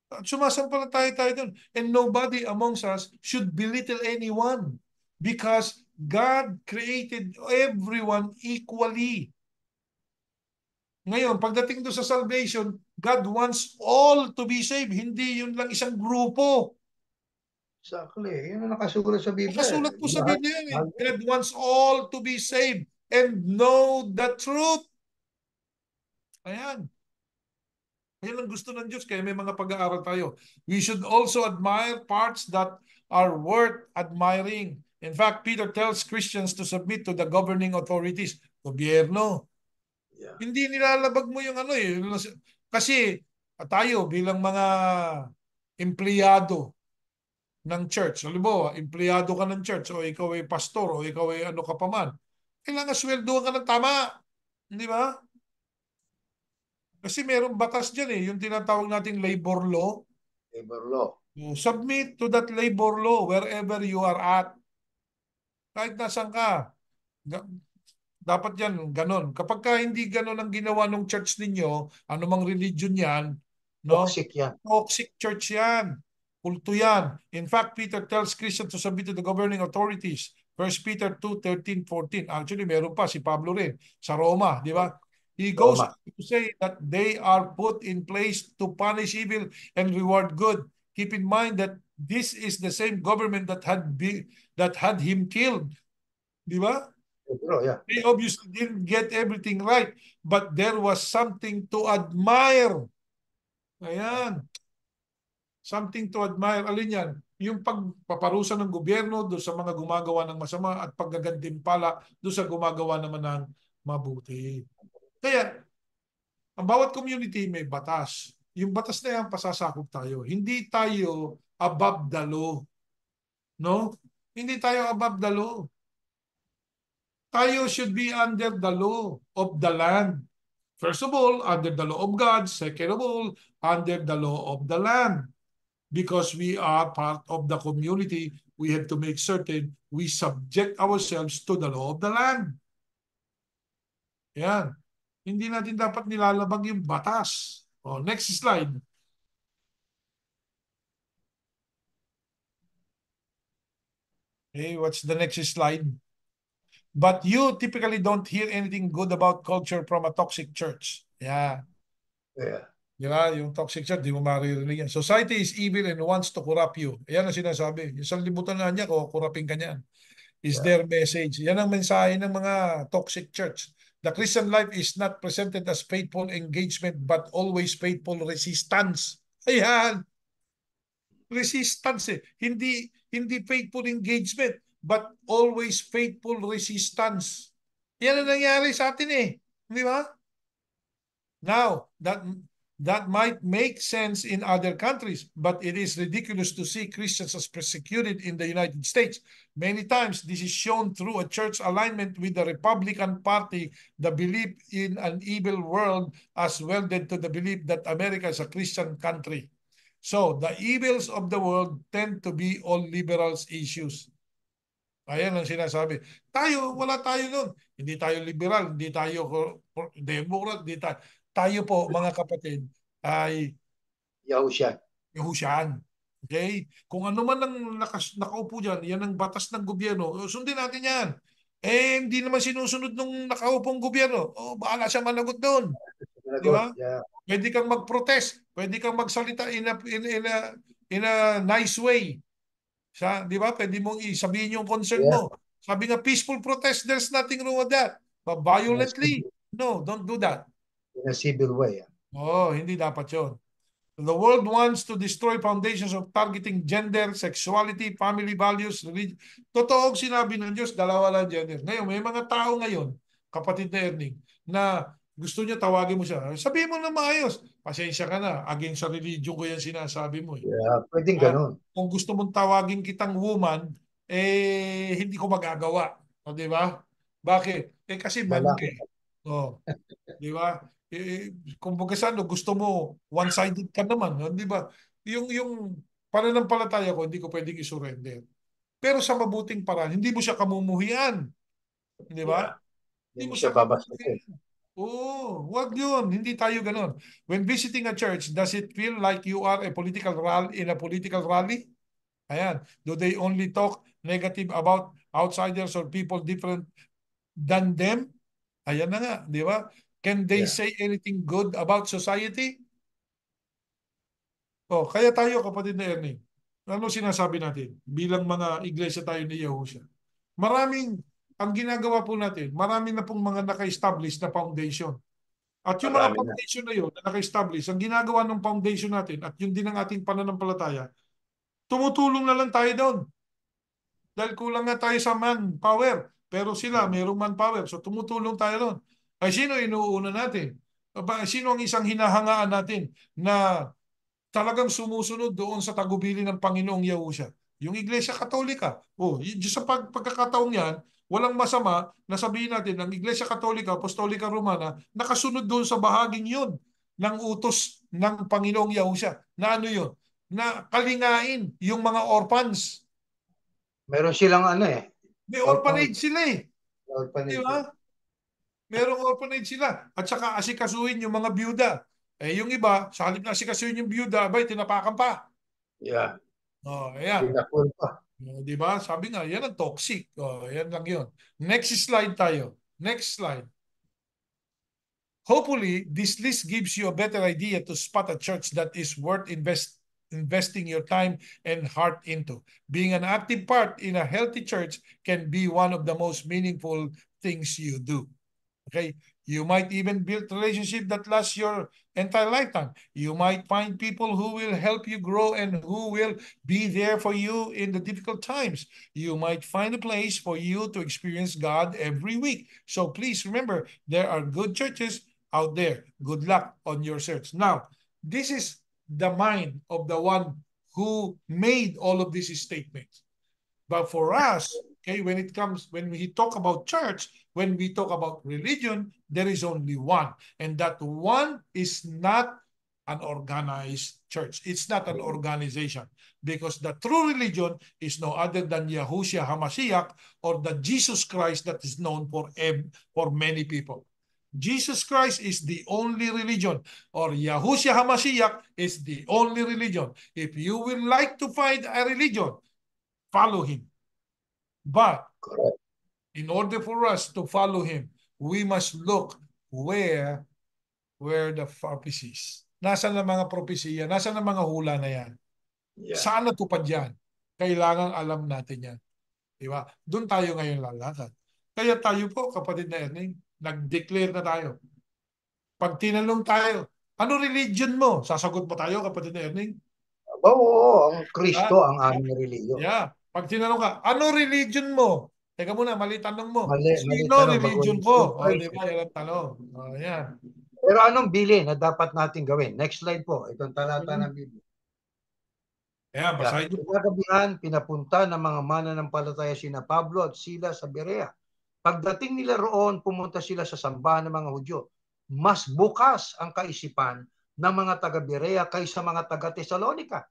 At sumasampalataya tayo doon. And nobody amongst us should belittle anyone because God created everyone equally. Ngayon, pagdating doon sa salvation, God wants all to be saved. Hindi yun lang isang grupo. Exactly. Yun ang nakasulat sa Biblia. Nakasulat po sa Lahat. Biblia yan eh. God wants all to be saved and know the truth. Ayan. Yan ang gusto ng Diyos, kaya may mga pag-aaral tayo. We should also admire parts that are worth admiring. In fact, Peter tells Christians to submit to the governing authorities. Gobyerno. Yeah. Hindi nilalabag mo yung ano eh. Kasi tayo bilang mga empleyado ng church, halimbawa, empleyado ka ng church o ikaw ay pastor o ikaw ay ano ka pa man, kailangan sweldohan ka ng tama. Di ba? Kasi merong batas dyan eh, yung tinatawag nating labor law. Labor law. Submit to that labor law wherever you are at. Kahit nasan ka. Dapat yan, ganon. Kapag ka hindi ganon ang ginawa ng church ninyo, anumang religion yan, no? Toxic yan. Toxic church yan. Kulto yan. In fact, Peter tells Christians to submit to the governing authorities. 1 Peter 2:13-14. Actually, meron pa si Pablo rin sa Roma, di ba? He goes Tama. on to say that they are put in place to punish evil and reward good. Keep in mind that this is the same government that had him killed. Di ba? Pero, yeah. They obviously didn't get everything right, but there was something to admire. Ayan. Something to admire. Alin yan? Yung pagpaparusa ng gobyerno doon sa mga gumagawa ng masama at paggagantimpala doon sa gumagawa naman ng mabuti. Kaya, ang bawat community may batas. Yung batas na yan, pasasakop tayo. Hindi tayo above the law. No? Hindi tayo above the law. Tayo should be under the law of the land. First of all, under the law of God. Second of all, under the law of the land. Because we are part of the community, we have to make certain we subject ourselves to the law of the land. Yan. Hindi natin dapat nilalabag yung batas. Next slide. Okay, what's the next slide? But you typically don't hear anything good about culture from a toxic church. Yeah. Yeah. Di ba? Yung toxic church, di mo maririnig yan. Society is evil and wants to corrupt you. Yan ang sinasabi. Yung sanlibutan na niya, kurapin ka niyan. Is Yeah. their message. Yan ang mensahe ng mga toxic church. The Christian life is not presented as faithful engagement but always faithful resistance. Ayan. Resistance eh. Hindi faithful engagement but always faithful resistance. Yan ang nangyari sa atin eh. Di ba? Now, that might make sense in other countries, but it is ridiculous to see Christians as persecuted in the United States. Many times, this is shown through a church alignment with the Republican Party, the belief in an evil world, as welded to the belief that America is a Christian country. So, the evils of the world tend to be all liberals' issues. Ayan ang sinasabi. Wala tayo nun. Hindi tayo liberal, hindi tayo Democrat, hindi tayo. Tayo po, mga kapatid, ay Yahushua. Yahusyaan. Okay? Kung ano man ang nakaupo dyan, yan ang batas ng gobyerno, sundin natin yan. Eh, hindi naman sinusunod nung nakaupong gobyerno. Bahala siya managot doon. Di Managot. ba? Yeah. Pwede kang mag-protest. Pwede kang magsalita in a nice way. Di ba? Pwede mong isabihin yung concern Yeah. mo. Sabi nga, peaceful protest, there's nothing wrong with that. But violently, no, don't do that. In a civil way. Hindi dapat yun. The world wants to destroy foundations of targeting gender, sexuality, family values, religion. Totoong sinabi ng Diyos, dalawa lang gender. Ngayon, may mga tao ngayon, kapatid na Erning, na gusto niya tawagin mo siya. Sabihin mo na maayos. Pasensya ka na. Against sa religion ko yan sinasabi mo. Yeah, pwedeng At ganun. kung gusto mong tawagin kitang woman, hindi ko magagawa. Di ba? Bakit? Kasi man ka Lalaki. eh. Di ba? Kung baga sa gusto mo, one-sided ka naman. Di ba? Yung pananampalataya ko, hindi ko pwedeng isurrender. Pero sa mabuting paraan, hindi mo siya kamumuhian. Di ba? Yeah. Hindi Hindi mo mo siya siya babastusin. kamumuhian. Wag yun. Hindi tayo ganun. When visiting a church, does it feel like you are a political rally in a political rally? Ayan. Do they only talk negative about outsiders or people different than them? Ayan na nga, di ba? Can they Yeah. say anything good about society? Kaya tayo, kapatid na Ernie, ano sinasabi natin? Bilang mga iglesia tayo ni Yahushua. Ang ginagawa po natin, marami na pong mga naka-establish na foundation. At yung mga Marami na. foundation na yun, na naka-establish, ang ginagawa ng foundation natin at yun din ang ating pananampalataya, tumutulong na lang tayo doon. Dahil kulang nga tayo sa manpower. Pero sila, mayroong manpower. So tumutulong tayo doon. Ay sino inuuna natin? Sino ang isang hinahangaan natin na talagang sumusunod doon sa tagubilin ng Panginoong Yahushua? Yung Iglesia Katolika. Sa pagkakataong yan, walang masama na sabihin natin ang Iglesia Katolika, Apostolika Romana, nakasunod doon sa bahaging yun ng utos ng Panginoong Yahushua. Na ano yun? Na kalingain yung mga orphans. Meron silang May orphanage sila eh. Di orphanage. ba? Merong orphanage sila. At saka asikasuhin yung mga byuda. Yung iba, sa halip na asikasuhin yung byuda, abay, tinapakan pa. Yeah. Ayan. Pinakul pa. Di ba? Sabi nga, yan ang toxic. Yan lang yun. Next slide tayo. Next slide. Hopefully, this list gives you a better idea to spot a church that is worth investing your time and heart into. Being an active part in a healthy church can be one of the most meaningful things you do. Okay? You might even build relationship that lasts your entire lifetime. You might find people who will help you grow and who will be there for you in the difficult times. You might find a place for you to experience God every week. So please remember, there are good churches out there. Good luck on your search. Now, this is the mind of the one who made all of these statements. But for us, okay, when we talk about church, when we talk about religion, there is only one. And that one is not an organized church. It's not an organization. Because the true religion is no other than Yahushua HaMashiach or the Jesus Christ that is known for many people. Jesus Christ is the only religion, or Yahushua HaMashiach is the only religion. If you would like to find a religion, follow him. But Correct. in order for us to follow him, we must look where the prophecies. Nasaan ang mga propesiya? Nasaan ang mga hula na yan? Yeah. Saan natupad yan? Kailangan alam natin yan. Di ba? Doon tayo ngayon lalakad. Kaya tayo po, kapatid na Erning, nag-declare na tayo. Pag tinanong tayo, ano religion mo? Sasagot mo tayo, kapatid na Erning? Oo, ang Kristo Ha? ang aming reliyon. Yeah. Pag tinanong ka, ano religion mo? Teka muna, mali tanong mo. Mali, mali Sino tanong, religion mag-ulit ko? yung O, di Christ. ba? Yan ang tanong. O, yan. Pero anong bili na dapat natin gawin? Next slide po. Itong talata ng Biblia. Ayan, Yeah. basahin niyo po. Kinagabihan, pinapunta ng mga mananampalataya sina Pablo at Sila sa Berea. Pagdating nila roon, pumunta sila sa sambahan ng mga Hudyo. Mas bukas ang kaisipan ng mga taga-Berea kaysa mga taga-Tesalonika.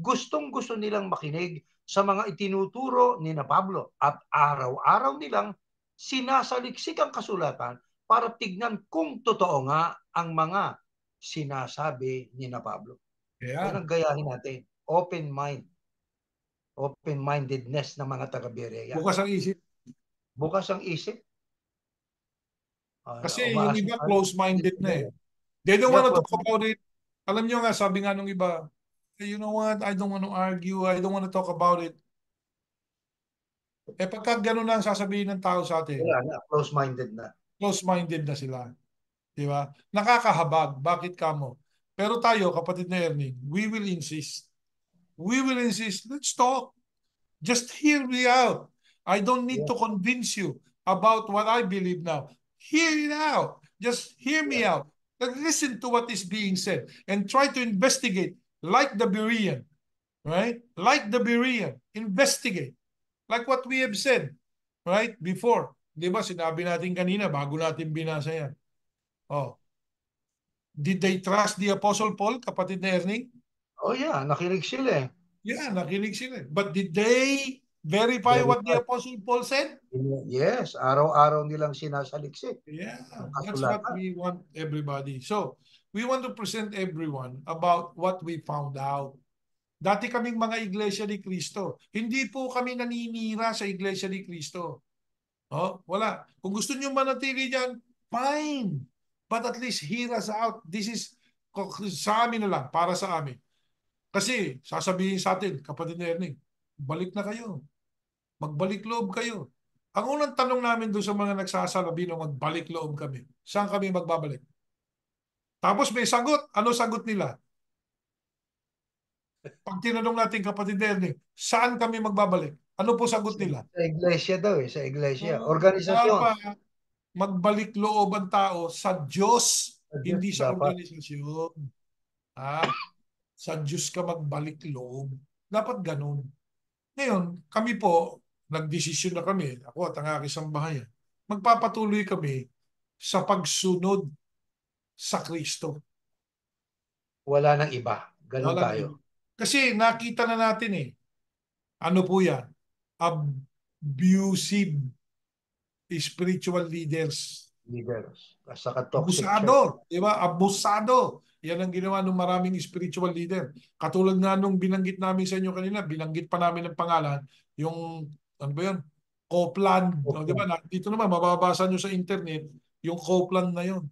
Gustong-gusto nilang makinig sa mga itinuturo ni na Pablo at araw-araw nilang sinasaliksik ang kasulatan para tignan kung totoo nga ang mga sinasabi ni na Pablo. Yan Ayan. ang gayahin natin. Open mind. Open-mindedness ng mga taga-Berea. Bukas ang isip. Bukas ang isip. Kasi yung Umaasa iba, tayo. close-minded na eh. They don't Yeah, want to close. talk about it. Alam niyo nga, sabi nga nung iba, "Hey, you know what, I don't want to argue, I don't want to talk about it." Eh pagka gano'n na ang sasabihin ng tao sa atin, Wala na. Close-minded na. close-minded na sila. Di ba? Nakakahabag. Bakit ka mo? Pero tayo, kapatid na Ernie, we will insist. We will insist. Let's talk. Just hear me out. I don't need Yeah, to convince you about what I believe now. Hear it out. Just hear me yeah. out. Listen to what is being said and try to investigate like the Berean, right? Like the Berean. Investigate. Like what we have said, right? Before. Di ba, sinabi natin kanina bago natin binasa yan. Oh. Did they trust the Apostle Paul, kapatid na Ernie? Oh yeah, nakinig sila eh. Yeah, nakinig sila. But did they verify what the Verify. Apostle Paul said? Yes, araw-araw nilang sinasaliksik Yeah, ang that's what kasulatan. we want everybody. So, we want to present everyone about what we found out. Dati kaming mga Iglesia ni Cristo. Hindi po kami naninira sa Iglesia ni Cristo. Oh, wala. Kung gusto niyo manatili diyan, fine. But at least hear us out. This is sa amin na lang, para sa amin. Kasi sasabihin sa atin, kapatid na Ernie, balik na kayo. Magbalik loob kayo. Ang unang tanong namin doon sa mga nagsasalabi na magbalik loob kami, saan kami magbabalik? Tapos may sagot. Ano sagot nila? Pag tinanong natin, kapatid Ernie, saan kami magbabalik? Ano po sagot nila? Sa iglesia daw eh, sa iglesia. Oh, Organisasyon. dapat magbalik loob ang tao sa Diyos, Sa Diyos hindi sa dapat. organisasyon. Ha? Sa Diyos ka magbalik loob. Dapat ganun. Ngayon, kami po, nagdesisyon na kami, ako at ang aking sambahayan, magpapatuloy kami sa pagsunod sa Kristo. Wala nang iba. Ganon Walang iba. tayo. Kasi nakita na natin eh, ano po yan? Abusive spiritual leaders. Leaders. Saka toxic church. Abusado, di ba? Abusado. Yan ang ginawa ng maraming spiritual leader. Katulad nga nung binanggit namin sa inyo kanina, binanggit pa namin ng pangalan, yung, ano ba yun? Copland. O, di ba? Dito naman, mababasa nyo sa internet, yung Copland na yun.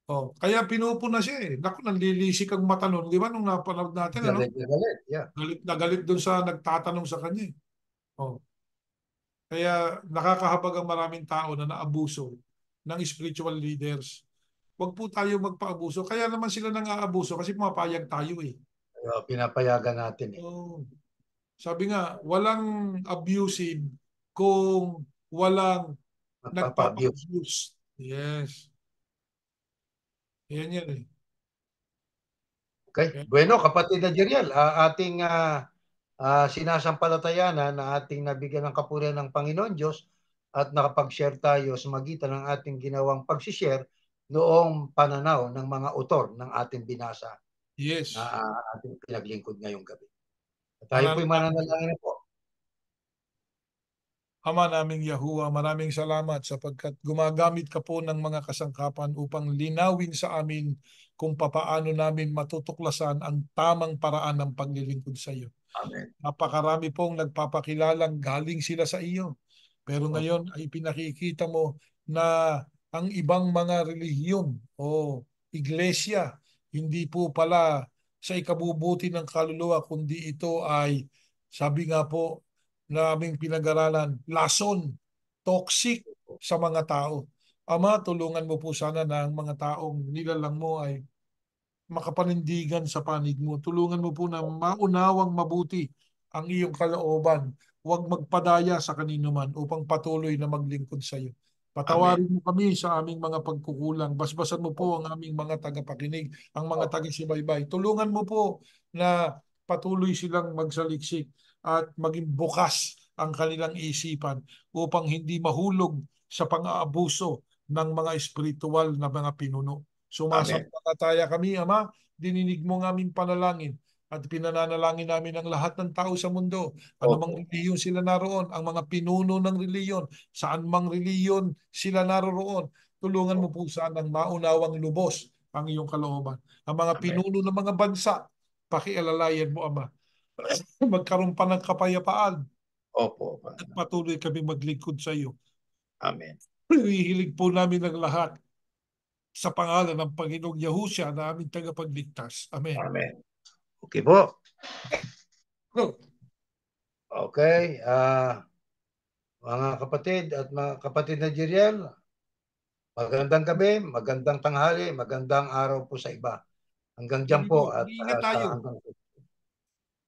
Oh, kaya pinupuna siya eh. Naku, nanlilisik ang mata nun. Di ba nung napanood natin, ano? Galit na galit. Yeah. Galit na galit dun sa nagtatanong sa kanya eh. Oh. Kaya nakakahabag ang maraming tao na naabuso ng spiritual leaders. Huwag po tayo magpaabuso. Kaya naman sila nang aabuso kasi pumapayag tayo eh. Pinapayagan natin eh. Oh. Sabi nga, walang abusive kung walang Nagpapa-abuse. nagpapa-abuse. Yes. Yan eh. Okay. Bueno, kapatid na Jeriel, ating sinasampalatayanan na ating nabigyan ng kapurihan ng Panginoon Diyos at nakapag-share tayo sa magitan ng ating ginawang pag-share noong pananaw ng mga autor ng ating binasa Yes. na ating pinaglingkod ngayong gabi. Tayo po'y Mananalangin. mananalangin na po. Ama naming Yahuwah, maraming salamat sapagkat gumagamit ka po ng mga kasangkapan upang linawin sa amin kung papaano namin matutuklasan ang tamang paraan ng paglilingkod sa iyo. Amen. Napakarami pong nagpapakilalang galing sila sa iyo. Pero Opo. ngayon ay pinakikita mo na ang ibang mga relihiyon o iglesia, hindi po pala sa ikabubuti ng kaluluwa, kundi ito ay, sabi nga po na aming pinag-aralan, lason, toxic sa mga tao. Ama, tulungan mo po sana na ang mga taong nilalang mo ay makapanindigan sa panig mo. Tulungan mo po na maunawang mabuti ang iyong kalooban. Huwag magpadaya sa kanino man upang patuloy na maglingkod sa iyo. Amen. Patawarin mo kami sa aming mga pagkukulang. Basbasan mo po Opo. ang aming mga tagapakinig, ang mga Opo. taga-subaybay. Tulungan mo po na patuloy silang magsaliksik at maging bukas ang kanilang isipan upang hindi mahulog sa pang-aabuso ng mga espiritual na mga pinuno. Amen. Sumasampalataya kami, Ama, dininig mo ng aming panalangin at pinananalangin namin ang lahat ng tao sa mundo. Anumang Opo. reliyon sila naroon, ang mga pinuno ng reliyon, saan mang reliyon sila naroon, tulungan mo po sanang maunawang lubos ang iyong kalooban. Ang mga Amen. pinuno ng mga bansa, pakialalayan mo, Ama. Magkaroon pa ng kapayapaan Opo. at patuloy kami maglingkod sa iyo. Amen. Hihilig po namin ang lahat sa pangalan ng Panginoong Yahusya na aming tagapagligtas. Amen. Amen. Okay po. Okay. Mga kapatid at mga kapatid na Jeriel, magandang gabi, magandang tanghali, magandang araw po sa iba. Hanggang dyan Sige po po, at mag-iingat sa tayo. hanggang.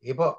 Sige po.